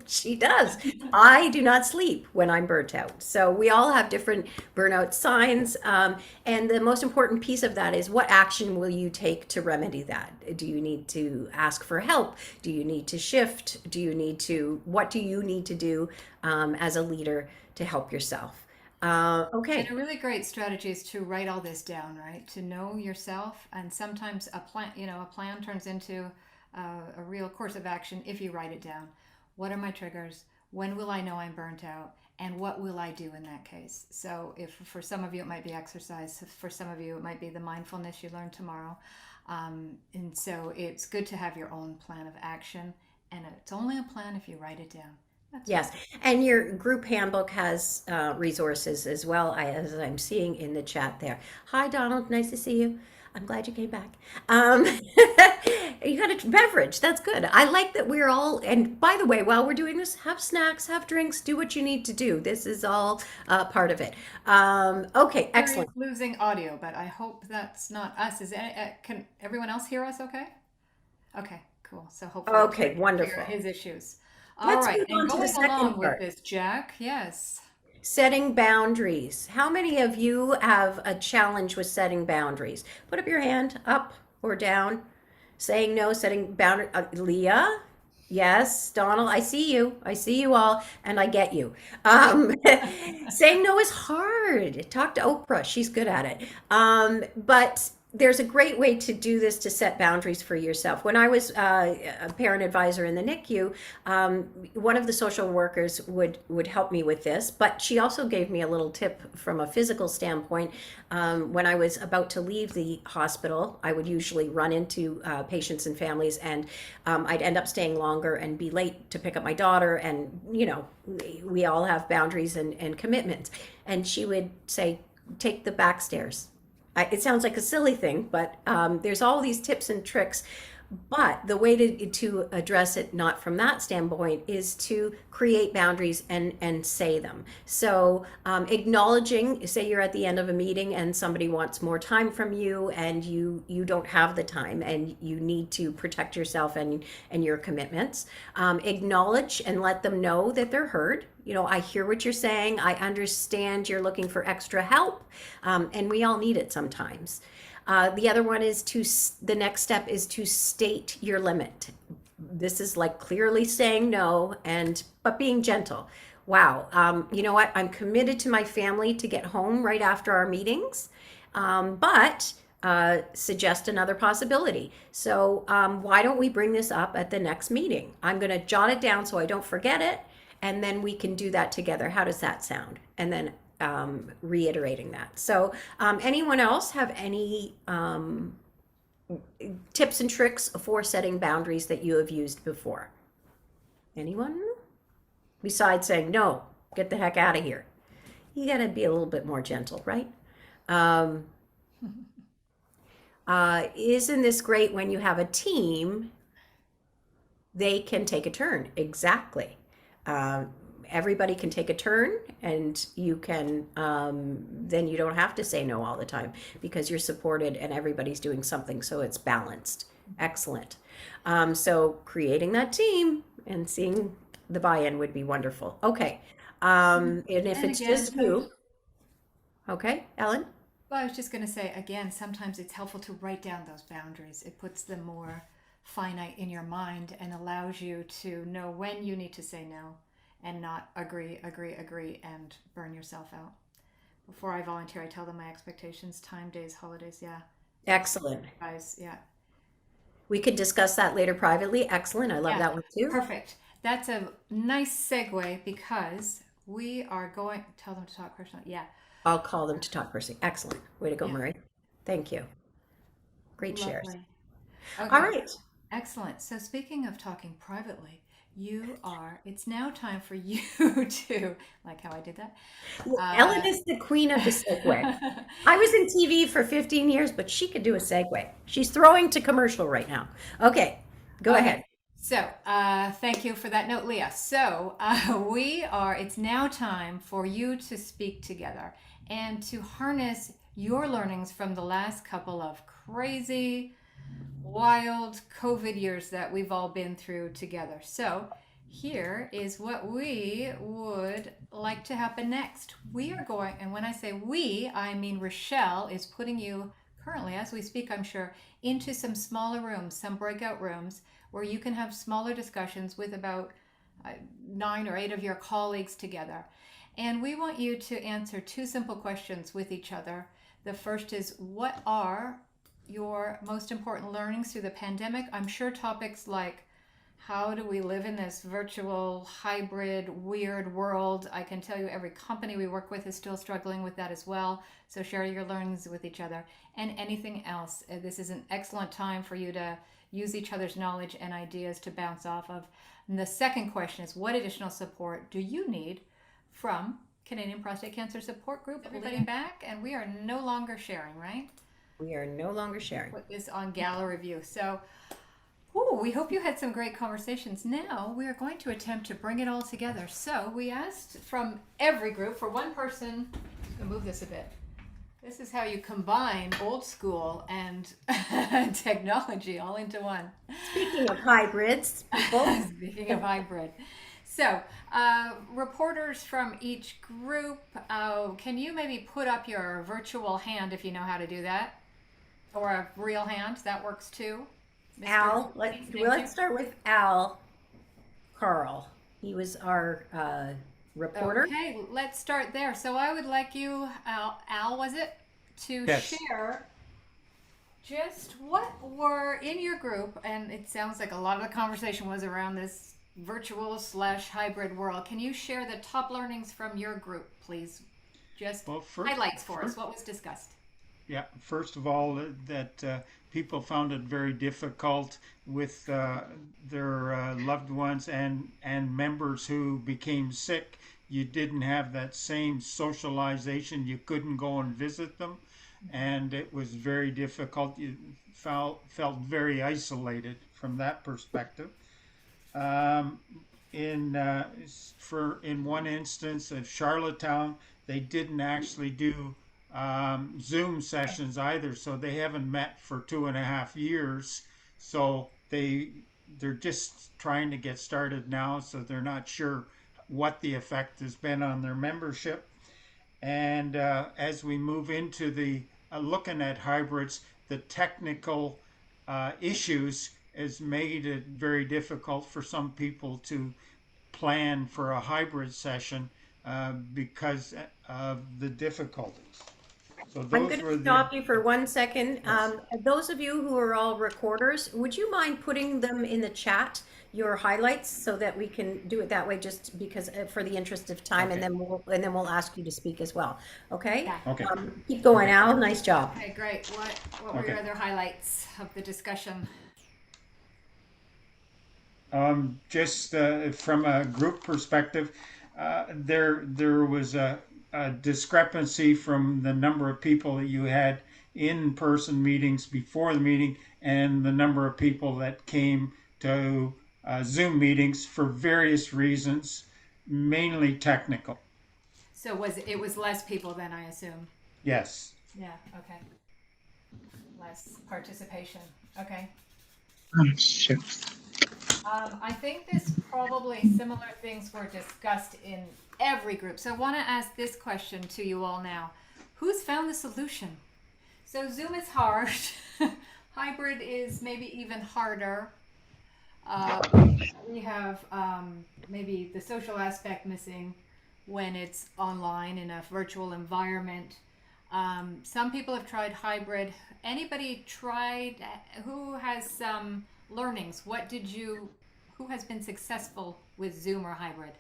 She does. I do not sleep when I'm burnt out. So we all have different burnout signs. And the most important piece of that is, what action will you take to remedy that? Do you need to ask for help? Do you need to shift? What do you need to do as a leader to help yourself? Okay. And a really great strategy is to write all this down, right? To know yourself. And sometimes a plan turns into a real course of action if you write it down. What are my triggers? When will I know I'm burnt out? And what will I do in that case? So if for some of you it might be exercise, for some of you it might be the mindfulness you learn tomorrow. And so it's good to have your own plan of action. And it's only a plan if you write it down. Yes, and your group handbook has resources as well, as I'm seeing in the chat there. Hi, Donald. Nice to see you. I'm glad you came back. You got a beverage. That's good. I like that we're all, and by the way, while we're doing this, have snacks, have drinks, do what you need to do. This is all part of it. Okay, excellent. Losing audio, but I hope that's not us. Can everyone else hear us okay? Okay, cool. So hopefully Okay, wonderful. his issues. All Let's right, move on and to the going second along part. with this, Jack, yes. Setting boundaries. How many of you have a challenge with setting boundaries? Put up your hand, up or down. Saying no, setting boundaries. Leah? Yes. Donald, I see you. I see you all, and I get you. Saying no is hard. Talk to Oprah. She's good at it. But there's a great way to do this, to set boundaries for yourself. When I was a parent advisor in the NICU, one of the social workers would help me with this, but she also gave me a little tip from a physical standpoint. When I was about to leave the hospital, I would usually run into patients and families, and I'd end up staying longer and be late to pick up my daughter. And, we all have boundaries and commitments. And she would say, take the back stairs. It sounds like a silly thing, but there's all these tips and tricks. But the way to address it, not from that standpoint, is to create boundaries and say them. So acknowledging, say you're at the end of a meeting and somebody wants more time from you, and you don't have the time, and you need to protect yourself and your commitments. Acknowledge and let them know that they're heard. I hear what you're saying. I understand you're looking for extra help, and we all need it sometimes. The other one is the next step is to state your limit. This is like clearly saying no, but being gentle. Wow, you know what? I'm committed to my family to get home right after our meetings, but suggest another possibility. So why don't we bring this up at the next meeting? I'm going to jot it down so I don't forget it, and then we can do that together. How does that sound? And then reiterating that. So anyone else have any tips and tricks for setting boundaries that you have used before? Anyone? Besides saying, no, get the heck out of here. You got to be a little bit more gentle, right? Isn't this great when you have a team? They can take a turn. Exactly. Everybody can take a turn, and you can, then you don't have to say no all the time because you're supported and everybody's doing something. So it's balanced. Excellent. So creating that team and seeing the buy-in would be wonderful. Okay. And if And it's again, just you, okay, Ellen? Well, I was just going to say, again, sometimes it's helpful to write down those boundaries. It puts them more finite in your mind and allows you to know when you need to say no and not agree, and burn yourself out. Before I volunteer, I tell them my expectations, time, days, holidays. Yeah. Excellent. Guys, yeah. We could discuss that later privately. Excellent. I love Yeah, that one too. Perfect. That's a nice segue because we are going, tell them to talk personally. Yeah. I'll call them to talk personally. Excellent. Way to go, Yeah. Murray. Thank you. Great shares. Lovely. Okay. All right. Excellent. So speaking of talking privately, it's now time for you to, like how I did that. Ellen is the queen of the segue. I was in TV for 15 years, but she could do a segue. She's throwing to commercial right now. Okay, go ahead. So thank you for that note, Leah. So it's now time for you to speak together and to harness your learnings from the last couple of crazy, wild COVID years that we've all been through together. So here is what we would like to happen next. We are going, and when I say we, I mean Richelle is putting you currently, as we speak, I'm sure, into some smaller rooms, some breakout rooms, where you can have smaller discussions with about 9 or 8 of your colleagues together. And we want you to answer 2 simple questions with each other. The first is, what are your most important learnings through the pandemic? I'm sure topics like, how do we live in this virtual, hybrid, weird world? I can tell you every company we work with is still struggling with that as well. So share your learnings with each other. And anything else. This is an excellent time for you to use each other's knowledge and ideas to bounce off of. And the second question is, what additional support do you need from Canadian Prostate Cancer Support Group? Everybody back, and we are no longer sharing, right? We are no longer sharing. Put this on gallery view. So we hope you had some great conversations. Now we are going to attempt to bring it all together. So we asked from every group for one person. I'm going to move this a bit. This is how you combine old school and technology all into one. Speaking of hybrids, people. Speaking of hybrid. So reporters from each group, can you maybe put up your virtual hand if you know how to do that? Or a real hand, that works too. Mr. Al, let's start with Al Carl. He was our reporter. Okay, let's start there. So I would like you, Al, was it, to Yes. share just what were in your group, and it sounds like a lot of the conversation was around this virtual / hybrid world. Can you share the top learnings from your group, please? Just highlights for us. What was discussed? Yeah, first of all, that people found it very difficult with their loved ones and members who became sick. You didn't have that same socialization. You couldn't go and visit them, and it was very difficult. You felt very isolated from that perspective. In one instance of Charlottetown, they didn't actually do Zoom sessions either, so they haven't met for 2.5 years. So they're just trying to get started now, so they're not sure what the effect has been on their membership. And as we move into the looking at hybrids, the technical issues has made it very difficult for some people to plan for a hybrid session because of the difficulties. So I'm going to stop you for 1 second. Yes. Those of you who are all recorders, would you mind putting them in the chat, your highlights, so that we can do it that way, just because for the interest of time, Okay. and then we'll ask you to speak as well. Okay. Yeah. Okay. Keep going, Al. Nice job. Okay, great. What were your Okay. other highlights of the discussion? Just from a group perspective, there was a discrepancy from the number of people that you had in-person meetings before the meeting and the number of people that came to Zoom meetings for various reasons, mainly technical. So it was less people then, I assume? Yes. Yeah, okay. Less participation, okay. Oh, shoot. I think this probably similar things were discussed in every group. So I want to ask this question to you all now. Who's found the solution? So Zoom is hard. Hybrid is maybe even harder. We have maybe the social aspect missing when it's online in a virtual environment. Some people have tried hybrid. Anybody tried, who has some learnings? Who has been successful with Zoom or hybrid?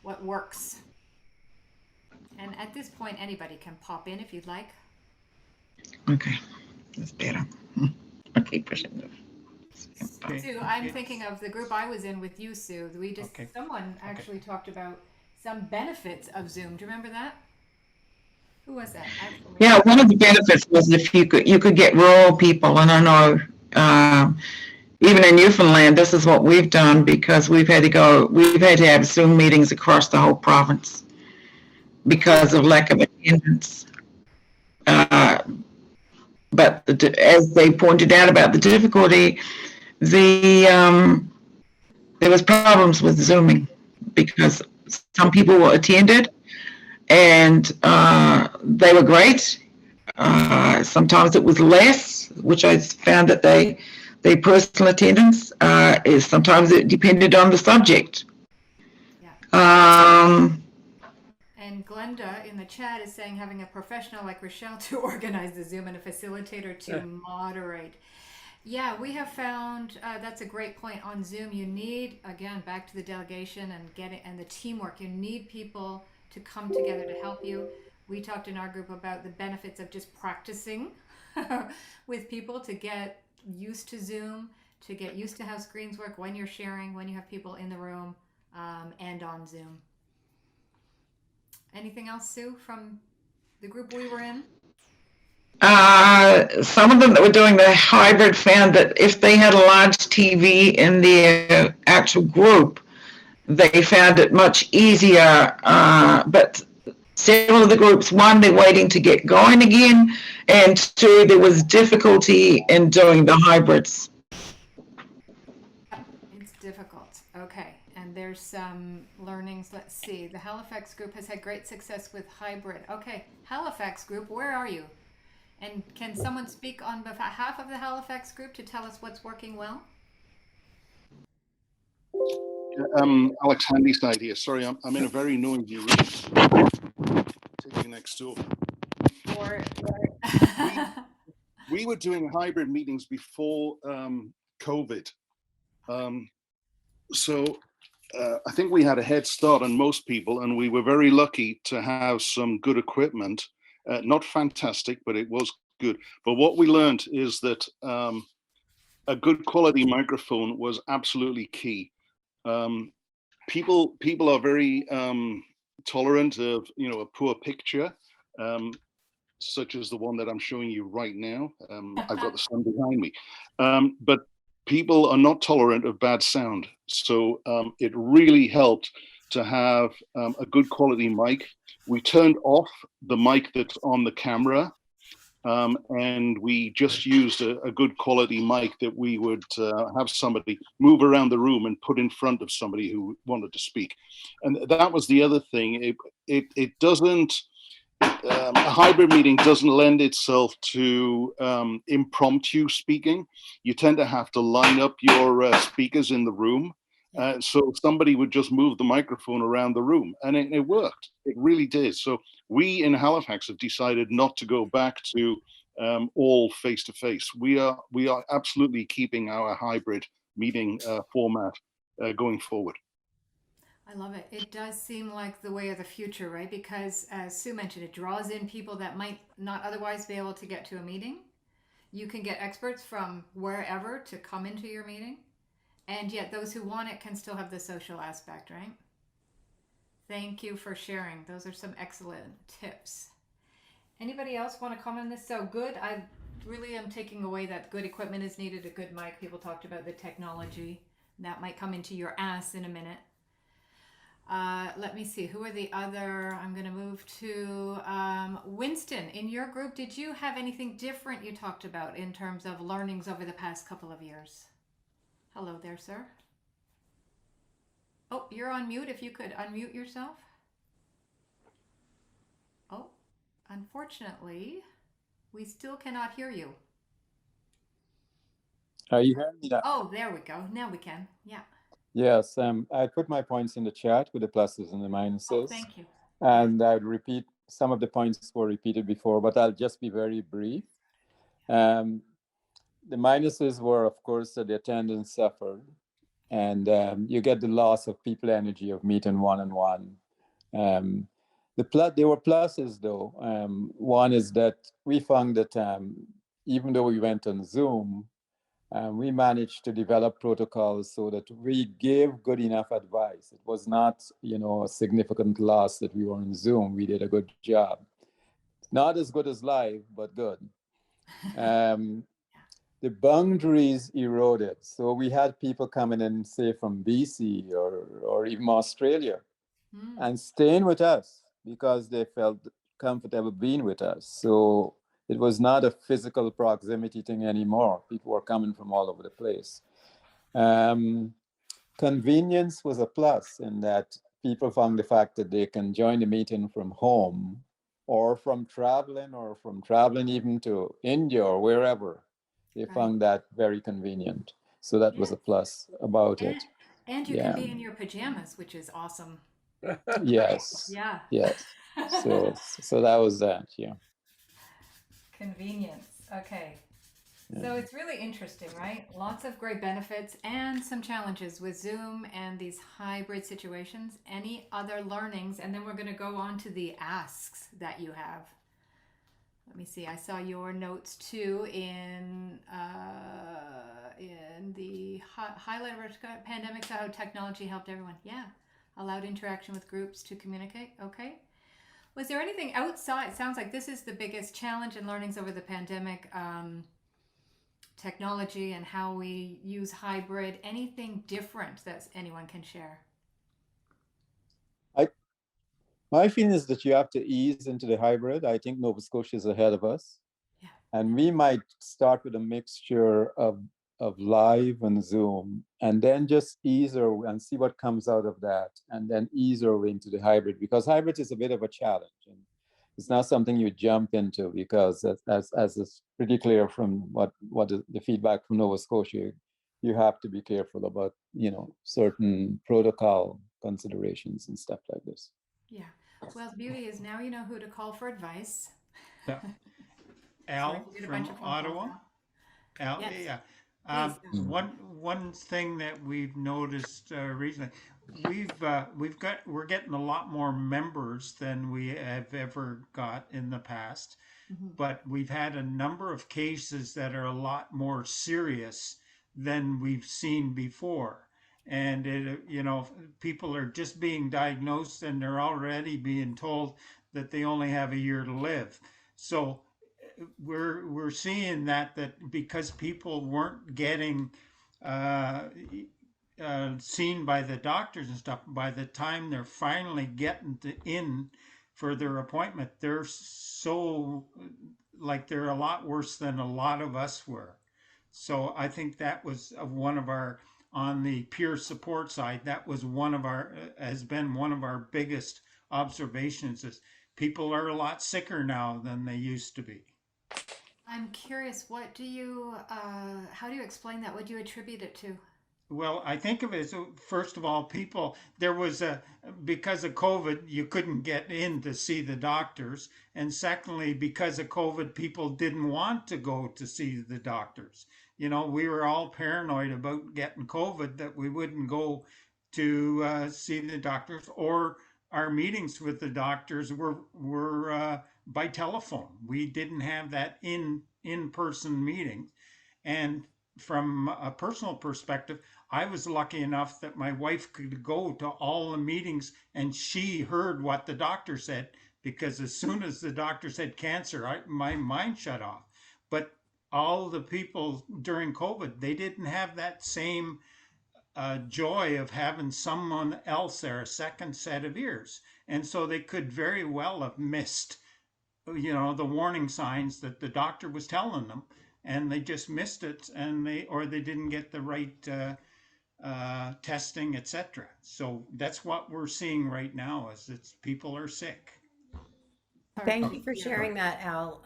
What works? And at this point, anybody can pop in if you'd like. Okay, that's better. Okay, pushing. Sue, I'm thinking of the group I was in with you, Sue. Okay. Someone actually talked about some benefits of Zoom. Do you remember that? Who was that? Yeah, one of the benefits was if you could get rural people, and I know even in Newfoundland, this is what we've done because we've had to have Zoom meetings across the whole province because of lack of attendance. But as they pointed out about the difficulty, there was problems with Zooming because some people attended and they were great. Sometimes it was less, which I found that their personal attendance is sometimes it depended on the subject. Yeah. And Glenda in the chat is saying having a professional like Richelle to organize the Zoom and a facilitator to moderate. Yeah, we have found that's a great point on Zoom. You need, again, back to the delegation and the teamwork. You need people to come together to help you. We talked in our group about the benefits of just practicing with people to get used to Zoom, to get used to how screens work when you're sharing, when you have people in the room and on Zoom. Anything else, Sue, from the group we were in? Some of them that were doing the hybrid found that if they had a large TV in their actual group, they found it much easier. But several of the groups, one, they're waiting to get going again, and two, there was difficulty in doing the hybrids. It's difficult. Okay. And there's some learnings. Let's see. The Halifax group has had great success with hybrid. Okay. Halifax group, where are you? And can someone speak on behalf of the Halifax group to tell us what's working well? Alex Handyside here. Sorry, I'm in a very noisy room. Sitting next door. We were doing hybrid meetings before COVID. So I think we had a head start on most people, and we were very lucky to have some good equipment. Not fantastic, but it was good. But what we learned is that a good quality microphone was absolutely key. People are very tolerant of a poor picture, such as the one that I'm showing you right now. I've got the sun behind me, but people are not tolerant of bad sound. So it really helped to have a good quality mic. We turned off the mic that's on the camera, and we just used a good quality mic that we would have somebody move around the room and put in front of somebody who wanted to speak. And that was the other thing. It doesn't, a hybrid meeting doesn't lend itself to impromptu speaking. You tend to have to line up your speakers in the room. So somebody would just move the microphone around the room, and it worked. It really did. So we in Halifax have decided not to go back to all face-to-face. We are absolutely keeping our hybrid meeting format going forward. I love it. It does seem like the way of the future, right? Because as Sue mentioned, it draws in people that might not otherwise be able to get to a meeting. You can get experts from wherever to come into your meeting. And yet those who want it can still have the social aspect, right? Thank you for sharing. Those are some excellent tips. Anybody else want to comment on this? So good. I really am taking away that good equipment is needed, a good mic. People talked about the technology. That might come into your ass in a minute. Let me see. Who are the other? I'm going to move to Winston. In your group, did you have anything different you talked about in terms of learnings over the past couple of years? Hello there, sir. Oh, you're on mute. If you could unmute yourself. Oh, unfortunately, we still cannot hear you. Are you hearing me now? Oh, there we go. Now we can. Yeah. Yes, I put my points in the chat with the pluses and the minuses. Oh, thank you. And I'd repeat, some of the points were repeated before, but I'll just be very brief. The minuses were, of course, that the attendance suffered. And you get the loss of people energy of meeting one-on-one. There were pluses, though. One is that we found that even though we went on Zoom, we managed to develop protocols so that we gave good enough advice. It was not, a significant loss that we were on Zoom. We did a good job. Not as good as live, but good. The boundaries eroded. So we had people coming in, say, from BC or even Australia, and staying with us because they felt comfortable being with us. So it was not a physical proximity thing anymore. People were coming from all over the place. Convenience was a plus in that people found the fact that they can join the meeting from home or from traveling even to India or wherever. They found that very convenient. So that was a plus about it. And you can be in your pajamas, which is awesome. Yes. Yeah. Yes. So that was that, yeah. Convenience. Okay. So it's really interesting, right? Lots of great benefits and some challenges with Zoom and these hybrid situations. Any other learnings? And then we're going to go on to the asks that you have. Let me see. I saw your notes too in the highlight of our pandemic, how technology helped everyone. Yeah. Allowed interaction with groups to communicate. Okay. Was there anything outside? It sounds like this is the biggest challenge and learnings over the pandemic, technology and how we use hybrid. Anything different that anyone can share? My feeling is that you have to ease into the hybrid. I think Nova Scotia is ahead of us. Yeah. And we might start with a mixture of live and Zoom, and then just ease our and see what comes out of that, and then ease our way into the hybrid, because hybrid is a bit of a challenge. And it's not something you jump into, because as is pretty clear from what the feedback from Nova Scotia, you have to be careful about, certain protocol considerations and stuff like this. Yeah. Well, the beauty is now you know who to call for advice. Yeah. Al from Ottawa. Al, yes. yeah. One thing that we've noticed recently, we're getting a lot more members than we have ever got in the past, but we've had a number of cases that are a lot more serious than we've seen before. And people are just being diagnosed and they're already being told that they only have a year to live. So we're seeing that because people weren't getting seen by the doctors and stuff, by the time they're finally getting in for their appointment, they're they're a lot worse than a lot of us were. So I think that was one of our, on the peer support side, that was has been one of our biggest observations, is people are a lot sicker now than they used to be. I'm curious, how do you explain that? What do you attribute it to? Well, I think of it as, first of all, because of COVID, you couldn't get in to see the doctors. And secondly, because of COVID, people didn't want to go to see the doctors. We were all paranoid about getting COVID, that we wouldn't go to see the doctors, or our meetings with the doctors were by telephone. We didn't have that in-person meeting. And from a personal perspective, I was lucky enough that my wife could go to all the meetings and she heard what the doctor said, because as soon as the doctor said cancer, my mind shut off. But all the people during COVID, they didn't have that same joy of having someone else there, a second set of ears. And so they could very well have missed, the warning signs that the doctor was telling them, and they just missed it, and they didn't get the right testing, etc. So that's what we're seeing right now, is that people are sick. Thank you for sharing that, Al.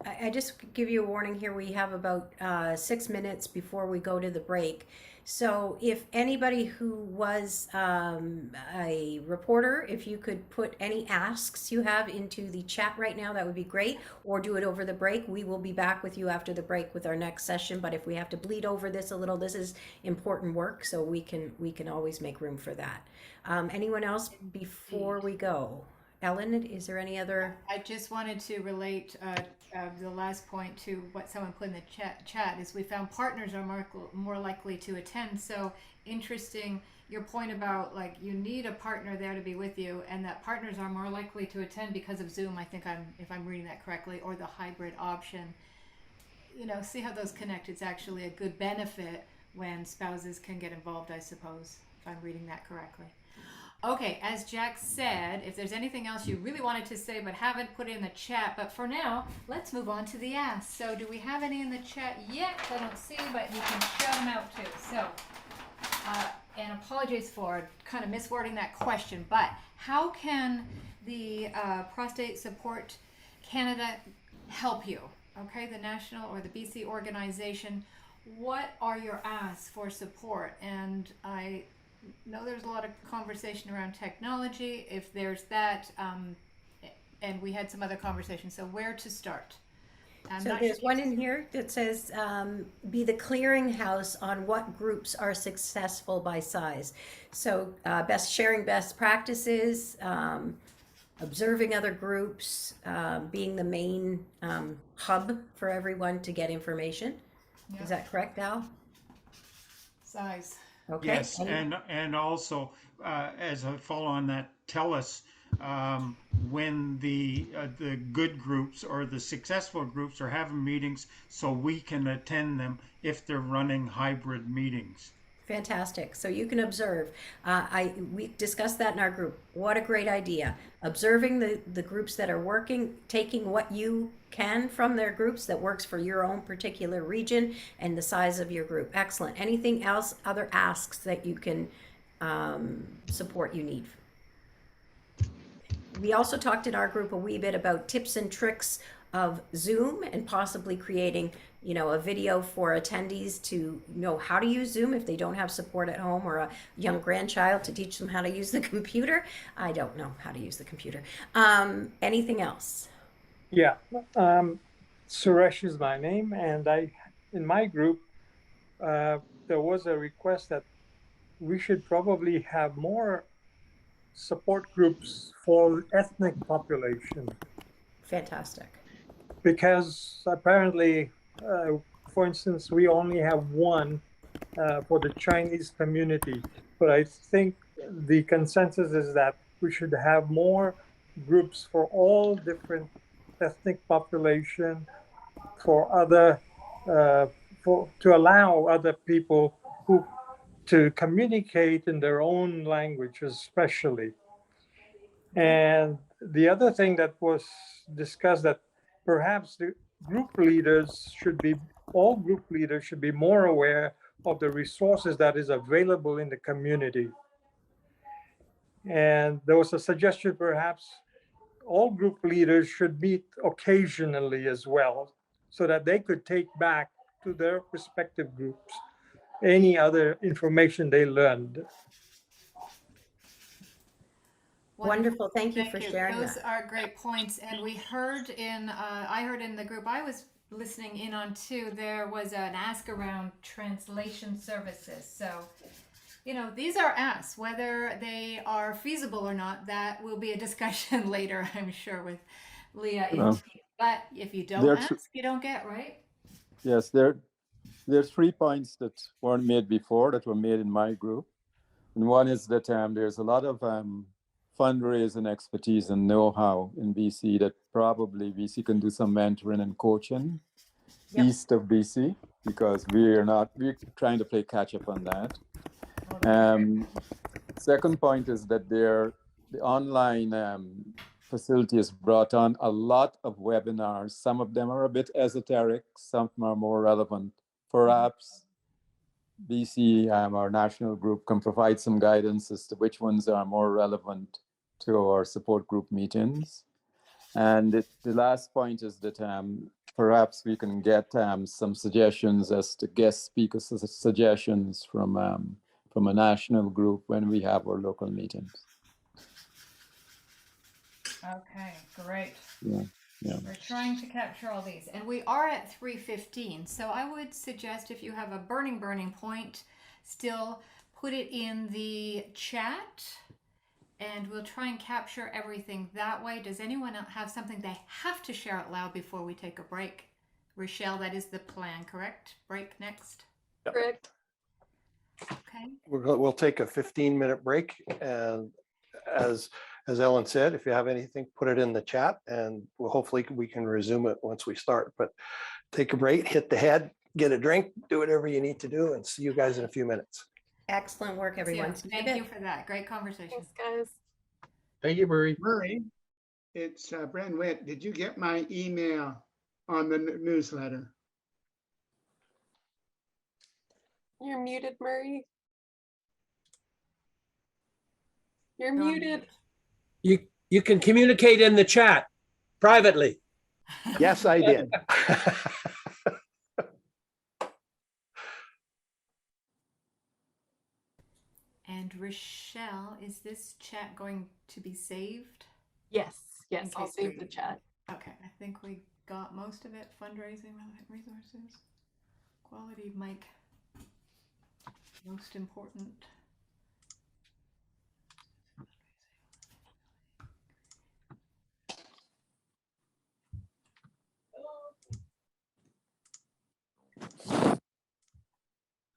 I just give you a warning here. We have about 6 minutes before we go to the break. So if anybody who was a reporter, if you could put any asks you have into the chat right now, that would be great. Or do it over the break. We will be back with you after the break with our next session. But if we have to bleed over this a little, this is important work, so we can always make room for that. Anyone else before we go? Ellen, is there any other? I just wanted to relate the last point to what someone put in the chat is we found partners are more likely to attend. So interesting, your point about like you need a partner there to be with you, and that partners are more likely to attend because of Zoom. I think if I'm reading that correctly, or the hybrid option. See how those connect. It's actually a good benefit when spouses can get involved, I suppose, if I'm reading that correctly. Okay, as Jack said, if there's anything else you really wanted to say but haven't put it in the chat, but for now, let's move on to the ask. So do we have any in the chat yet? I don't see, but you can shout them out too. So, and apologies for kind of miswording that question, but how can the Prostate Support Canada help you? Okay, the national or the BC organization, what are your asks for support? And I know there's a lot of conversation around technology, if there's that, and we had some other conversations. So where to start? So there's one in here that says, be the clearinghouse on what groups are successful by size. So sharing best practices, observing other groups, being the main hub for everyone to get information. Is that correct, Al? Size. Okay. Yes, and also as a follow on that, tell us when the good groups or the successful groups are having meetings, so we can attend them if they're running hybrid meetings. Fantastic. So you can observe. We discussed that in our group. What a great idea. Observing the groups that are working, taking what you can from their groups that works for your own particular region and the size of your group. Excellent. Anything else, other asks that you can support you need? We also talked in our group a wee bit about tips and tricks of Zoom and possibly creating a video for attendees to know how to use Zoom if they don't have support at home, or a young grandchild to teach them how to use the computer. I don't know how to use the computer. Anything else? Yeah, Suresh is my name, and in my group, there was a request that we should probably have more support groups for ethnic population. Fantastic. Because apparently, for instance, we only have one for the Chinese community, but I think the consensus is that we should have more groups for all different ethnic population, for other, to allow other people to communicate in their own language, especially. And the other thing that was discussed, that perhaps the all group leaders should be more aware of the resources that is available in the community. And there was a suggestion perhaps all group leaders should meet occasionally as well, so that they could take back to their respective groups any other information they learned. Wonderful. Thank you for sharing Those that. are great points. And we heard I heard in the group I was listening in on too, there was an ask around translation services. So, these are asks, whether they are feasible or not, that will be a discussion later, I'm sure, with Leah. But if you don't ask, you don't get, right? Yes, there there's 3 points that weren't made before that were made in my group. And one is that there's a lot of fundraising expertise and know-how in BC that probably BC can do some mentoring and coaching east of BC, because we're trying to play catch up on that. Second point is that the online facility has brought on a lot of webinars. Some of them are a bit esoteric, some are more relevant. Perhaps BC, our national group, can provide some guidance as to which ones are more relevant to our support group meetings. And the last point is that perhaps we can get some suggestions as to guest speaker suggestions from a national group when we have our local meetings. Okay, great. Yeah. We're trying to capture all these, and we are at 3:15. So I would suggest, if you have a burning point, still put it in the chat, and we'll try and capture everything that way. Does anyone else have something they have to share out loud before we take a break? Richelle, that is the plan, correct? Break next. Correct. Okay. We'll take a 15-minute break, and as Ellen said, if you have anything, put it in the chat, and hopefully we can resume it once we start. But take a break, hit the head, get a drink, do whatever you need to do, and see you guys in a few minutes. Excellent work, everyone. Thank you for that. Great conversation. Thanks, guys. Thank you, Murray. Murray, it's Bren Witt. Did you get my email on the newsletter? You're muted, Murray. You're muted. You can communicate in the chat privately. Yes, I did. And Richelle, is this chat going to be saved? Yes, yes, Okay, I'll save great. the chat. Okay, I think we got most of it. Fundraising, relevant resources, quality mic, most important.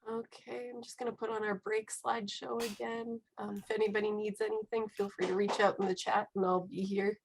Okay, I'm just going to put on our break slideshow again. If anybody needs anything, feel free to reach out in the chat and I'll be here.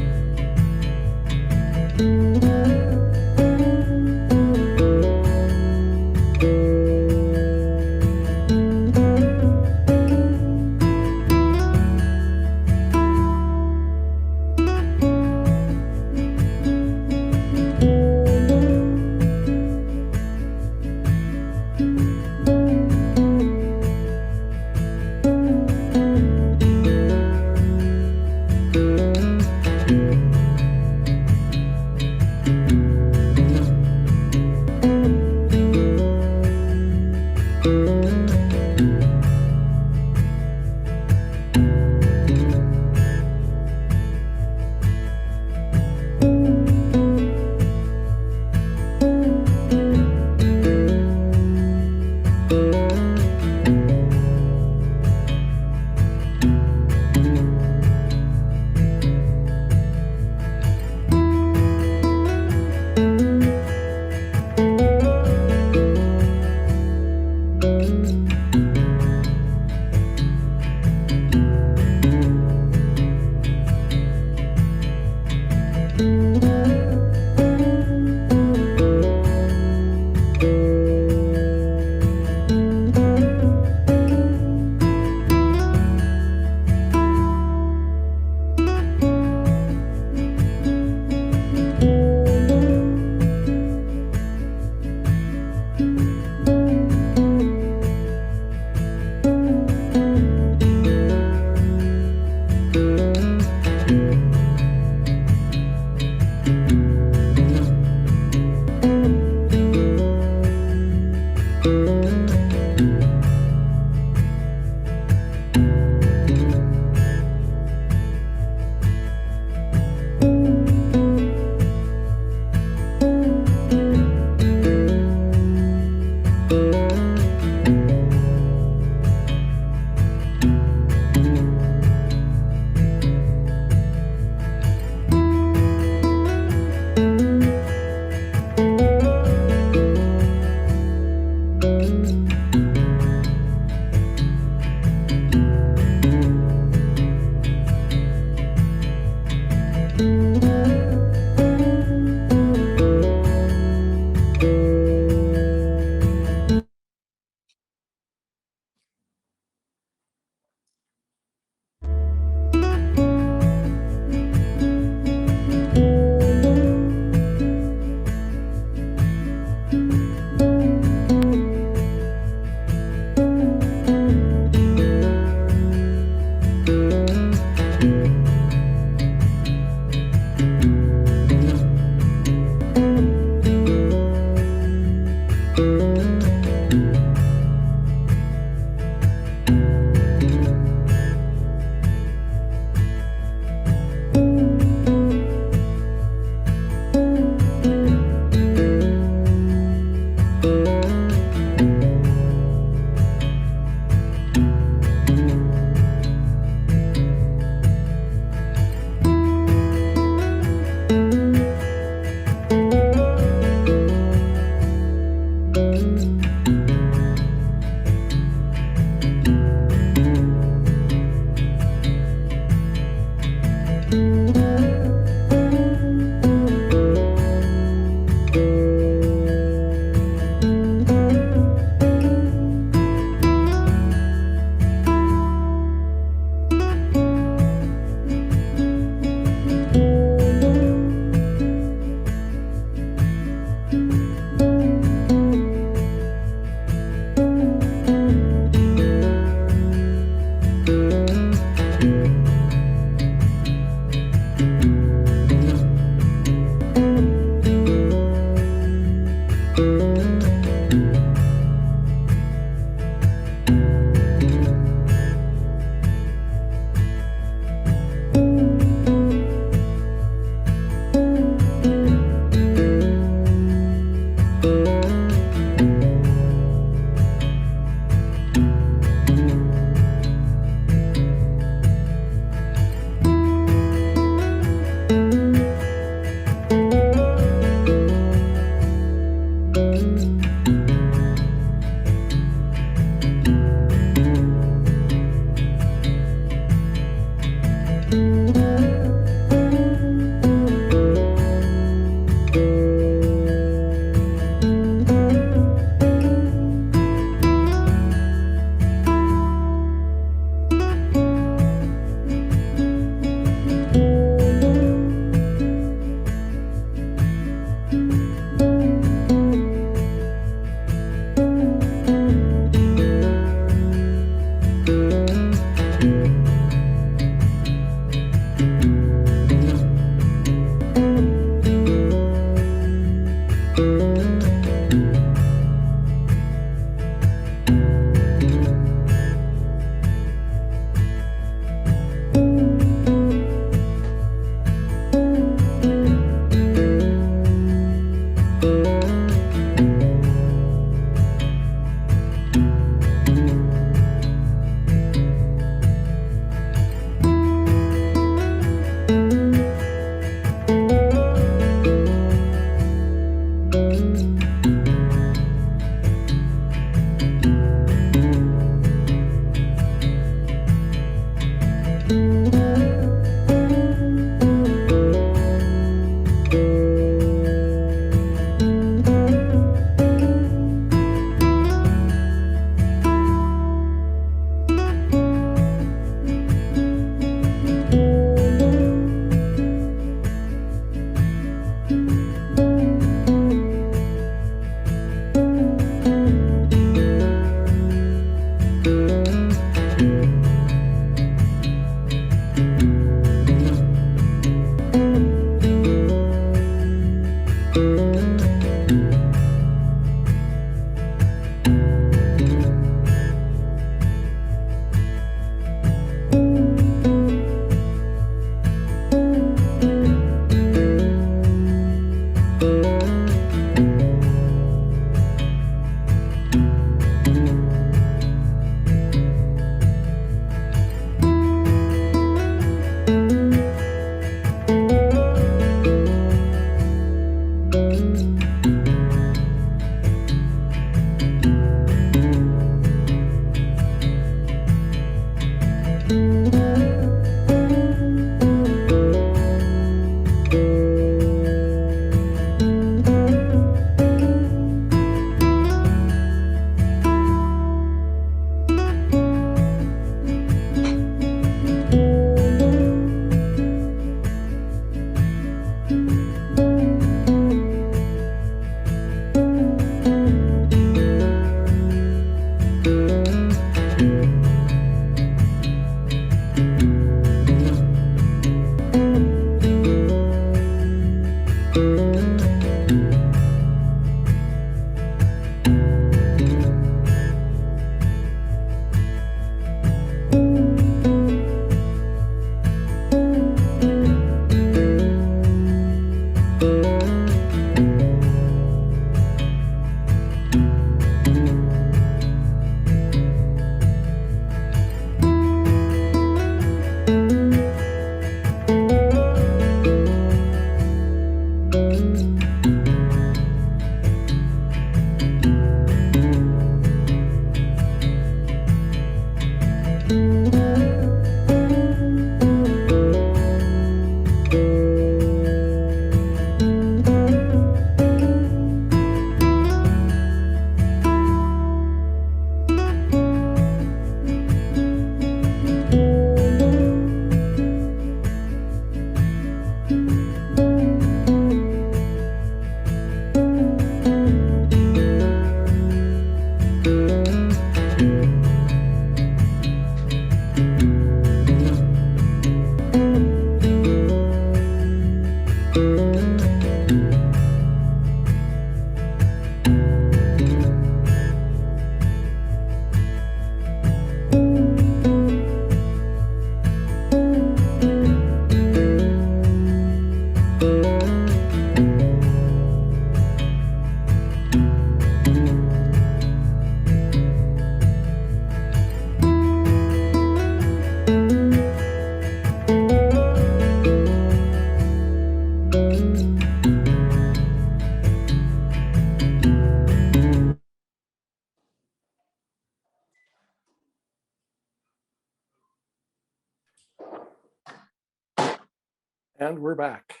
And we're back.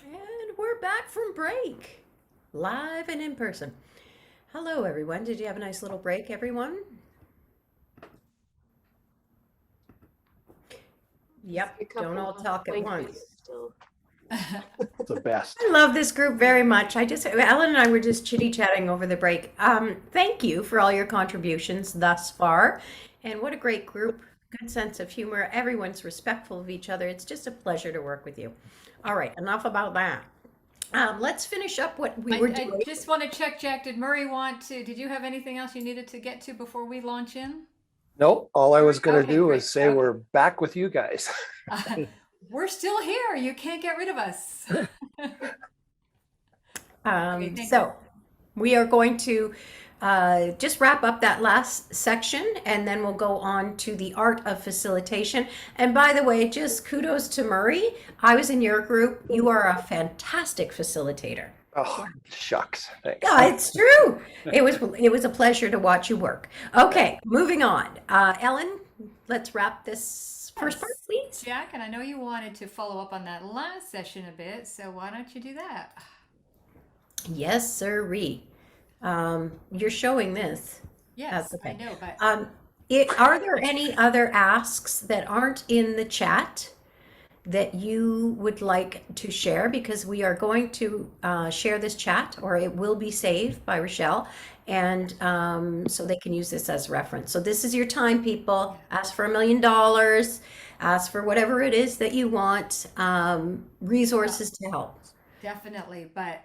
And we're back from break, live and in person. Hello, everyone. Did you have a nice little break, everyone? Yep, don't all talk at once. The best. I love this group very much. Allan and I were just chitty-chatting over the break. Thank you for all your contributions thus far. And what a great group. Good sense of humor. Everyone's respectful of each other. It's just a pleasure to work with you. All right, enough about that. Let's finish up what we were doing. I just want to check, Jack, did you have anything else you needed to get to before we launch in? No, all I was going to Okay, do great. is say we're back with you guys. We're still here. You can't get rid of us. thank So we are going to just wrap up that last section, and then we'll go on to the art of facilitation. And by the way, just kudos to Murray. I was in your group. You are a fantastic facilitator. Oh, shucks. Thanks. Yeah, it's true. It was a pleasure to watch you work. Okay, moving on. Ellen, let's wrap this first part, please. Jack, and I know you wanted to follow up on that last session a bit, so why don't you do that? Yes, sirree. You're showing this. Yes, okay. I know, but Are there any other asks that aren't in the chat that you would like to share? Because we are going to share this chat, or it will be saved by Richelle, and so they can use this as reference. So this is your time, people. Ask for $1 million, ask for whatever it is that you want, resources to help. definitely. But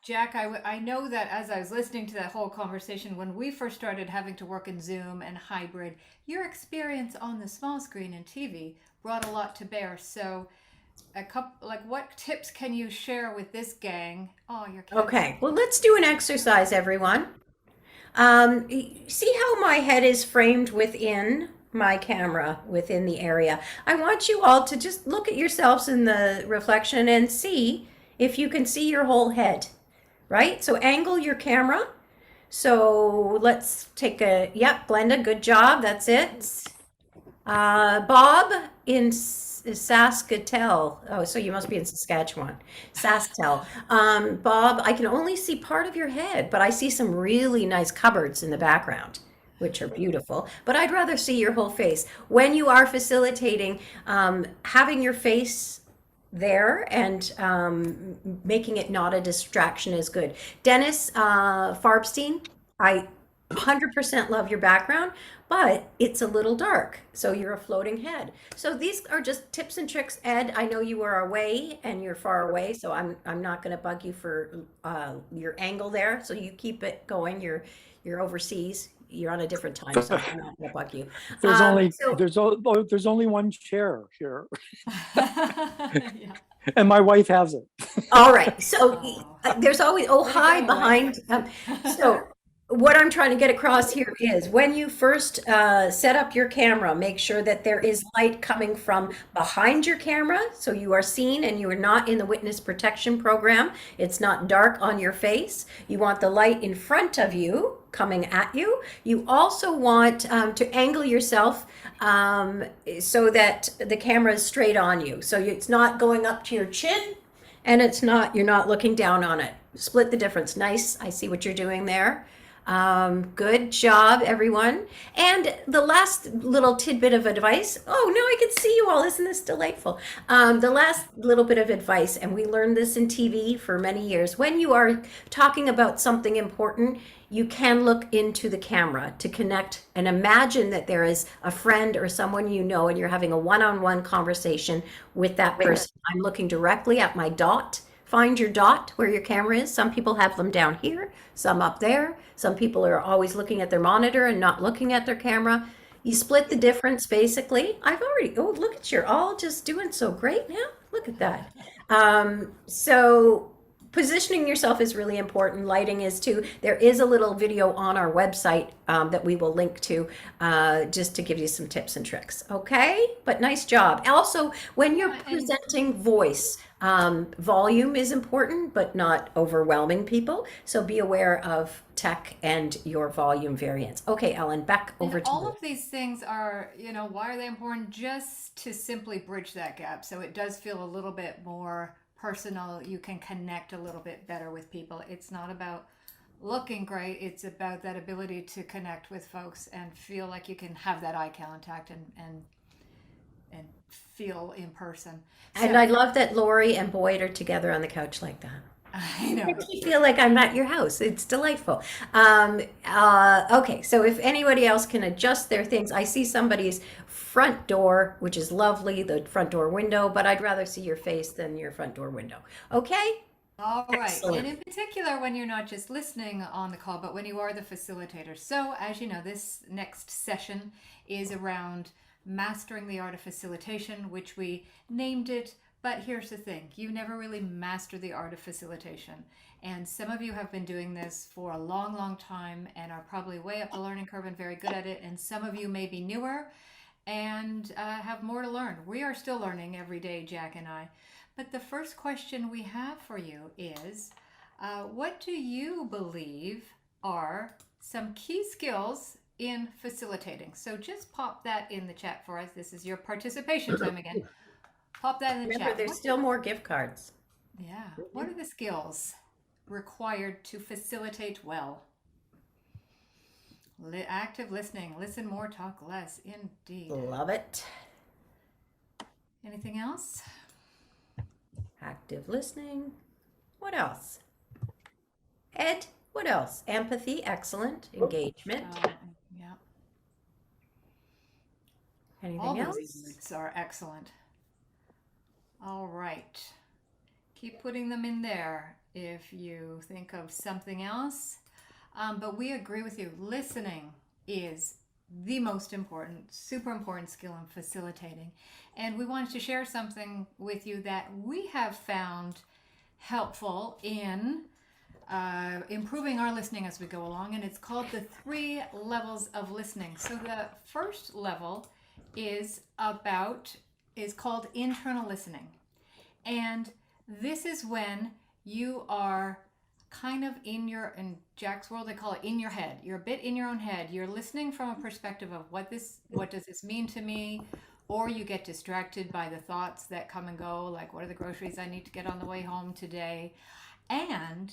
Jack, I know that as I was listening to that whole conversation, when we first started having to work in Zoom and hybrid, your experience on the small screen and TV brought a lot to bear. So what tips can you share with this gang? Oh, you're kidding. Okay, well, let's do an exercise, everyone. See how my head is framed within my camera, within the area. I want you all to just look at yourselves in the reflection and see if you can see your whole head, right? So angle your camera. So let's take yep, Glenda, good job, that's it. Bob in Saskatoon. Oh, so you must be in Saskatchewan. Saskatoon. Bob, I can only see part of your head, but I see some really nice cupboards in the background, which are beautiful. But I'd rather see your whole face. When you are facilitating, having your face there and making it not a distraction is good. Dennis Farbstein, I 100% love your background, but it's a little dark, so you're a floating head. So these are just tips and tricks. Ed, I know you are away and you're far away, so I'm not going to bug you for your angle there. So you keep it going. You're overseas. You're on a different time, so I'm not going to bug you. There's only one chair here, Yeah. and my wife has it. All right. So there's always hi behind. So what I'm trying to get across here is when you first set up your camera, make sure that there is light coming from behind your camera, so you are seen and you are not in the witness protection program. It's not dark on your face. You want the light in front of you coming at you. You also want to angle yourself so that the camera is straight on you. So it's not going up to your chin, and you're not looking down on it. Split the difference. Nice. I see what you're doing there. Good job, everyone. And the last little tidbit of advice. Oh, now I can see you all. Isn't this delightful? The last little bit of advice, and we learned this in TV for many years. When you are talking about something important, you can look into the camera to connect and imagine that there is a friend or someone you know, and you're having a one-on-one conversation with that person. I'm looking directly at my dot. Find your dot where your camera is. Some people have them down here, some up there. Some people are always looking at their monitor and not looking at their camera. You split the difference, basically. Oh, look at you're all just doing so great now. Look at that. So positioning yourself is really important. Lighting is too. There is a little video on our website that we will link to just to give you some tips and tricks. Okay, but nice job. Also, when you're presenting voice, Volume is important, but not overwhelming people. So be aware of tech and your volume variance. Okay, Allan, back over And to all you. of these things are, why are they important? Just to simply bridge that gap. So it does feel a little bit more personal. You can connect a little bit better with people. It's not about looking great. It's about that ability to connect with folks and feel like you can have that eye contact and feel in person. And So- I love that Lori and Boyd are together on the couch like that. I know. Makes me feel like I'm at your house. It's delightful. Okay, so if anybody else can adjust their things, I see somebody's front door, which is lovely, the front door window, but I'd rather see your face than your front door window. Okay? All right. Excellent. And in particular, when you're not just listening on the call, but when you are the facilitator. So, as you know, this next session is around mastering the art of facilitation, which we named it. But here's the thing, you never really master the art of facilitation. And some of you have been doing this for a long, long time and are probably way up the learning curve and very good at it. And some of you may be newer and have more to learn. We are still learning every day, Jack and I. But the first question we have for you is, what do you believe are some key skills in facilitating? So just pop that in the chat for us. This is your participation time again. Pop that in the Remember, chat. there's still more gift cards. Yeah. What are the skills required to facilitate well? Active listening. Listen more, talk less. Indeed. Love it. Anything else? Active listening. What else? Ed, what else? Empathy, excellent. Engagement. Yeah. Anything All else? these are excellent. All right. Keep putting them in there if you think of something else. But we agree with you. Listening is the most important, super important skill in facilitating. And we wanted to share something with you that we have found helpful in improving our listening as we go along. And it's called the 3 levels of listening. So the first level is called internal listening. And this is when you are kind of in Jack's world, they call it in your head. You're a bit in your own head. You're listening from a perspective of what does this mean to me? Or you get distracted by the thoughts that come and go, like what are the groceries I need to get on the way home today? And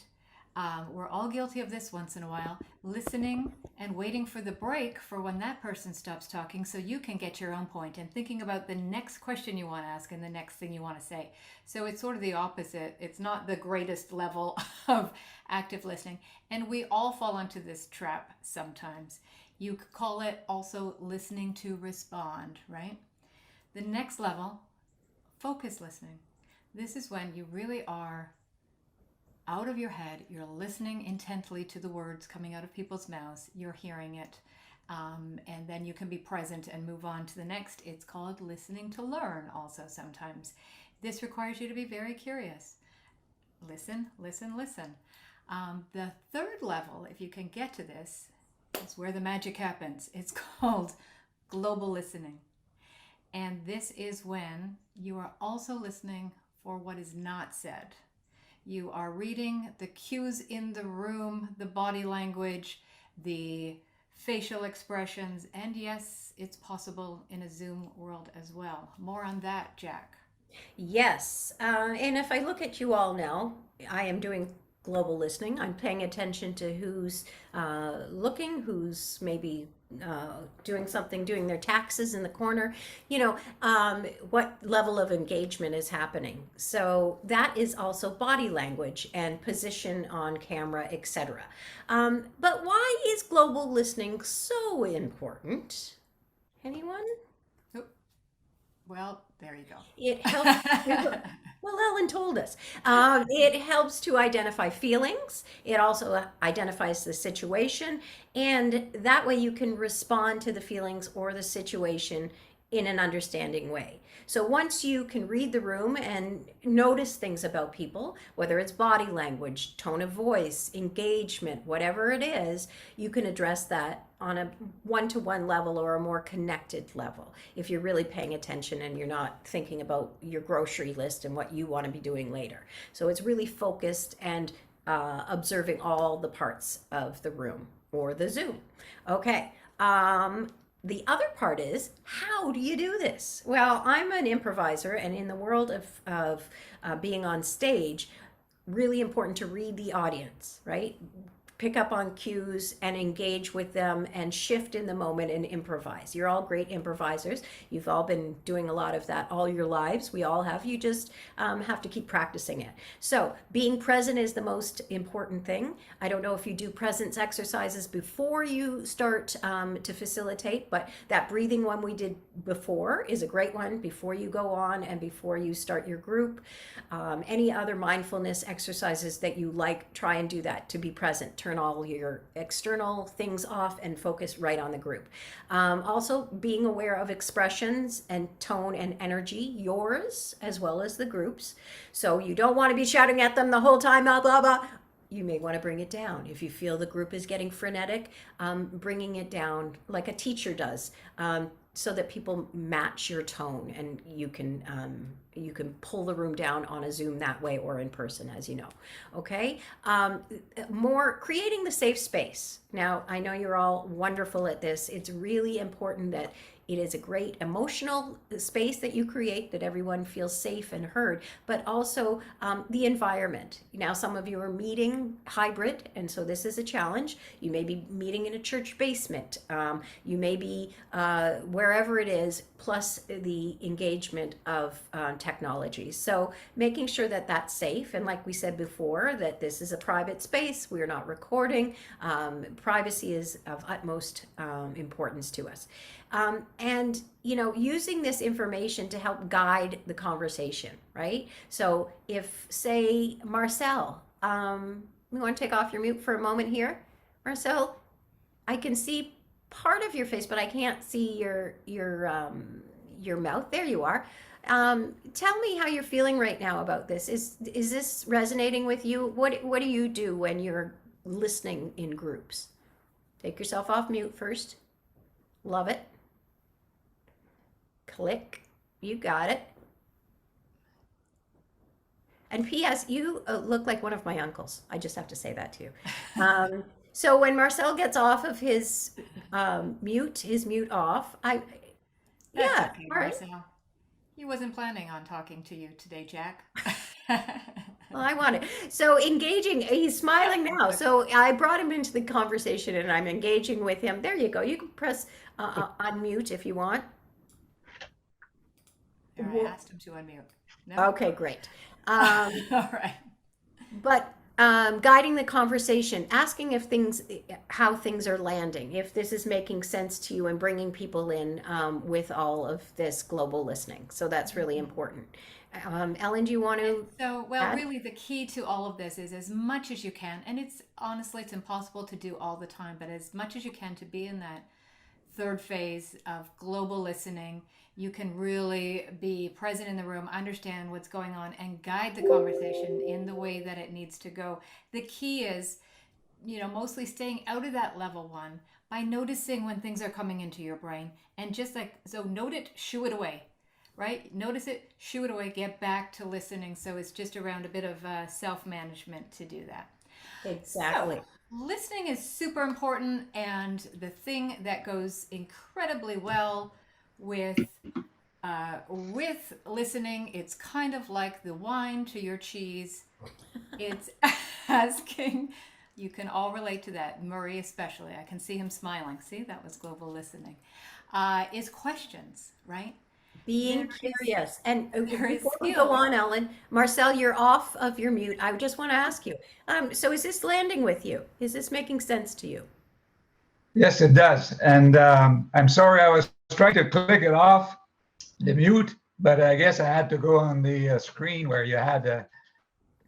we're all guilty of this once in a while, listening and waiting for the break for when that person stops talking so you can get your own point and thinking about the next question you want to ask and the next thing you want to say. So it's sort of the opposite. It's not the greatest level of active listening. And we all fall into this trap sometimes. You could call it also listening to respond, right? The next level, focus listening. This is when you really are out of your head, you're listening intently to the words coming out of people's mouths, you're hearing it, and then you can be present and move on to the next. It's called listening to learn also sometimes. This requires you to be very curious. Listen, listen, listen. The third level, if you can get to this, is where the magic happens. It's called global listening. And this is when you are also listening for what is not said. You are reading the cues in the room, the body language, the facial expressions, and yes, it's possible in a Zoom world as well. More on that, Jack. Yes. And if I look at you all now, I am doing global listening. I'm paying attention to who's looking, who's maybe doing something, doing their taxes in the corner, what level of engagement is happening. So that is also body language and position on camera, etc. But why is global listening so important? Anyone? Well, there you go. It helps. Well, Allan told us. It helps to identify feelings. It also identifies the situation. And that way you can respond to the feelings or the situation in an understanding way. So once you can read the room and notice things about people, whether it's body language, tone of voice, engagement, whatever it is, you can address that on a one-to-one level or a more connected level if you're really paying attention and you're not thinking about your grocery list and what you want to be doing later. So it's really focused and observing all the parts of the room or the Zoom. Okay. The other part is, how do you do this? Well, I'm an improviser, and in the world of being on stage, really important to read the audience, right? Pick up on cues and engage with them and shift in the moment and improvise. You're all great improvisers. You've all been doing a lot of that all your lives. We all have. You just have to keep practicing it. So being present is the most important thing. I don't know if you do presence exercises before you start to facilitate, but that breathing one we did before is a great one before you go on and before you start your group. Any other mindfulness exercises that you like, try and do that to be present. Turn all your external things off and focus right on the group. Also being aware of expressions and tone and energy, yours as well as the group's. So you don't want to be shouting at them the whole time, blah, blah, blah. You may want to bring it down. If you feel the group is getting frenetic, bringing it down like a teacher does, so that people match your tone, and you can pull the room down on a Zoom that way or in person, as you know. Okay. More creating the safe space. Now, I know you're all wonderful at this. It's really important that it is a great emotional space that you create, that everyone feels safe and heard, but also the environment. Now, some of you are meeting hybrid, and so this is a challenge. You may be meeting in a church basement. You may be wherever it is, plus the engagement of technology. So making sure that that's safe. And like we said before, that this is a private space. We're not recording. Privacy is of utmost importance to us. And, you know, using this information to help guide the conversation, right? So if, say, Marcel, we want to take off your mute for a moment here. Marcel, I can see part of your face, but I can't see your mouth. There you are. Tell me how you're feeling right now about this. Is this resonating with you? What do you do when you're listening in groups? Take yourself off mute first. Love it. Click. You got it. And P.S., you look like one of my uncles. I just have to say that to you. So when Marcel gets off of his mute off, That's yeah, okay, all right. Marcel. He wasn't planning on talking to you today, Jack. Well, I want it. So engaging, he's smiling now. So I brought him into the conversation and I'm engaging with him. There you go. You can press unmute if you want. I asked him to unmute. No? Okay, great. All right. But guiding the conversation, asking if how things are landing, if this is making sense to you, and bringing people in with all of this global listening. So that's really important. Ellen, do you want to? So, well, add? really the key to all of this is as much as you can, and it's honestly, it's impossible to do all the time, but as much as you can to be in that third phase of global listening, you can really be present in the room, understand what's going on, and guide the conversation in the way that it needs to go. The key is, you know, mostly staying out of that level one by noticing when things are coming into your brain, and just like, so note it, shoo it away, right? Notice it, shoo it away, get back to listening. So it's just around a bit of self-management to do that. Exactly. So, listening is super important, and the thing that goes incredibly well with listening, it's kind of like the wine to your cheese. It's asking. You can all relate to that, Murray especially. I can see him smiling. See, that was global listening. Is questions, right? Being curious. And there is before we skill. go on, Ellen, Marcel, you're off of your mute. I just want to ask you, so is this landing with you? Is this making sense to you? Yes, it does. And I'm sorry I was trying to click it off, the mute, but I guess I had to go on the screen where you had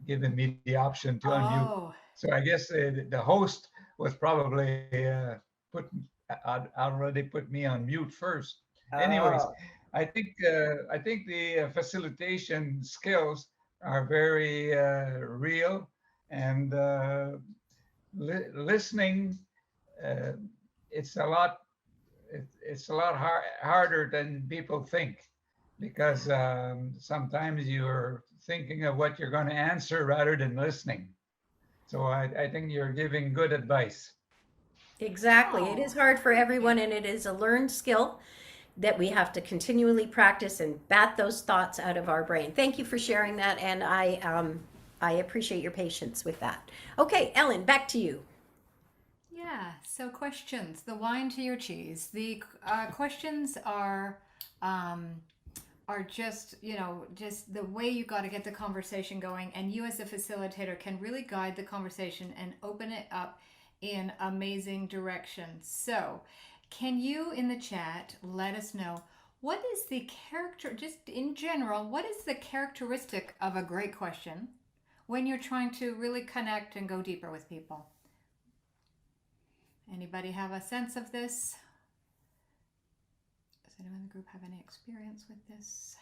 given me the option to unmute. So I guess the host was probably already put me on mute first. Anyways, I think the facilitation skills are very real, and listening. It's a lot. It's a lot harder than people think, because sometimes you're thinking of what you're going to answer rather than listening. So I think you're giving good advice. Exactly. It is hard for everyone, and it is a learned skill that we have to continually practice and bat those thoughts out of our brain. Thank you for sharing that, and I appreciate your patience with that. Okay, Ellen, back to you. Yeah, so questions, the wine to your cheese. The questions are just, just the way you got to get the conversation going, and you as a facilitator can really guide the conversation and open it up in amazing directions. So can you in the chat let us know, what is the character, just in general, what is the characteristic of a great question when you're trying to really connect and go deeper with people? Anybody have a sense of this? Does anyone in the group have any experience with this?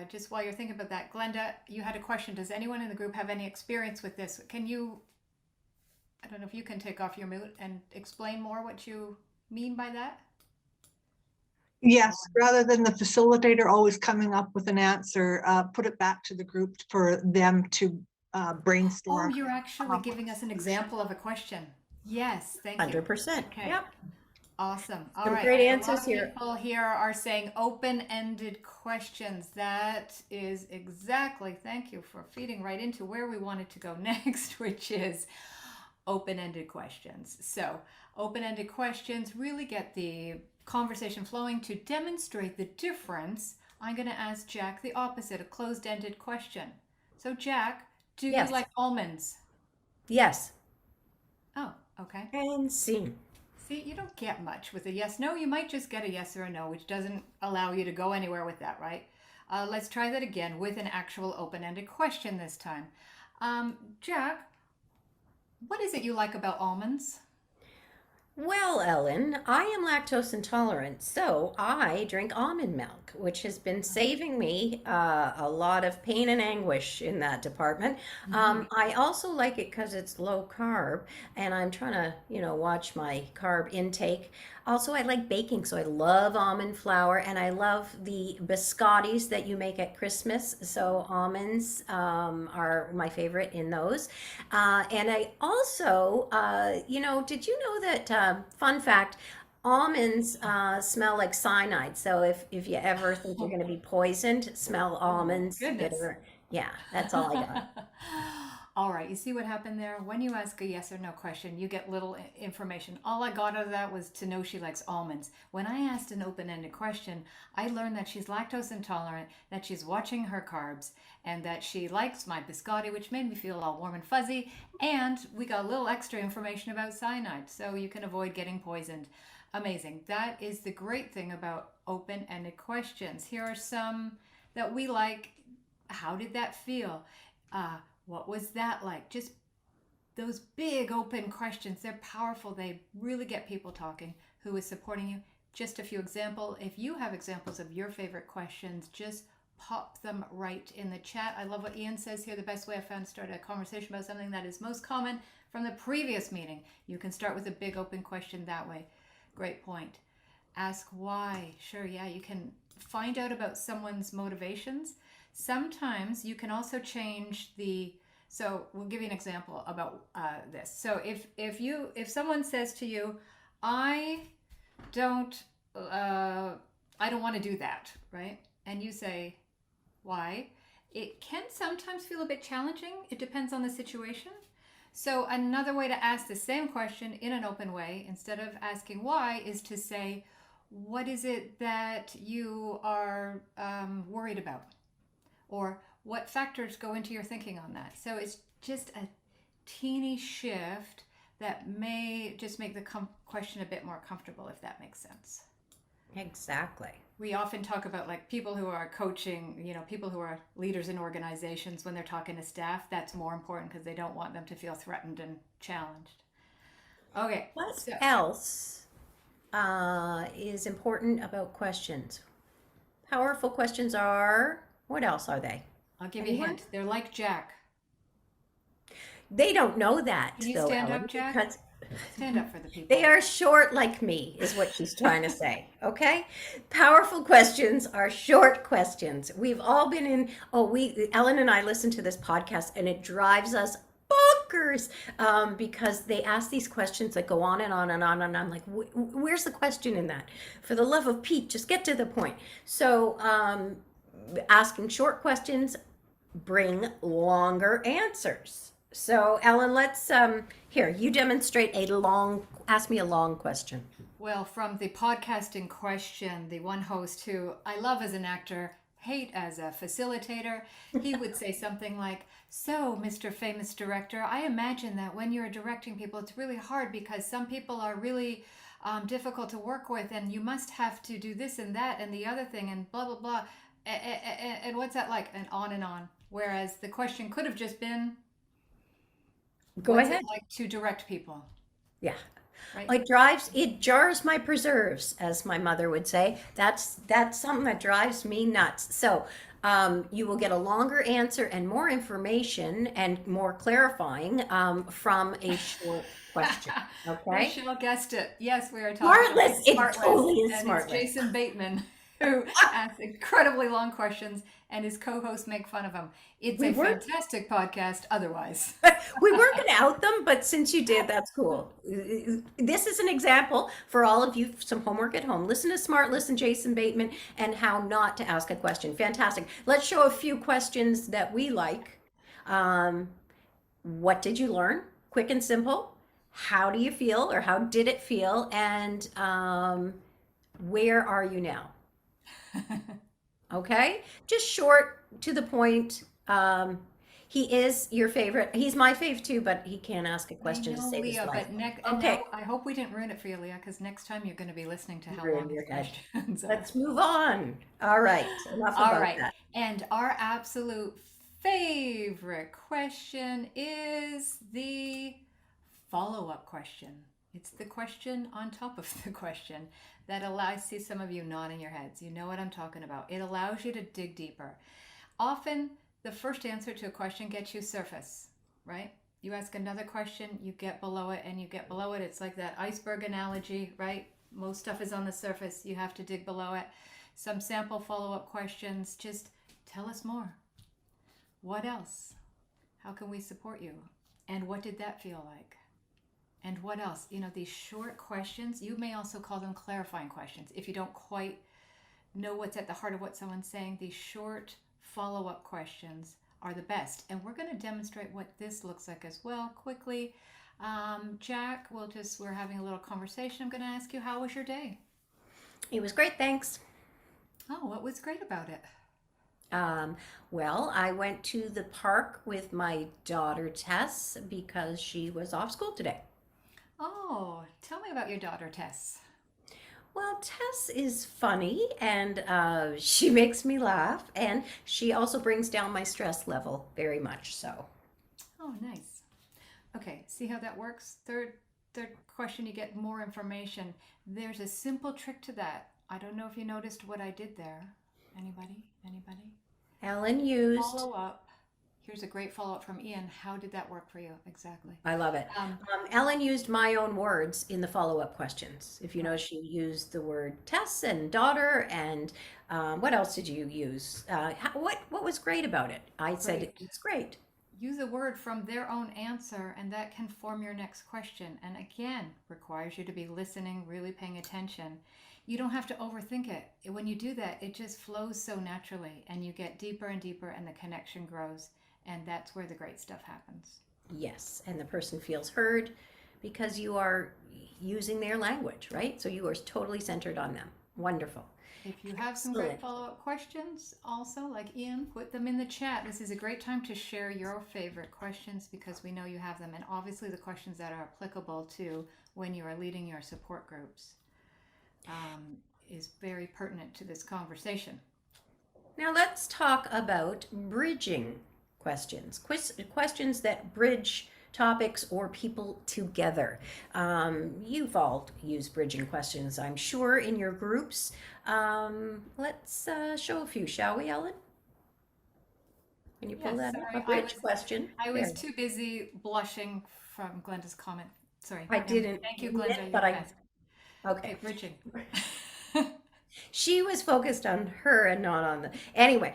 Just while you're thinking about that, Glenda, you had a question. Does anyone in the group have any experience with this? Can you, I don't know if you can take off your mute and explain more what you mean by that? Yes, rather than the facilitator always coming up with an answer, put it back to the group for them to brainstorm. Oh, you're actually giving us an example of a question. Yes, thank you. 100%. Okay. Yep. Awesome. All Some right. great A lot answers of here. People here are saying open-ended questions. That is exactly, thank you for feeding right into where we wanted to go next, which is open-ended questions. So open-ended questions really get the conversation flowing. To demonstrate the difference, I'm going to ask Jack the opposite, a closed-ended question. So Jack, do you like almonds? Yes. Oh, okay. And scene. See, you don't get much with a yes, no. You might just get a yes or a no, which doesn't allow you to go anywhere with that, right? Let's try that again with an actual open-ended question this time. Jack, what is it you like about almonds? Well, Ellen, I am lactose intolerant, so I drink almond milk, which has been saving me a lot of pain and anguish in that department. I also like it because it's low carb, and I'm trying to, watch my carb intake. Also, I like baking, so I love almond flour, and I love the biscottis that you make at Christmas. So almonds are my favorite in those. And I also, did you know that, fun fact, almonds smell like cyanide. So if you ever think you're going to be poisoned, smell almonds. Goodness. Yeah, that's all I got. All right, you see what happened there? When you ask a yes or no question, you get little information. All I got out of that was to know she likes almonds. When I asked an open-ended question, I learned that she's lactose intolerant, that she's watching her carbs, and that she likes my biscotti, which made me feel all warm and fuzzy. And we got a little extra information about cyanide, so you can avoid getting poisoned. Amazing. That is the great thing about open-ended questions. Here are some that we like. How did that feel? What was that like? Just those big open questions. They're powerful. They really get people talking. Who is supporting you? Just a few examples. If you have examples of your favorite questions, just pop them right in the chat. I love what Ian says here. The best way I found to start a conversation about something that is most common from the previous meeting. You can start with a big open question that way. Great point. Ask why. Sure, yeah, you can find out about someone's motivations. Sometimes you can also change so we'll give you an example about this. So if someone says to you, I don't want to do that, right? And you say, why? It can sometimes feel a bit challenging. It depends on the situation. So another way to ask the same question in an open way, instead of asking why, is to say, what is it that you are worried about? Or what factors go into your thinking on that? So it's just a teeny shift that may just make the question a bit more comfortable, if that makes sense. Exactly. We often talk about like people who are coaching, people who are leaders in organizations, when they're talking to staff, that's more important because they don't want them to feel threatened and challenged. Okay. What else is important about questions? Powerful questions are, what else are they? I'll give you a Anyone? hint. They're like Jack. They don't know that. Can you though, stand Ellen, up, Jack? because Stand up for the people. they are short like me, is what she's trying to say. Okay? Powerful questions are short questions. We've all been in, Ellen and I listen to this podcast and it drives us bonkers because they ask these questions that go on and on and on. And I'm like, where's the question in that? For the love of Pete, just get to the point. So asking short questions bring longer answers. So Ellen, let's here, you demonstrate ask me a long question. Well, from the podcast in question, the one host who I love as an actor, hate as a facilitator, he would say something like, so Mr. Famous Director, I imagine that when you're directing people, it's really hard because some people are really difficult to work with and you must have to do this and that and the other thing and blah, blah, blah. And what's that like? And on. Whereas the question could have just been, Go what's ahead. it like to direct people? Yeah. Right? It jars my preserves, as my mother would say. That's something that drives me nuts. So you will get a longer answer and more information and more clarifying from a short question. Okay. Richelle guessed it. Yes, we are talking Smartless. about It totally is and smartless. it's Jason Bateman who asks incredibly long questions and his co-hosts make fun of him. It's a fantastic podcast otherwise. We weren't going to out them, but since you did, that's cool. This is an example for all of you, some homework at home. Listen to Smartless and Jason Bateman and how not to ask a question. Fantastic. Let's show a few questions that we like. What did you learn? Quick and simple. How do you feel, or how did it feel? And where are you now? Okay, just short, to the point. He is your favorite. He's my fave too, but he can't ask a question to save Leah, his life. but Okay, I hope we didn't ruin it for you, Leah, because next time you're going to be listening to how Ruin long your the head. questions are. let's move on. All right, enough All about right. that. And our absolute favorite question is the follow-up question. It's the question on top of the question that allows, I see some of you nodding your heads. You know what I'm talking about. It allows you to dig deeper. Often the first answer to a question gets you surface, right? You ask another question, you get below it and you get below it. It's like that iceberg analogy, right? Most stuff is on the surface. You have to dig below it. Some sample follow-up questions. Just tell us more. What else? How can we support you? And what did that feel like? And what else? You know, these short questions, you may also call them clarifying questions. If you don't quite know what's at the heart of what someone's saying, these short follow-up questions are the best. And we're going to demonstrate what this looks like as well quickly. Jack, we're having a little conversation. I'm going to ask you, how was your day? It was great, thanks. Oh, what was great about it? Well, I went to the park with my daughter Tess because she was off school today. Oh, tell me about your daughter, Tess. Well, Tess is funny and she makes me laugh, and she also brings down my stress level very much so. Oh, nice. Okay, see how that works? Third question, you get more information. There's a simple trick to that. I don't know if you noticed what I did there. Anybody? Ellen used. Follow up. Here's a great follow-up from Ian. How did that work for you? Exactly. I love it. Ellen used my own words in the follow-up questions. If you know, she used the word Tess and daughter, and what else did you use? What was great about it? I said it's great. Use a word from their own answer, and that can form your next question. And again, requires you to be listening, really paying attention. You don't have to overthink it. When you do that, it just flows so naturally, and you get deeper and deeper, and the connection grows. And that's where the great stuff happens. Yes, and the person feels heard because you are using their language, right? So you are totally centered on them. Wonderful. If you have some great follow-up questions, also like Ian, put them in the chat. This is a great time to share your favorite questions because we know you have them. And obviously the questions that are applicable to when you are leading your support groups is very pertinent to this conversation. Now let's talk about bridging questions. Questions that bridge topics or people together. You've all used bridging questions, I'm sure, in your groups. Let's show a few, shall we, Ellen? Can you pull Yes, that up? sorry, A bridge question. I was There. too busy blushing from Glenda's comment. Sorry. I didn't Thank you, mean it, Glenda. but you're I- best. Okay. Bridging. She was focused on her and not on the. Anyway,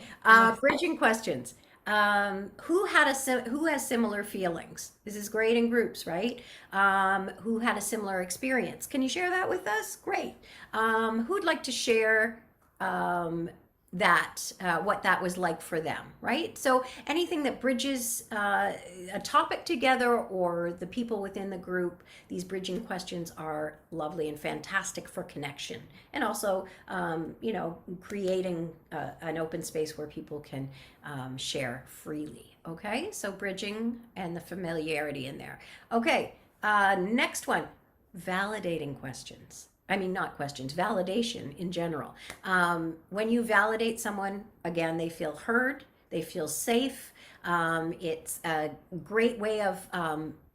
bridging questions. Who has similar feelings? This is great in groups, right? Who had a similar experience? Can you share that with us? Great. Who'd like to share what that was like for them, right? So anything that bridges a topic together or the people within the group, these bridging questions are lovely and fantastic for connection. And also, creating an open space where people can share freely, okay? So bridging and the familiarity in there. Okay, next one, validating questions. I mean, not questions, validation in general. When you validate someone, again, they feel heard, they feel safe. It's a great way of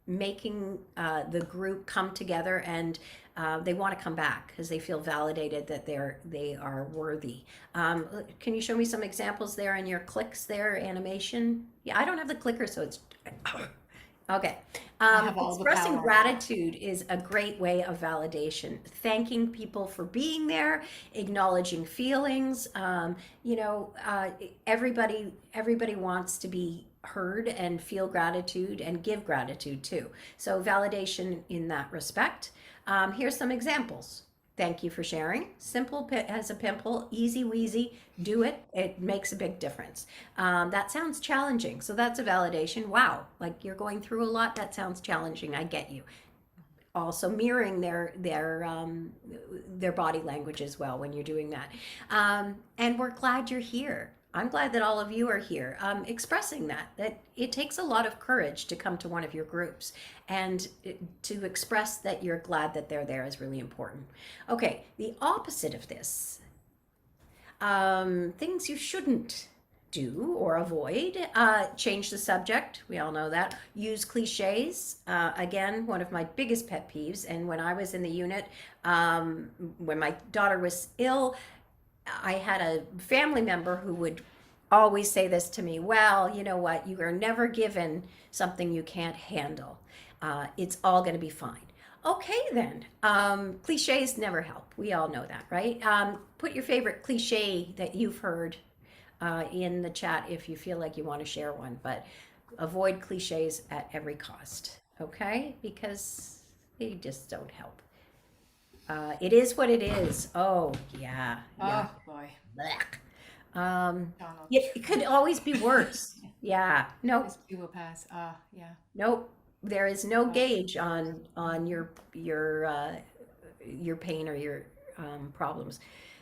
making the group come together, and they want to come back because they feel validated that they are worthy. Can you show me some examples there in your clicks there, animation? Yeah, I don't have the clicker, so it's... Okay. Expressing gratitude is a great way of validation. Thanking people for being there, acknowledging feelings. Everybody wants to be heard and feel gratitude and give gratitude too. So validation in that respect. Here's some examples. Thank you for sharing. Simple as a pimple, easy wheezy, do it. It makes a big difference. That sounds challenging. So that's a validation. Wow, like you're going through a lot. That sounds challenging. I get you. Also mirroring their body language as well when you're doing that. And we're glad you're here. I'm glad that all of you are here, expressing that it takes a lot of courage to come to one of your groups, and to express that you're glad that they're there is really important. Okay, the opposite of this, things you shouldn't do or avoid, change the subject. We all know that. Use cliches. Again, one of my biggest pet peeves. And when I was in the unit, when my daughter was ill, I had a family member who would always say this to me, well, you know what, you are never given something you can't handle. It's all going to be fine. Okay, then. Cliches never help. We all know that, right? Put your favorite cliche that you've heard in the chat if you feel like you want to share one, but avoid cliches at every cost, okay? Because they just don't help. It is what it is. Oh, yeah. Oh, boy. It could always be worse. Yeah. No. This too will pass. Yeah. Nope. There is no gauge on your pain or your problems.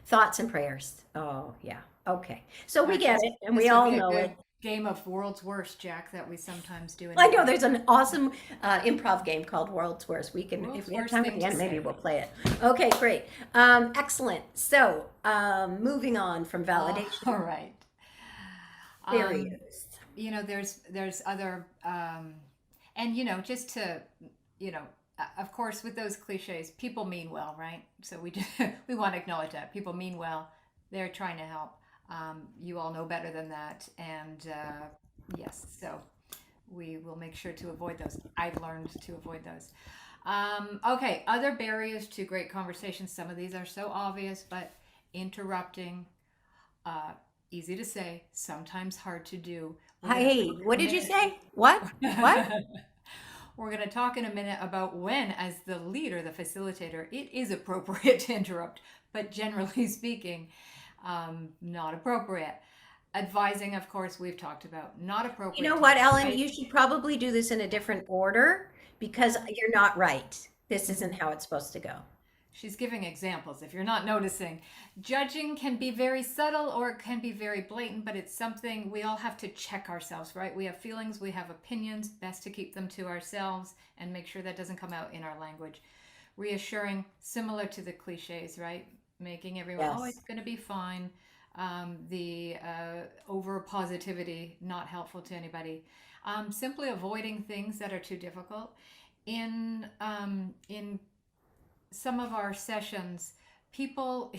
Thoughts and prayers. Oh, yeah. Okay. So we get it, and we all know it. Game of World's Worst, Jack, that we sometimes do. I know there's an awesome improv game called World's Worst. We can, if we have time at the end, maybe we'll play it. Okay, great. Excellent. So moving on from validation. All right. Barriers. There's other, and just to, of course, with those cliches, people mean well, right? So we want to acknowledge that people mean well. They're trying to help. You all know better than that, and yes, so we will make sure to avoid those. I've learned to avoid those. Okay, other barriers to great conversations. Some of these are so obvious, but interrupting, easy to say, sometimes hard to do. Hey, what did you say? What? What? We're going to talk in a minute about when, as the leader, the facilitator, it is appropriate to interrupt, but generally speaking, not appropriate. Advising, of course, we've talked about, not appropriate. You know what, Ellen, you should probably do this in a different order because you're not right. This isn't how it's supposed to go. She's giving examples. If you're not noticing, judging can be very subtle or it can be very blatant, but it's something we all have to check ourselves, right? We have feelings, we have opinions, best to keep them to ourselves and make sure that doesn't come out in our language. Reassuring, similar to the cliches, right? Making everyone, oh, it's going to be fine. The over positivity, not helpful to anybody. Simply avoiding things that are too difficult. In some of our sessions, people,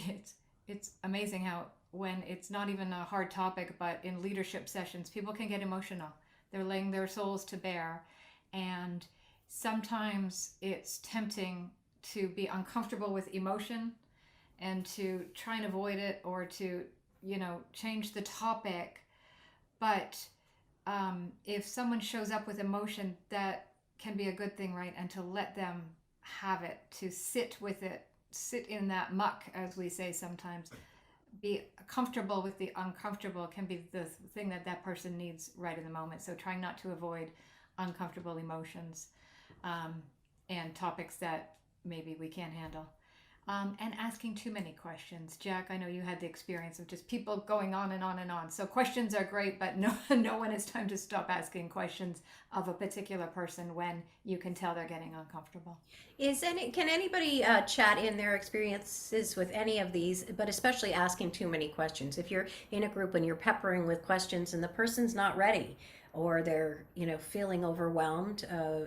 it's amazing how when it's not even a hard topic, but in leadership sessions, people can get emotional. They're laying their souls to bear. And sometimes it's tempting to be uncomfortable with emotion and to try and avoid it, or to, change the topic. But if someone shows up with emotion, that can be a good thing, right? And to let them have it, to sit with it, sit in that muck, as we say sometimes. Be comfortable with the uncomfortable can be the thing that person needs right in the moment. So trying not to avoid uncomfortable emotions and topics that maybe we can't handle. And asking too many questions. Jack, I know you had the experience of just people going on and on and on. So questions are great, but no one has time to stop asking questions of a particular person when you can tell they're getting uncomfortable. Can anybody chat in their experiences with any of these, but especially asking too many questions? If you're in a group and you're peppering with questions and the person's not ready, or they're feeling overwhelmed,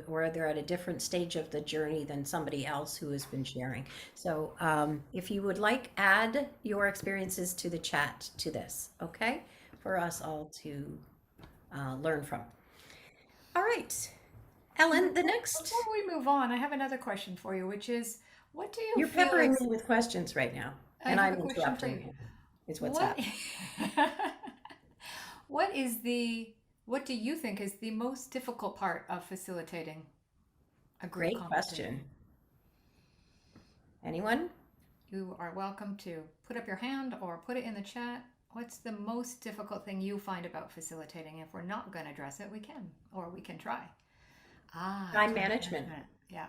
or they're at a different stage of the journey than somebody else who has been sharing. So if you would like, add your experiences to the chat to this, okay, for us all to learn from. All right, Ellen, the next. Before we move on, I have another question for you, which is, what do you You're feel peppering is... me with questions right now, and I'm interrupting you. Is what's happening. What do you think is the most difficult part of facilitating a group Great conversation? question. Anyone? You are welcome to put up your hand or put it in the chat. What's the most difficult thing you find about facilitating? If we're not going to address it, we can, or we can try. Time management. Yeah.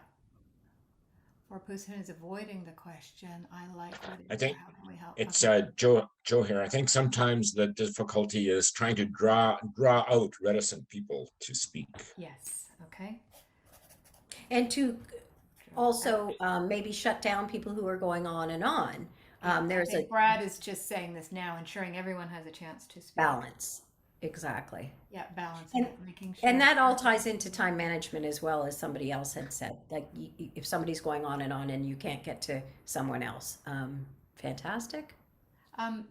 Or person is avoiding the question. I like what it I is. think How can we help? it's Joe here. I think sometimes the difficulty is trying to draw out reticent people to speak. Yes. Okay. And to also maybe shut down people who are going on and on. There's a Brad is just saying this now, ensuring everyone has a chance to speak. balance. Exactly. Yeah, balance. And, making sure. and that all ties into time management as well, as somebody else had said. Like if somebody's going on and you can't get to someone else. Fantastic.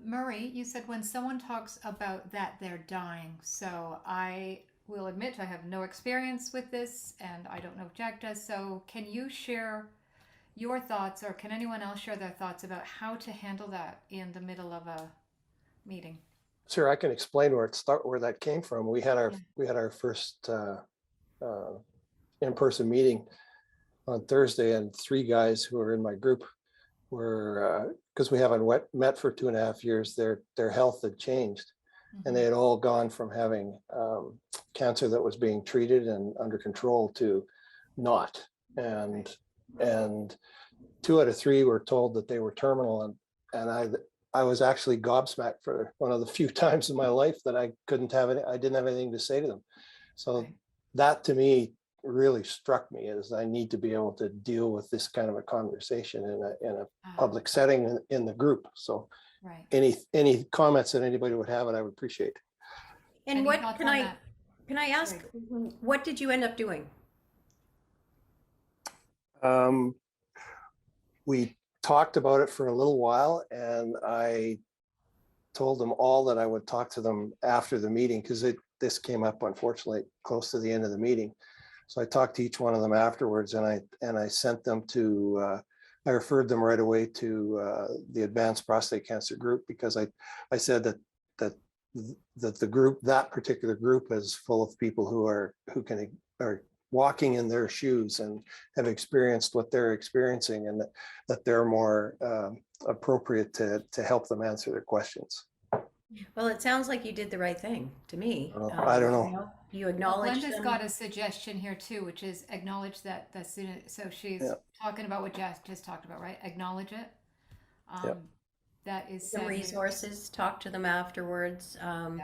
Murray, you said when someone talks about that, they're dying. So I will admit I have no experience with this, and I don't know if Jack does. So can you share your thoughts, or can anyone else share their thoughts about how to handle that in the middle of a meeting? Sure, I can explain where that came from. We had our first in-person meeting on Thursday, and 3 guys who were in my group were, because we haven't met for 2.5 years, their health had changed, and they had all gone from having cancer that was being treated and under control to not, and 2 out of 3 were told that they were terminal, and I was actually gobsmacked for one of the few times in my life that I didn't have anything to say to them. So that to me really struck me, as I need to be able to deal with this kind of a conversation in a public setting in the group. So any comments that anybody would have, I would appreciate. And what can I ask, what did you end up doing? We talked about it for a little while, and I told them all that I would talk to them after the meeting, because this came up unfortunately close to the end of the meeting. So I talked to each one of them afterwards, and I sent them to I referred them right away to the Advanced Prostate Cancer group, because I said that the group, that particular group, is full of people who are walking in their shoes and have experienced what they're experiencing, and that they're more appropriate to help them answer their questions. Well, it sounds like you did the right thing to me. I don't know. You acknowledge Glenda's them. got a suggestion here too, which is acknowledge that the student, so she's talking about what Jack just talked about, right? Acknowledge it. That is Some resources, talk to them afterwards. and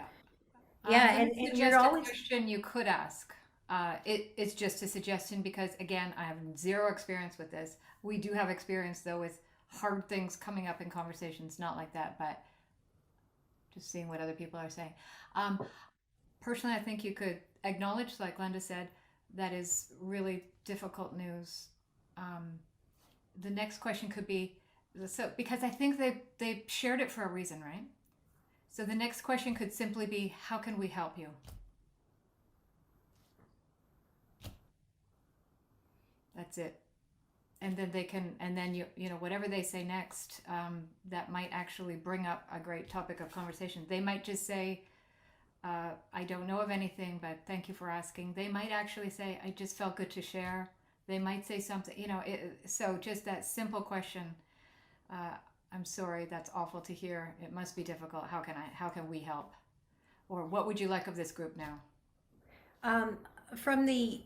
you're always a question you could ask. It's just a suggestion because, again, I have zero experience with this. We do have experience, though, with hard things coming up in conversations, not like that, but just seeing what other people are saying. Personally, I think you could acknowledge, like Glenda said, that is really difficult news. The next question could be, so because I think they shared it for a reason, right? So the next question could simply be, how can we help you? That's it. And then they can, and then you know, whatever they say next, that might actually bring up a great topic of conversation. They might just say, I don't know of anything, but thank you for asking. They might actually say, I just felt good to share. They might say something, you know, so just that simple question. I'm sorry, that's awful to hear. It must be difficult. How can we help? Or what would you like of this group now? From the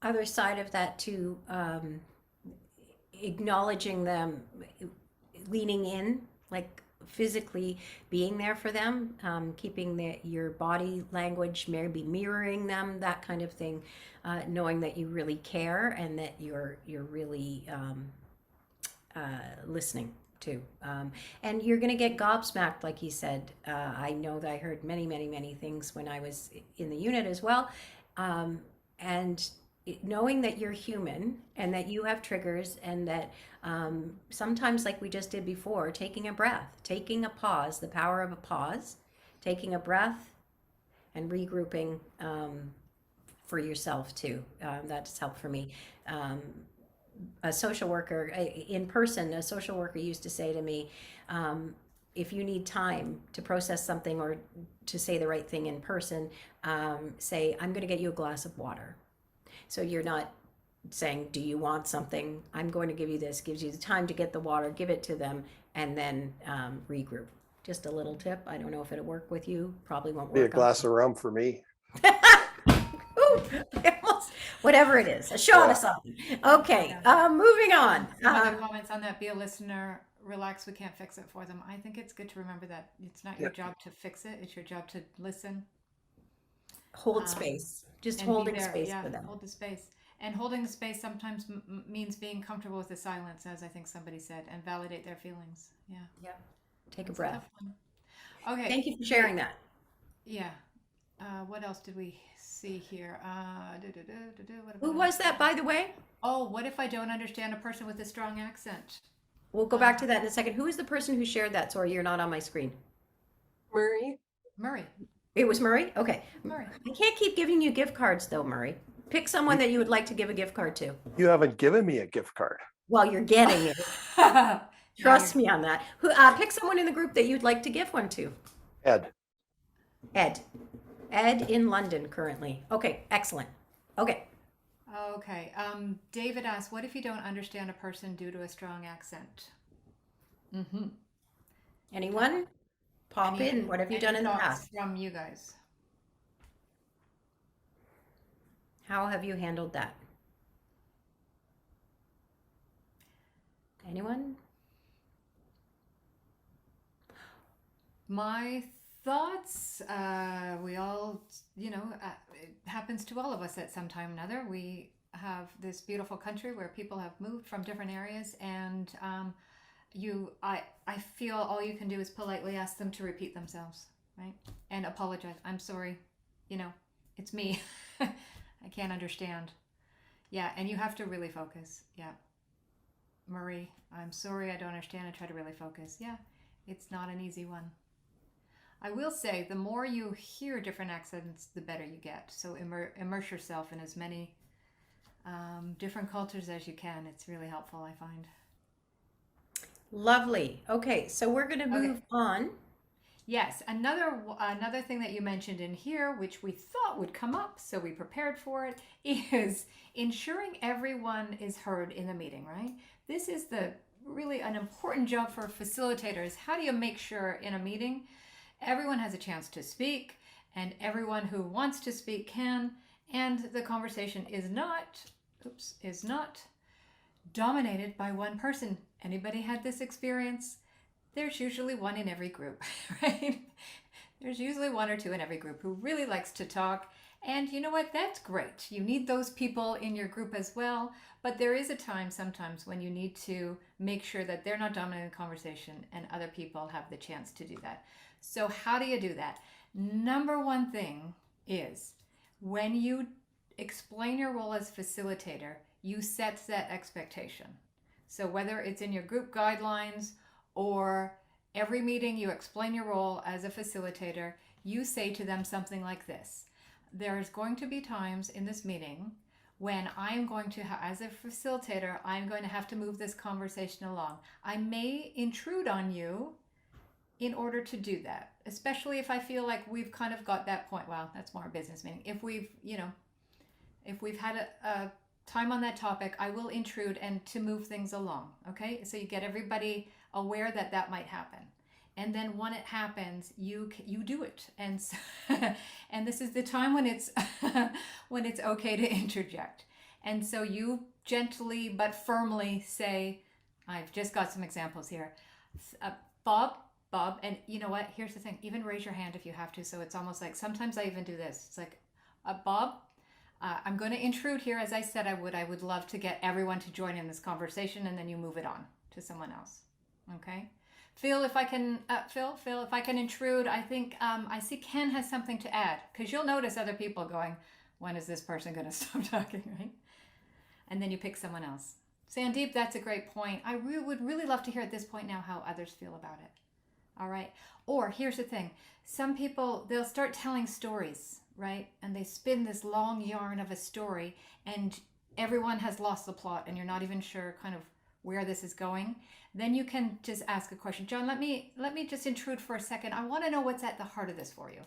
other side of that too, acknowledging them, leaning in, like physically being there for them, keeping your body language, maybe mirroring them, that kind of thing, knowing that you really care and that you're really listening too. And you're going to get gobsmacked, like he said. I know that I heard many things when I was in the unit as well. And knowing that you're human and that you have triggers, and that sometimes, like we just did before, taking a breath, taking a pause, the power of a pause, taking a breath and regrouping for yourself too. That's helped for me. A social worker in person, a social worker used to say to me, if you need time to process something or to say the right thing in person, say, I'm going to get you a glass of water. So you're not saying, do you want something? I'm going to give you this. Gives you the time to get the water, give it to them, and then regroup. Just a little tip. I don't know if it'll work with you. Probably won't work. Be a glass of rum for me. Ooh, whatever it is, a shot of something. Okay, moving on. Other comments on that? Be a listener. Relax. We can't fix it for them. I think it's good to remember that it's not your job to fix it. It's your job to listen. Hold space. Just holding space for them. Hold the space. And holding the space sometimes means being comfortable with the silence, as I think somebody said, and validate their feelings. Yeah. Yeah. Take a breath. Okay. Thank you for sharing that. Yeah. What else did we see here? Who was that, by the way? Oh, what if I don't understand a person with a strong accent? We'll go back to that in a second. Who is the person who shared that? Sorry, you're not on my screen. Murray. It was Murray? Okay. Murray. I can't keep giving you gift cards though, Murray. Pick someone that you would like to give a gift card to. You haven't given me a gift card. Well, you're getting it. Trust me on that. Pick someone in the group that you'd like to give one to. Ed. Ed in London currently. Okay, excellent. Okay. Okay. David asks, what if you don't understand a person due to a strong accent? Anyone? Pop in. What have you done in the past? From you guys. How have you handled that? Anyone? My thoughts, we all, you know, it happens to all of us at some time or another. We have this beautiful country where people have moved from different areas, and I feel all you can do is politely ask them to repeat themselves, right? And apologize. I'm sorry, you know, it's me. I can't understand. Yeah, and you have to really focus. Yeah. Murray, I'm sorry, I don't understand. I try to really focus. Yeah, it's not an easy one. I will say, the more you hear different accents, the better you get. So immerse yourself in as many different cultures as you can. It's really helpful, I find. Lovely. Okay, so we're going to move on. Yes, another thing that you mentioned in here, which we thought would come up, so we prepared for it, is ensuring everyone is heard in the meeting, right? This is really an important job for facilitators. How do you make sure in a meeting everyone has a chance to speak, and everyone who wants to speak can, and the conversation is not dominated by one person? Anybody had this experience? There's usually one in every group, right? There's usually one or two in every group who really likes to talk. And you know what? That's great. You need those people in your group as well. But there is a time sometimes when you need to make sure that they're not dominating the conversation and other people have the chance to do that. So how do you do that? Number one thing is when you explain your role as facilitator, you set that expectation. So whether it's in your group guidelines or every meeting you explain your role as a facilitator, you say to them something like this: there's going to be times in this meeting when I'm going to, as a facilitator, I'm going to have to move this conversation along. I may intrude on you in order to do that, especially if I feel like we've kind of got that point. Well, that's more a business meeting. If we've, if we've had a time on that topic, I will intrude and to move things along. Okay, so you get everybody aware that that might happen, and then when it happens, you do it, and so, and this is the time when it's when it's okay to interject, and so you gently but firmly say, I've just got some examples here, Bob, and you know what? Here's the thing. Even raise your hand if you have to. So it's almost like sometimes I even do this. It's like, Bob. I'm going to intrude here, as I said I would. I would love to get everyone to join in this conversation, and then you move it on to someone else. Okay, Phil, if I can, Phil, if I can intrude, I think I see Ken has something to add, because you'll notice other people going, when is this person going to stop talking, right? And then you pick someone else. Sandeep, that's a great point. I would really love to hear at this point now how others feel about it. All right. Or here's the thing. Some people, they'll start telling stories, right? And they spin this long yarn of a story, and everyone has lost the plot, and you're not even sure kind of where this is going. Then you can just ask a question. John, let me just intrude for a second. I want to know what's at the heart of this for you.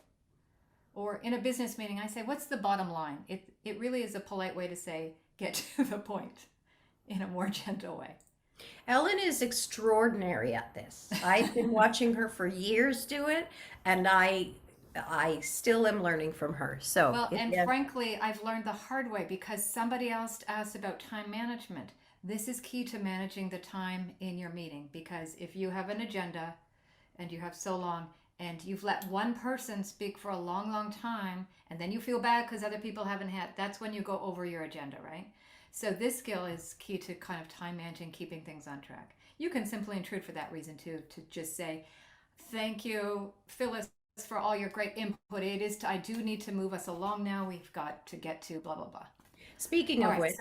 Or in a business meeting, I say, what's the bottom line? It really is a polite way to say, get to the point in a more gentle way. Ellen is extraordinary at this. I've been watching her for years do it, and I still am learning from her. So, well, and frankly, I've learned the hard way, because somebody else asked about time management. This is key to managing the time in your meeting, because if you have an agenda and you have so long and you've let one person speak for a long, long time, and then you feel bad because other people haven't had, that's when you go over your agenda, right? So this skill is key to kind of time managing, keeping things on track. You can simply intrude for that reason too, to just say, thank you, Phyllis, for all your great input. I do need to move us along now. We've got to get to blah, blah, blah. Speaking of which,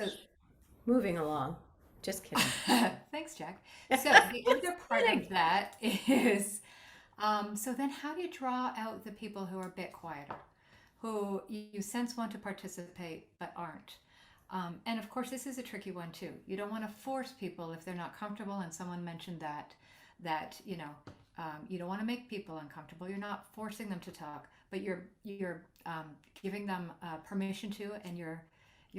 moving along. Just kidding. Thanks, Jack. So the other part of that is, so then how do you draw out the people who are a bit quieter, who you sense want to participate but aren't? And of course, this is a tricky one too. You don't want to force people if they're not comfortable. And someone mentioned that you don't want to make people uncomfortable. You're not forcing them to talk, but you're giving them permission to, and you're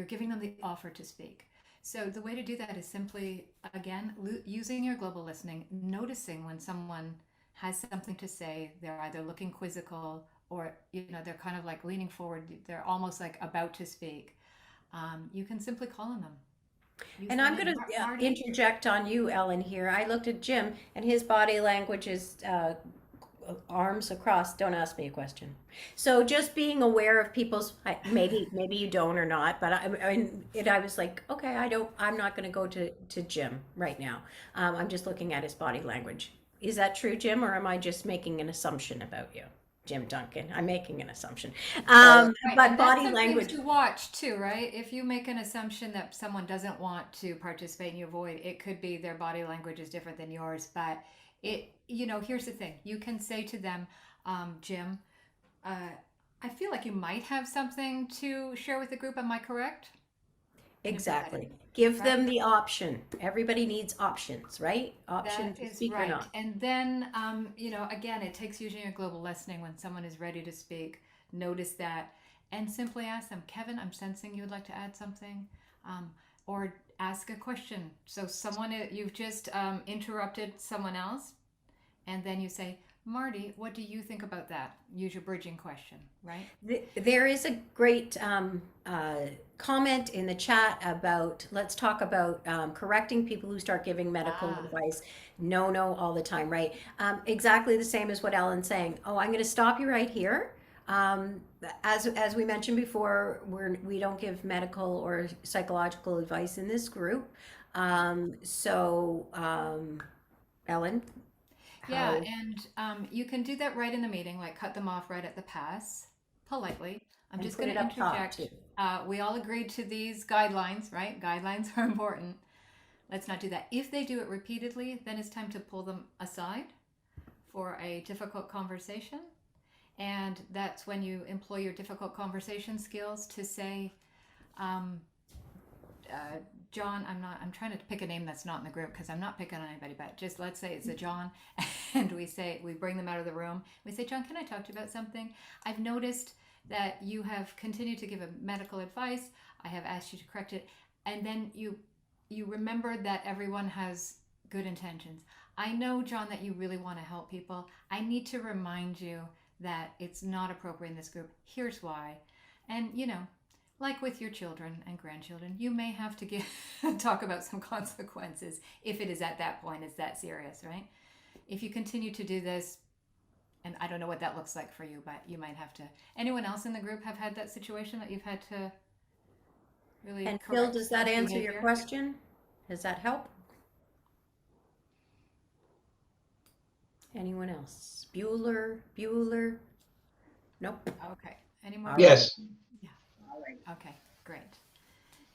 giving them the offer to speak. So the way to do that is simply, again, using your global listening, noticing when someone has something to say. They're either looking quizzical, or they're kind of like leaning forward. They're almost like about to speak. You can simply call on them. And I'm going to interject on you, Ellen, here. I looked at Jim, and his body language is arms across. Don't ask me a question. So just being aware of people's, maybe you don't or not, but I was like, okay, I'm not going to go to Jim right now. I'm just looking at his body language. Is that true, Jim, or am I just making an assumption about you? Jim Duncan, I'm making an assumption. Right. But body language to watch too, right? If you make an assumption that someone doesn't want to participate and you avoid, it could be their body language is different than yours. But here's the thing: you can say to them, Jim, I feel like you might have something to share with the group. Am I correct? Exactly. Give them the option. Everybody needs options, right? Option to speak or not. And then, again, it takes using your global listening when someone is ready to speak. Notice that and simply ask them, Kevin, I'm sensing you would like to add something, or ask a question. So you've just interrupted someone else, and then you say, Marty, what do you think about that? Use your bridging question, right? There is a great comment in the chat about, let's talk about correcting people who start giving medical advice. No, all the time, right? Exactly the same as what Alan's saying. Oh, I'm going to stop you right here. As we mentioned before, we don't give medical or psychological advice in this group. Ellen? Yeah, and you can do that right in the meeting, like cut them off right at the pass. politely. I'm And just put going it to up top, interject. too. We all agreed to these guidelines, right? Guidelines are important. Let's not do that. If they do it repeatedly, then it's time to pull them aside for a difficult conversation. And that's when you employ your difficult conversation skills to say, John, I'm trying to pick a name that's not in the group because I'm not picking on anybody, but just let's say it's a John, and we bring them out of the room. We say, John, can I talk to you about something? I've noticed that you have continued to give a medical advice. I have asked you to correct it. And then you remember that everyone has good intentions. I know, John, that you really want to help people. I need to remind you that it's not appropriate in this group. Here's why. And, like with your children and grandchildren, you may have to talk about some consequences if it is at that point, it's that serious, right? If you continue to do this, and I don't know what that looks like for you, but you might have to. Anyone else in the group have had that situation that you've had to really And correct Phil, does that some answer your behavior? question? Does that help? Anyone else? Bueller? Nope. Okay. Any more? Yes. Yeah. Okay, great.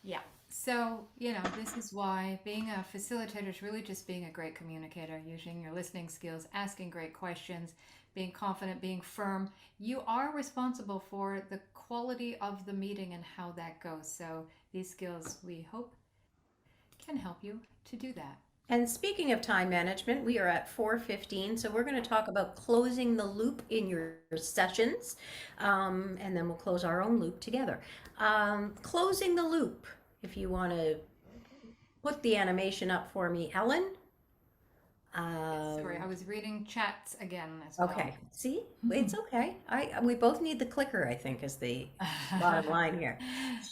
Yeah. So, this is why being a facilitator is really just being a great communicator, using your listening skills, asking great questions, being confident, being firm. You are responsible for the quality of the meeting and how that goes. So these skills, we hope, can help you to do that. And speaking of time management, we are at 4:15, so we're going to talk about closing the loop in your sessions, and then we'll close our own loop together. Closing the loop, if you want to put the animation up for me, Ellen. Sorry, I was reading chats again as well. Okay, see, it's okay. We both need the clicker, I think, is the bottom line here.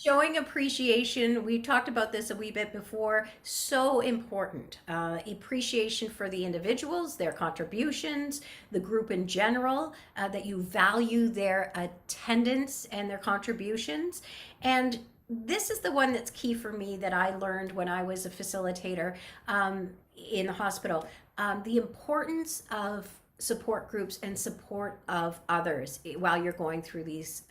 Showing appreciation, we talked about this a wee bit before, so important. Appreciation for the individuals, their contributions, the group in general, that you value their attendance and their contributions. And this is the one that's key for me that I learned when I was a facilitator in the hospital. The importance of support groups and support of others while you're going through these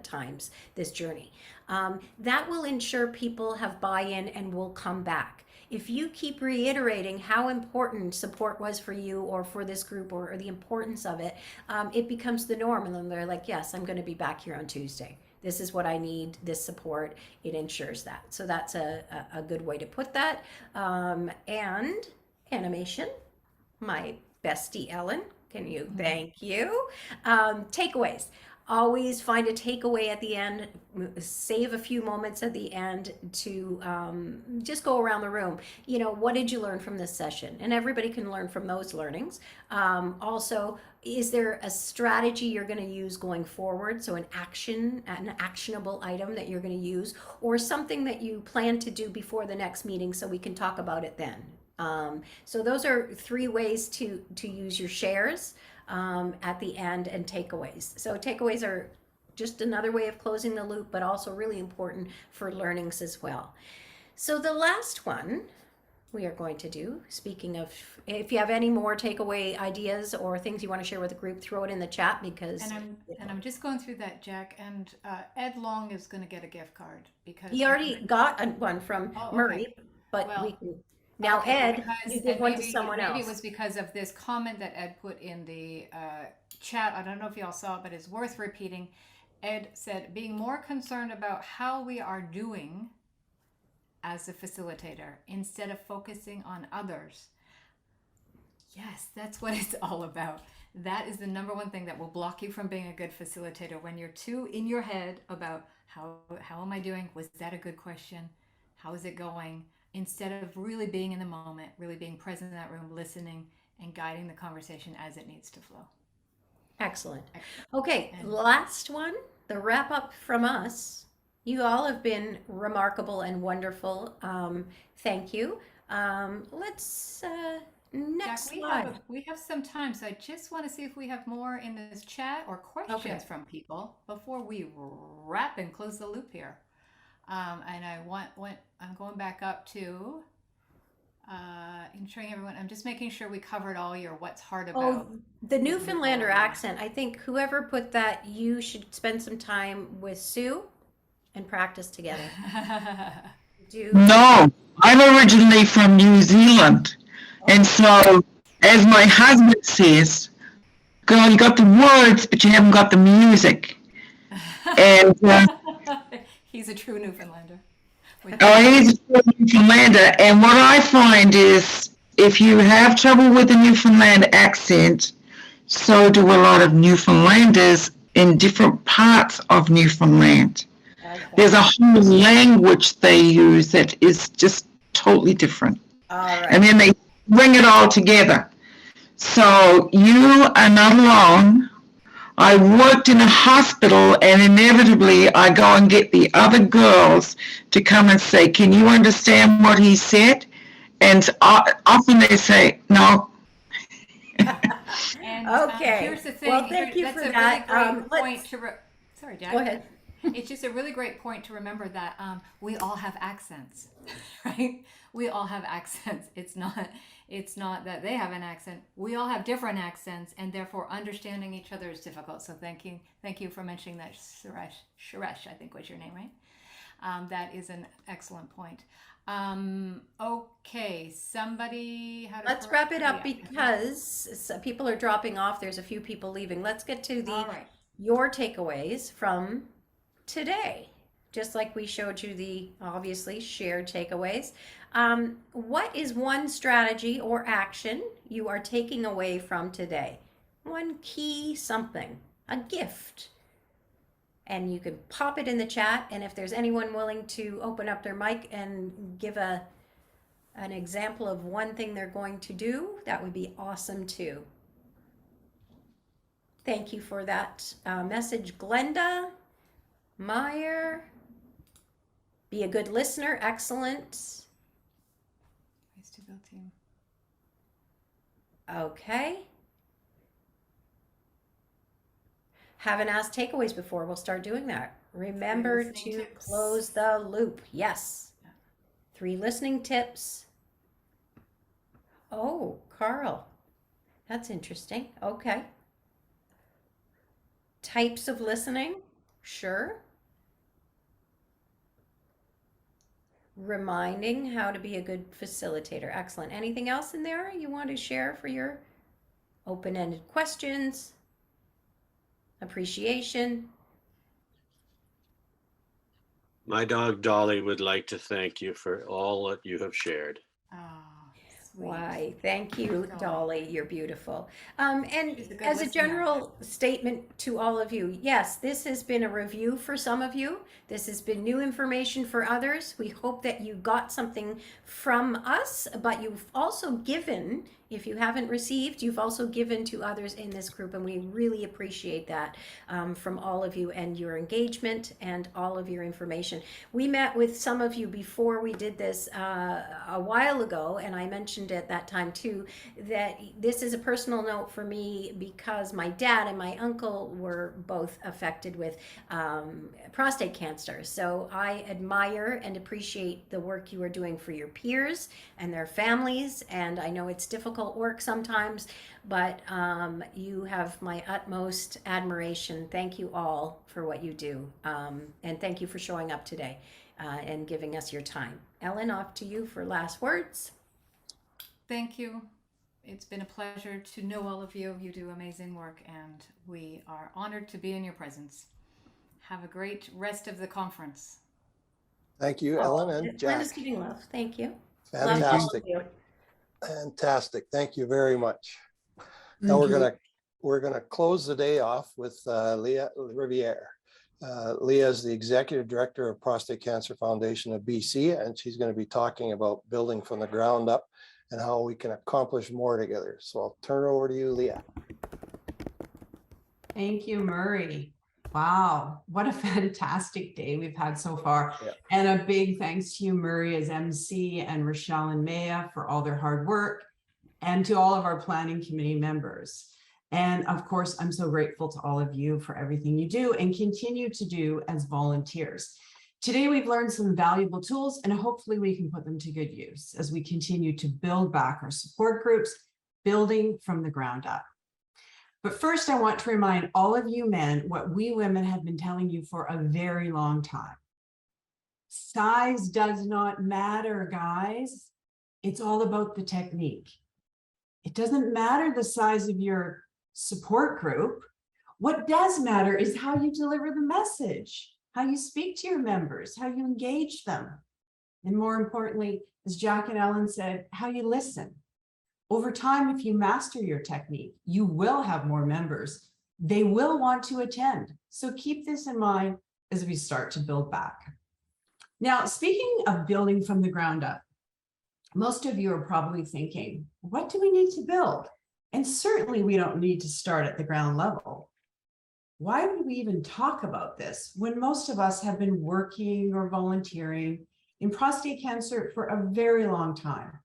times, this journey. That will ensure people have buy-in and will come back. If you keep reiterating how important support was for you or for this group or the importance of it, it becomes the norm, and then they're like, yes, I'm going to be back here on Tuesday. This is what I need, this support, it ensures that. So that's a good way to put that. And animation, my bestie Ellen, can you, thank you. Takeaways, always find a takeaway at the end, save a few moments at the end to just go around the room. What did you learn from this session? And everybody can learn from those learnings. Also, is there a strategy you're going to use going forward? So an actionable item that you're going to use, or something that you plan to do before the next meeting so we can talk about it then. So those are 3 ways to use your shares at the end, and takeaways. So takeaways are just another way of closing the loop, but also really important for learnings as well. So the last one we are going to do, speaking of, if you have any more takeaway ideas or things you want to share with the group, throw it in the chat, because And I'm just going through that, Jack, and Ed Long is going to get a gift card because he already got one from Murray, but well, we can now, Ed, you give one to someone else. Maybe it was because of this comment that Ed put in the chat. I don't know if y'all saw it, but it's worth repeating. Ed said, being more concerned about how we are doing as a facilitator instead of focusing on others. Yes, that's what it's all about. That is the number one thing that will block you from being a good facilitator, when you're too in your head about how am I doing? Was that a good question? How is it going? Instead of really being in the moment, really being present in that room, listening and guiding the conversation as it needs to flow. Excellent. Okay, last one, the wrap up from us. You all have been remarkable and wonderful. Thank you. Let's next Jack, slide. we have some time, so I just want to see if we have more in this chat or questions from people before we wrap and close the loop here. And I'm going back up to ensuring everyone, I'm just making sure we covered all your what's hard Oh, about. the Newfoundlander accent. I think whoever put that, you should spend some time with Sue and practice together. No, I'm originally from New Zealand. And so, as my husband says, girl, you got the words, but you haven't got the music. And He's a true Newfoundlander. he's a Newfoundlander. And what I find is, if you have trouble with the Newfoundland accent, so do a lot of Newfoundlanders in different parts of Newfoundland. There's a whole language they use that is just totally different. And then they bring it all together. So you are not alone. I worked in a hospital, and inevitably I go and get the other girls to come and say, can you understand what he said? And often they say, no. And Okay. here's the thing. Well, thank you that's for a that. really great point to sorry, Jack. Go ahead. It's just a really great point to remember that we all have accents, right? We all have accents. It's not that they have an accent. We all have different accents, and therefore understanding each other is difficult. So thank you for mentioning that, Suresh, I think was your name, right? That is an excellent point. Okay, somebody had. Let's wrap it up because people are dropping off. There's a few people leaving. Let's get to your takeaways from today. Just like we showed you the obviously shared takeaways. What is one strategy or action you are taking away from today? One key something, a gift. And you can pop it in the chat. And if there's anyone willing to open up their mic and give an example of one thing they're going to do, that would be awesome too. Thank you for that message, Glenda. Meyer. Be a good listener. Excellent. Nice to build team. Okay. Haven't asked takeaways before. We'll start doing that. Remember to close the loop. Yes. 3 listening tips. Oh, Carl. That's interesting. Okay. Types of listening. Sure. Reminding how to be a good facilitator. Excellent. Anything else in there you want to share for your open-ended questions? Appreciation. My dog Dolly would like to thank you for all that you have shared. Why, thank you, Dolly. You're beautiful. And as a general statement to all of you, yes, this has been a review for some of you. This has been new information for others. We hope that you got something from us, but you've also given, if you haven't received, you've also given to others in this group, and we really appreciate that from all of you and your engagement and all of your information. We met with some of you before we did this a while ago, and I mentioned at that time too that this is a personal note for me because my dad and my uncle were both affected with prostate cancer. So I admire and appreciate the work you are doing for your peers and their families, and I know it's difficult work sometimes, but you have my utmost admiration. Thank you all for what you do, and thank you for showing up today and giving us your time. Ellen, off to you for last words. Thank you. It's been a pleasure to know all of you. You do amazing work, and we are honored to be in your presence. Have a great rest of the conference. Thank you, Ellen and Jack. Glenda's giving love. Thank you. Fantastic. Fantastic. Thank you very much. Now we're gonna close the day off with Leah Lariviere. Leah is the Executive Director of Prostate Cancer Foundation of BC, and she's going to be talking about building from the ground up and how we can accomplish more together. So I'll turn it over to you, Leah. Thank you, Murray. Wow, what a fantastic day we've had so far. Yeah. And a big thanks to you, Murray, as MC, and Richelle and Meyer for all their hard work, and to all of our planning committee members. And of course, I'm so grateful to all of you for everything you do and continue to do as volunteers. Today, we've learned some valuable tools, and hopefully we can put them to good use as we continue to build back our support groups, building from the ground up. But first, I want to remind all of you men what we women have been telling you for a very long time. Size does not matter, guys. It's all about the technique. It doesn't matter the size of your support group. What does matter is how you deliver the message, how you speak to your members, how you engage them. And more importantly, as Jack and Allan said, how you listen. Over time, if you master your technique, you will have more members. They will want to attend. So keep this in mind as we start to build back. Now, speaking of building from the ground up, most of you are probably thinking, what do we need to build? And certainly we don't need to start at the ground level. Why would we even talk about this when most of us have been working or volunteering in prostate cancer for a very long time,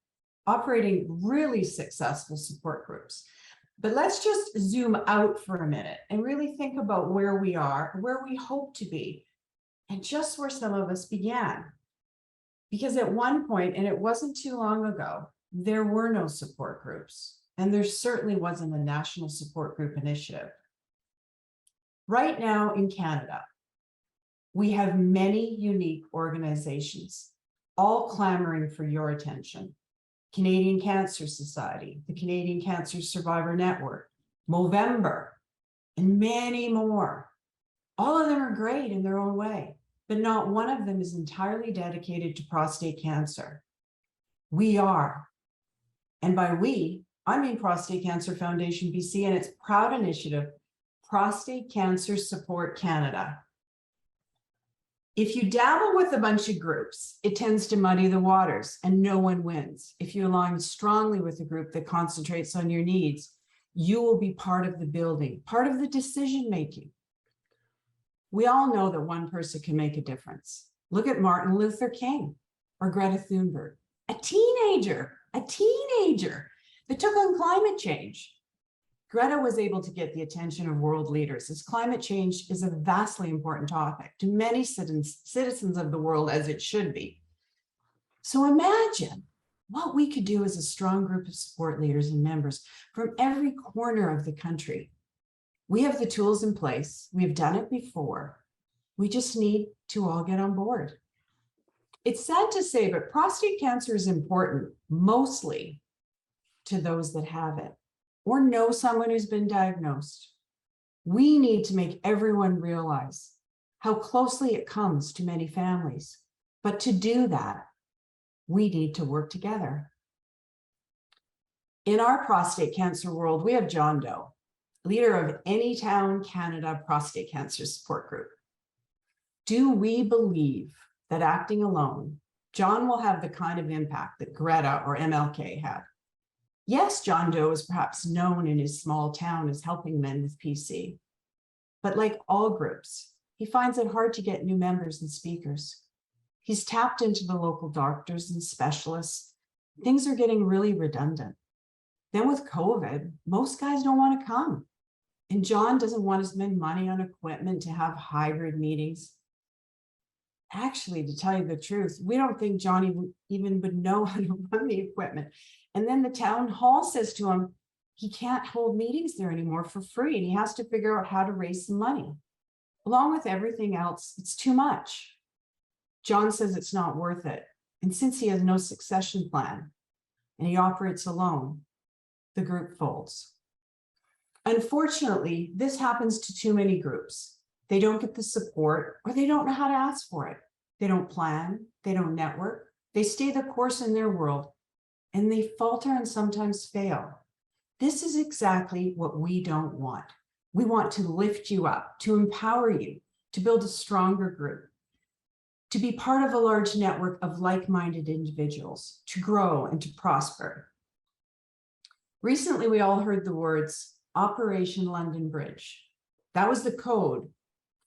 operating really successful support groups? But let's just zoom out for a minute and really think about where we are, where we hope to be, and just where some of us began. Because at one point, and it wasn't too long ago, there were no support groups, and there certainly wasn't a national support group initiative. Right now in Canada, we have many unique organizations, all clamoring for your attention. Canadian Cancer Society, the Canadian Cancer Survivor Network, Movember, and many more. All of them are great in their own way, but not one of them is entirely dedicated to prostate cancer. We are. And by we, I mean Prostate Cancer Foundation BC and its proud initiative, Prostate Cancer Support Canada. If you dabble with a bunch of groups, it tends to muddy the waters and no one wins. If you align strongly with a group that concentrates on your needs, you will be part of the building, part of the decision-making. We all know that one person can make a difference. Look at Martin Luther King or Greta Thunberg, a teenager that took on climate change. Greta was able to get the attention of world leaders as climate change is a vastly important topic to many citizens of the world, as it should be. So imagine what we could do as a strong group of support leaders and members from every corner of the country. We have the tools in place. We have done it before. We just need to all get on board. It's sad to say, but prostate cancer is important mostly to those that have it or know someone who's been diagnosed. We need to make everyone realize how closely it comes to many families. But to do that, we need to work together. In our prostate cancer world, we have John Doe, leader of Anytown Canada Prostate Cancer Support Group. Do we believe that acting alone, John will have the kind of impact that Greta or MLK had? Yes, John Doe is perhaps known in his small town as helping men with PC. But like all groups, he finds it hard to get new members and speakers. He's tapped into the local doctors and specialists. Things are getting really redundant. Then with COVID, most guys don't want to come. And John doesn't want to spend money on equipment to have hybrid meetings. Actually, to tell you the truth, we don't think John even would know how to run the equipment. And then the town hall says to him, he can't hold meetings there anymore for free, and he has to figure out how to raise some money. Along with everything else, it's too much. John says it's not worth it. And since he has no succession plan and he operates alone, the group folds. Unfortunately, this happens to too many groups. They don't get the support or they don't know how to ask for it. They don't plan, they don't network, they stay the course in their world, and they falter and sometimes fail. This is exactly what we don't want. We want to lift you up, to empower you, to build a stronger group, to be part of a large network of like-minded individuals, to grow and to prosper. Recently, we all heard the words Operation London Bridge. That was the code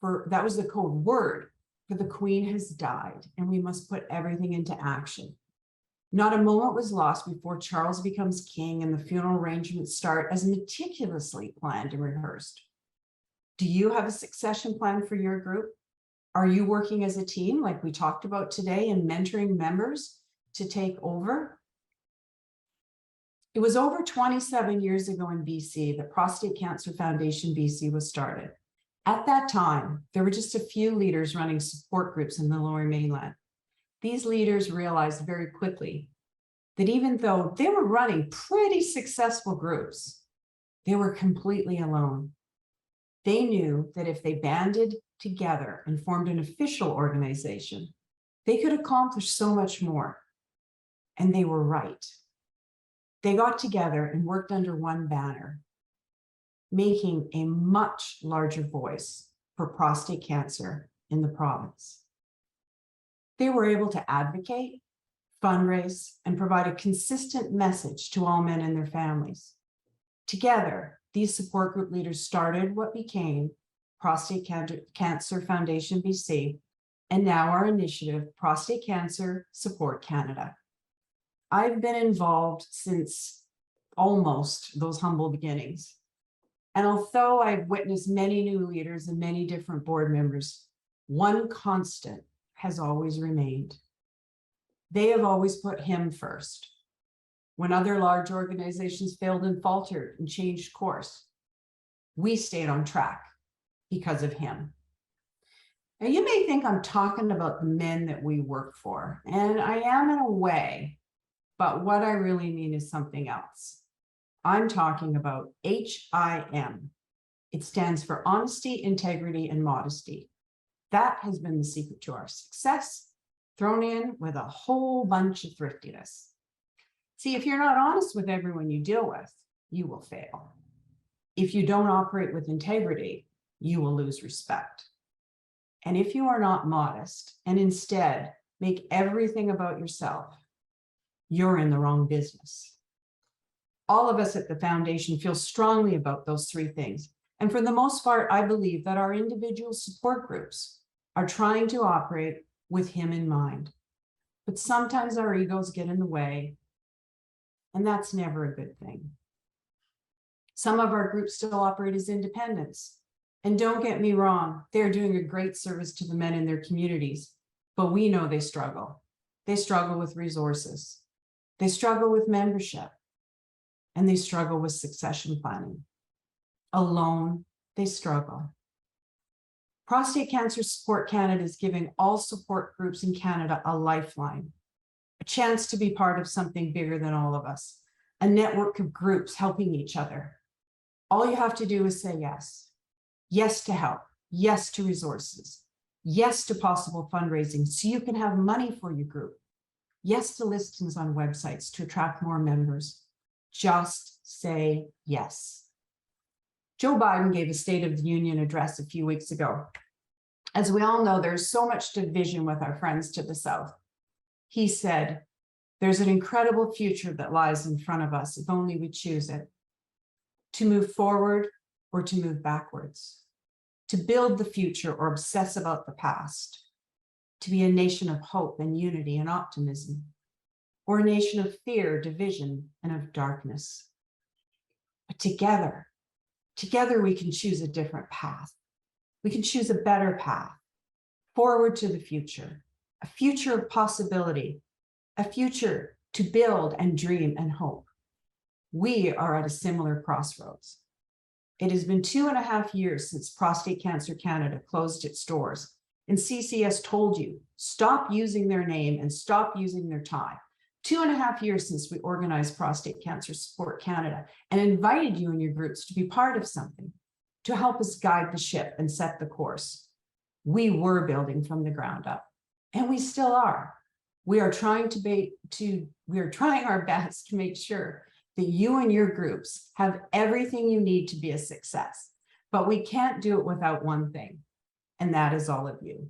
word for the Queen has died, and we must put everything into action. Not a moment was lost before Charles becomes king and the funeral arrangements start as meticulously planned and rehearsed. Do you have a succession plan for your group? Are you working as a team like we talked about today and mentoring members to take over? It was over 27 years ago in BC that Prostate Cancer Foundation BC was started. At that time, there were just a few leaders running support groups in the Lower Mainland. These leaders realized very quickly that even though they were running pretty successful groups, they were completely alone. They knew that if they banded together and formed an official organization, they could accomplish so much more. And they were right. They got together and worked under one banner, making a much larger voice for prostate cancer in the province. They were able to advocate, fundraise, and provide a consistent message to all men and their families. Together, these support group leaders started what became Prostate Cancer Foundation BC, and now our initiative, Prostate Cancer Support Canada. I've been involved since almost those humble beginnings. And although I've witnessed many new leaders and many different board members, one constant has always remained. They have always put him first. When other large organizations failed and faltered and changed course, we stayed on track because of him. Now, you may think I'm talking about the men that we work for, and I am in a way, but what I really mean is something else. I'm talking about HIM. It stands for honesty, integrity, and modesty. That has been the secret to our success, thrown in with a whole bunch of thriftiness. See, if you're not honest with everyone you deal with, you will fail. If you don't operate with integrity, you will lose respect. And if you are not modest and instead make everything about yourself, you're in the wrong business. All of us at the foundation feel strongly about those three things. And for the most part, I believe that our individual support groups are trying to operate with him in mind. But sometimes our egos get in the way, and that's never a good thing. Some of our groups still operate as independents. And don't get me wrong, they're doing a great service to the men in their communities, but we know they struggle. They struggle with resources. They struggle with membership, and they struggle with succession planning. Alone, they struggle. Prostate Cancer Support Canada is giving all support groups in Canada a lifeline, a chance to be part of something bigger than all of us, a network of groups helping each other. All you have to do is say yes. Yes to help, yes to resources, yes to possible fundraising so you can have money for your group, yes to listings on websites to attract more members. Just say yes. Joe Biden gave a State of the Union address a few weeks ago. As we all know, there's so much division with our friends to the south. He said, there's an incredible future that lies in front of us if only we choose it. To move forward or to move backwards. To build the future or obsess about the past. To be a nation of hope and unity and optimism. Or a nation of fear, division, and of darkness. But together we can choose a different path. We can choose a better path, forward to the future, a future of possibility, a future to build and dream and hope. We are at a similar crossroads. It has been 2.5 years since Prostate Cancer Canada closed its doors, and CCS told you, stop using their name and stop using their time. 2.5 years since we organized Prostate Cancer Support Canada and invited you and your groups to be part of something, to help us guide the ship and set the course. We were building from the ground up, and we still are. We are trying our best to make sure that you and your groups have everything you need to be a success, but we can't do it without one thing, and that is all of you.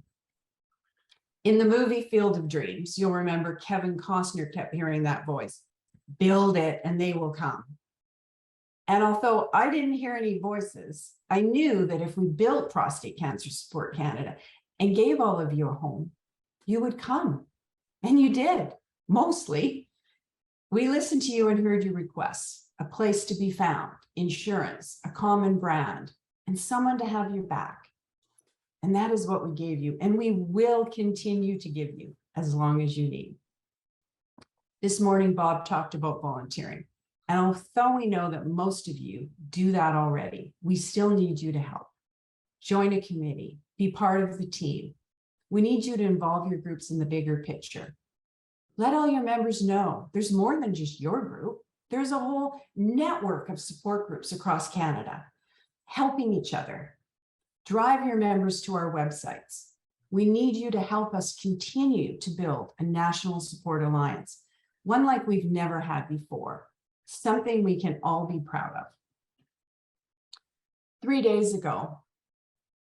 In the movie Field of Dreams, you'll remember Kevin Costner kept hearing that voice, build it and they will come. And although I didn't hear any voices, I knew that if we built Prostate Cancer Support Canada and gave all of you a home, you would come. And you did, mostly. We listened to you and heard your requests, a place to be found, insurance, a common brand, and someone to have your back. And that is what we gave you, and we will continue to give you as long as you need. This morning, Bob talked about volunteering. And although we know that most of you do that already, we still need you to help. Join a committee, be part of the team. We need you to involve your groups in the bigger picture. Let all your members know there's more than just your group. There's a whole network of support groups across Canada, helping each other. Drive your members to our websites. We need you to help us continue to build a national support alliance, one like we've never had before, something we can all be proud of. 3 days ago,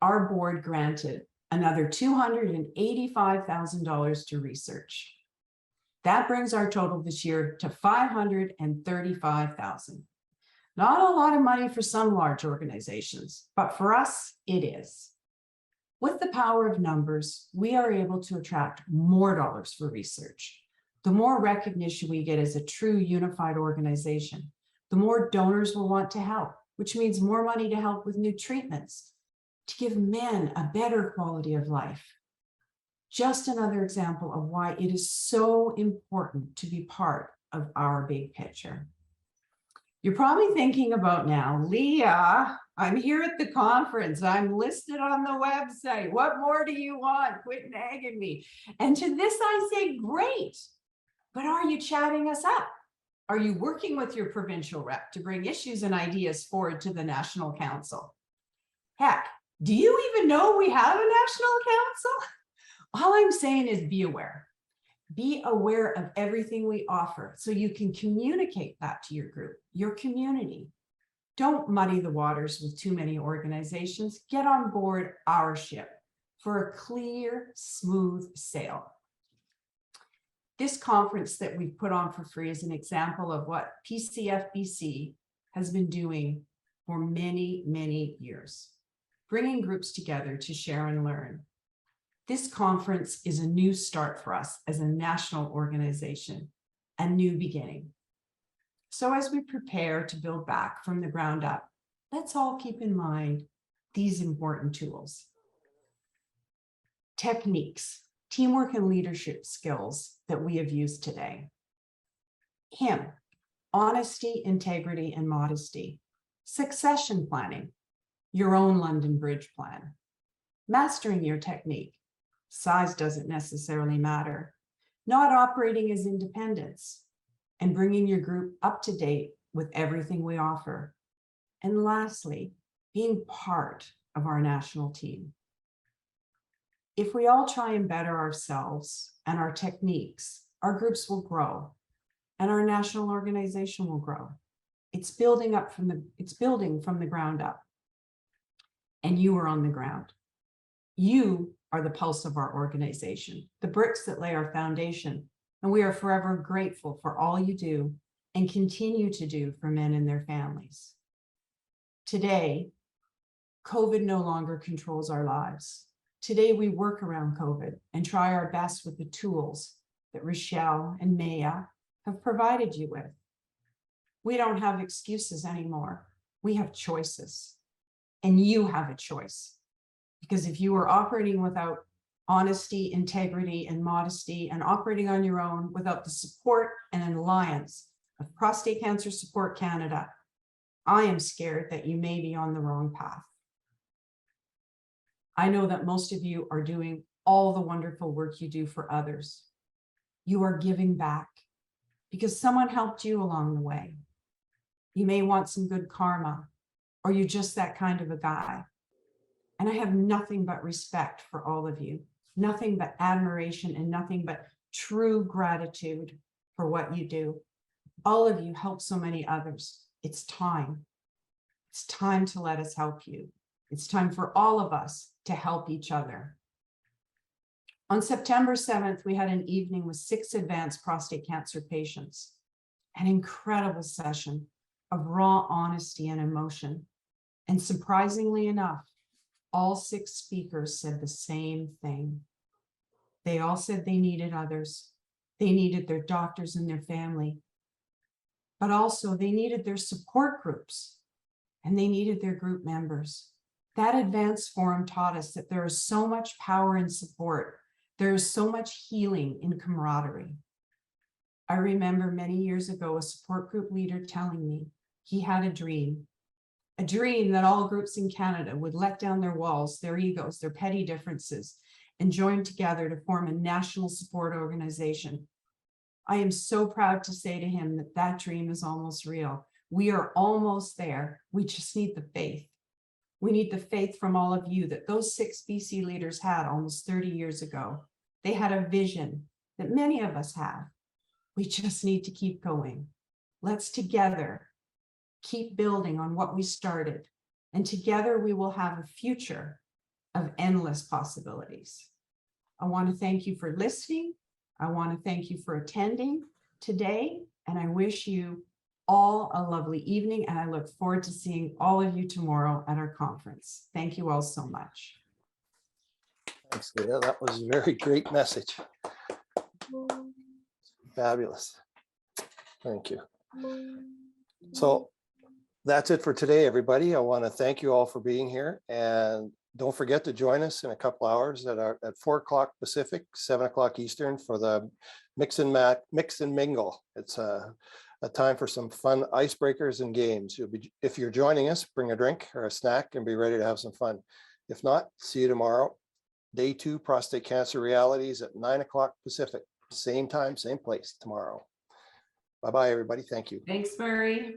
our board granted another $285,000 to research. That brings our total this year to $535,000. Not a lot of money for some large organizations, but for us, it is. With the power of numbers, we are able to attract more dollars for research. The more recognition we get as a true unified organization, the more donors will want to help, which means more money to help with new treatments, to give men a better quality of life. Just another example of why it is so important to be part of our big picture. You're probably thinking about now, Leah, I'm here at the conference. I'm listed on the website. What more do you want? Quit nagging me. And to this I say, great, but are you chatting us up? Are you working with your provincial rep to bring issues and ideas forward to the National Council? Heck, do you even know we have a National Council? All I'm saying is be aware. Be aware of everything we offer so you can communicate that to your group, your community. Don't muddy the waters with too many organizations. Get on board our ship for a clear, smooth sail. This conference that we've put on for free is an example of what PCFBC has been doing for many, many years, bringing groups together to share and learn. This conference is a new start for us as a national organization, a new beginning. So as we prepare to build back from the ground up, let's all keep in mind these important tools. Techniques, teamwork and leadership skills that we have used today. HIM, honesty, integrity, and modesty. Succession planning, your own London Bridge plan. Mastering your technique. Size doesn't necessarily matter. Not operating as independents, and bringing your group up to date with everything we offer. And lastly, being part of our national team. If we all try and better ourselves and our techniques, our groups will grow and our national organization will grow. It's building from the ground up. And you are on the ground. You are the pulse of our organization, the bricks that lay our foundation, and we are forever grateful for all you do and continue to do for men and their families. Today, COVID no longer controls our lives. Today, we work around COVID and try our best with the tools that Richelle and Meyer have provided you with. We don't have excuses anymore. We have choices, and you have a choice. Because if you are operating without honesty, integrity, and modesty, and operating on your own without the support and an alliance of Prostate Cancer Support Canada, I am scared that you may be on the wrong path. I know that most of you are doing all the wonderful work you do for others. You are giving back because someone helped you along the way. You may want some good karma, or you're just that kind of a guy. And I have nothing but respect for all of you, nothing but admiration and nothing but true gratitude for what you do. All of you help so many others. It's time. It's time to let us help you. It's time for all of us to help each other. On September 7th, we had an evening with 6 advanced prostate cancer patients, an incredible session of raw honesty and emotion. And surprisingly enough, all 6 speakers said the same thing. They all said they needed others. They needed their doctors and their family, but also they needed their support groups and they needed their group members. That advanced forum taught us that there is so much power in support. There is so much healing in camaraderie. I remember many years ago, a support group leader telling me he had a dream that all groups in Canada would let down their walls, their egos, their petty differences, and join together to form a national support organization. I am so proud to say to him that that dream is almost real. We are almost there. We just need the faith. We need the faith from all of you that those 6 BC leaders had almost 30 years ago. They had a vision that many of us have. We just need to keep going. Let's together keep building on what we started, and together we will have a future of endless possibilities. I want to thank you for listening. I want to thank you for attending today, and I wish you all a lovely evening, and I look forward to seeing all of you tomorrow at our conference. Thank you all so much. Thanks, Leah. That was a very great message. Fabulous. Thank you. So that's it for today, everybody. I want to thank you all for being here, and don't forget to join us in a couple hours at 4 o'clock Pacific, 7 o'clock Eastern for the mix and mingle. It's a time for some fun icebreakers and games. If you're joining us, bring a drink or a snack and be ready to have some fun. If not, see you tomorrow. Day 2 prostate cancer realities at 9 o'clock Pacific. Same time, same place tomorrow. Bye-bye, everybody. Thank you. Thanks, Murray.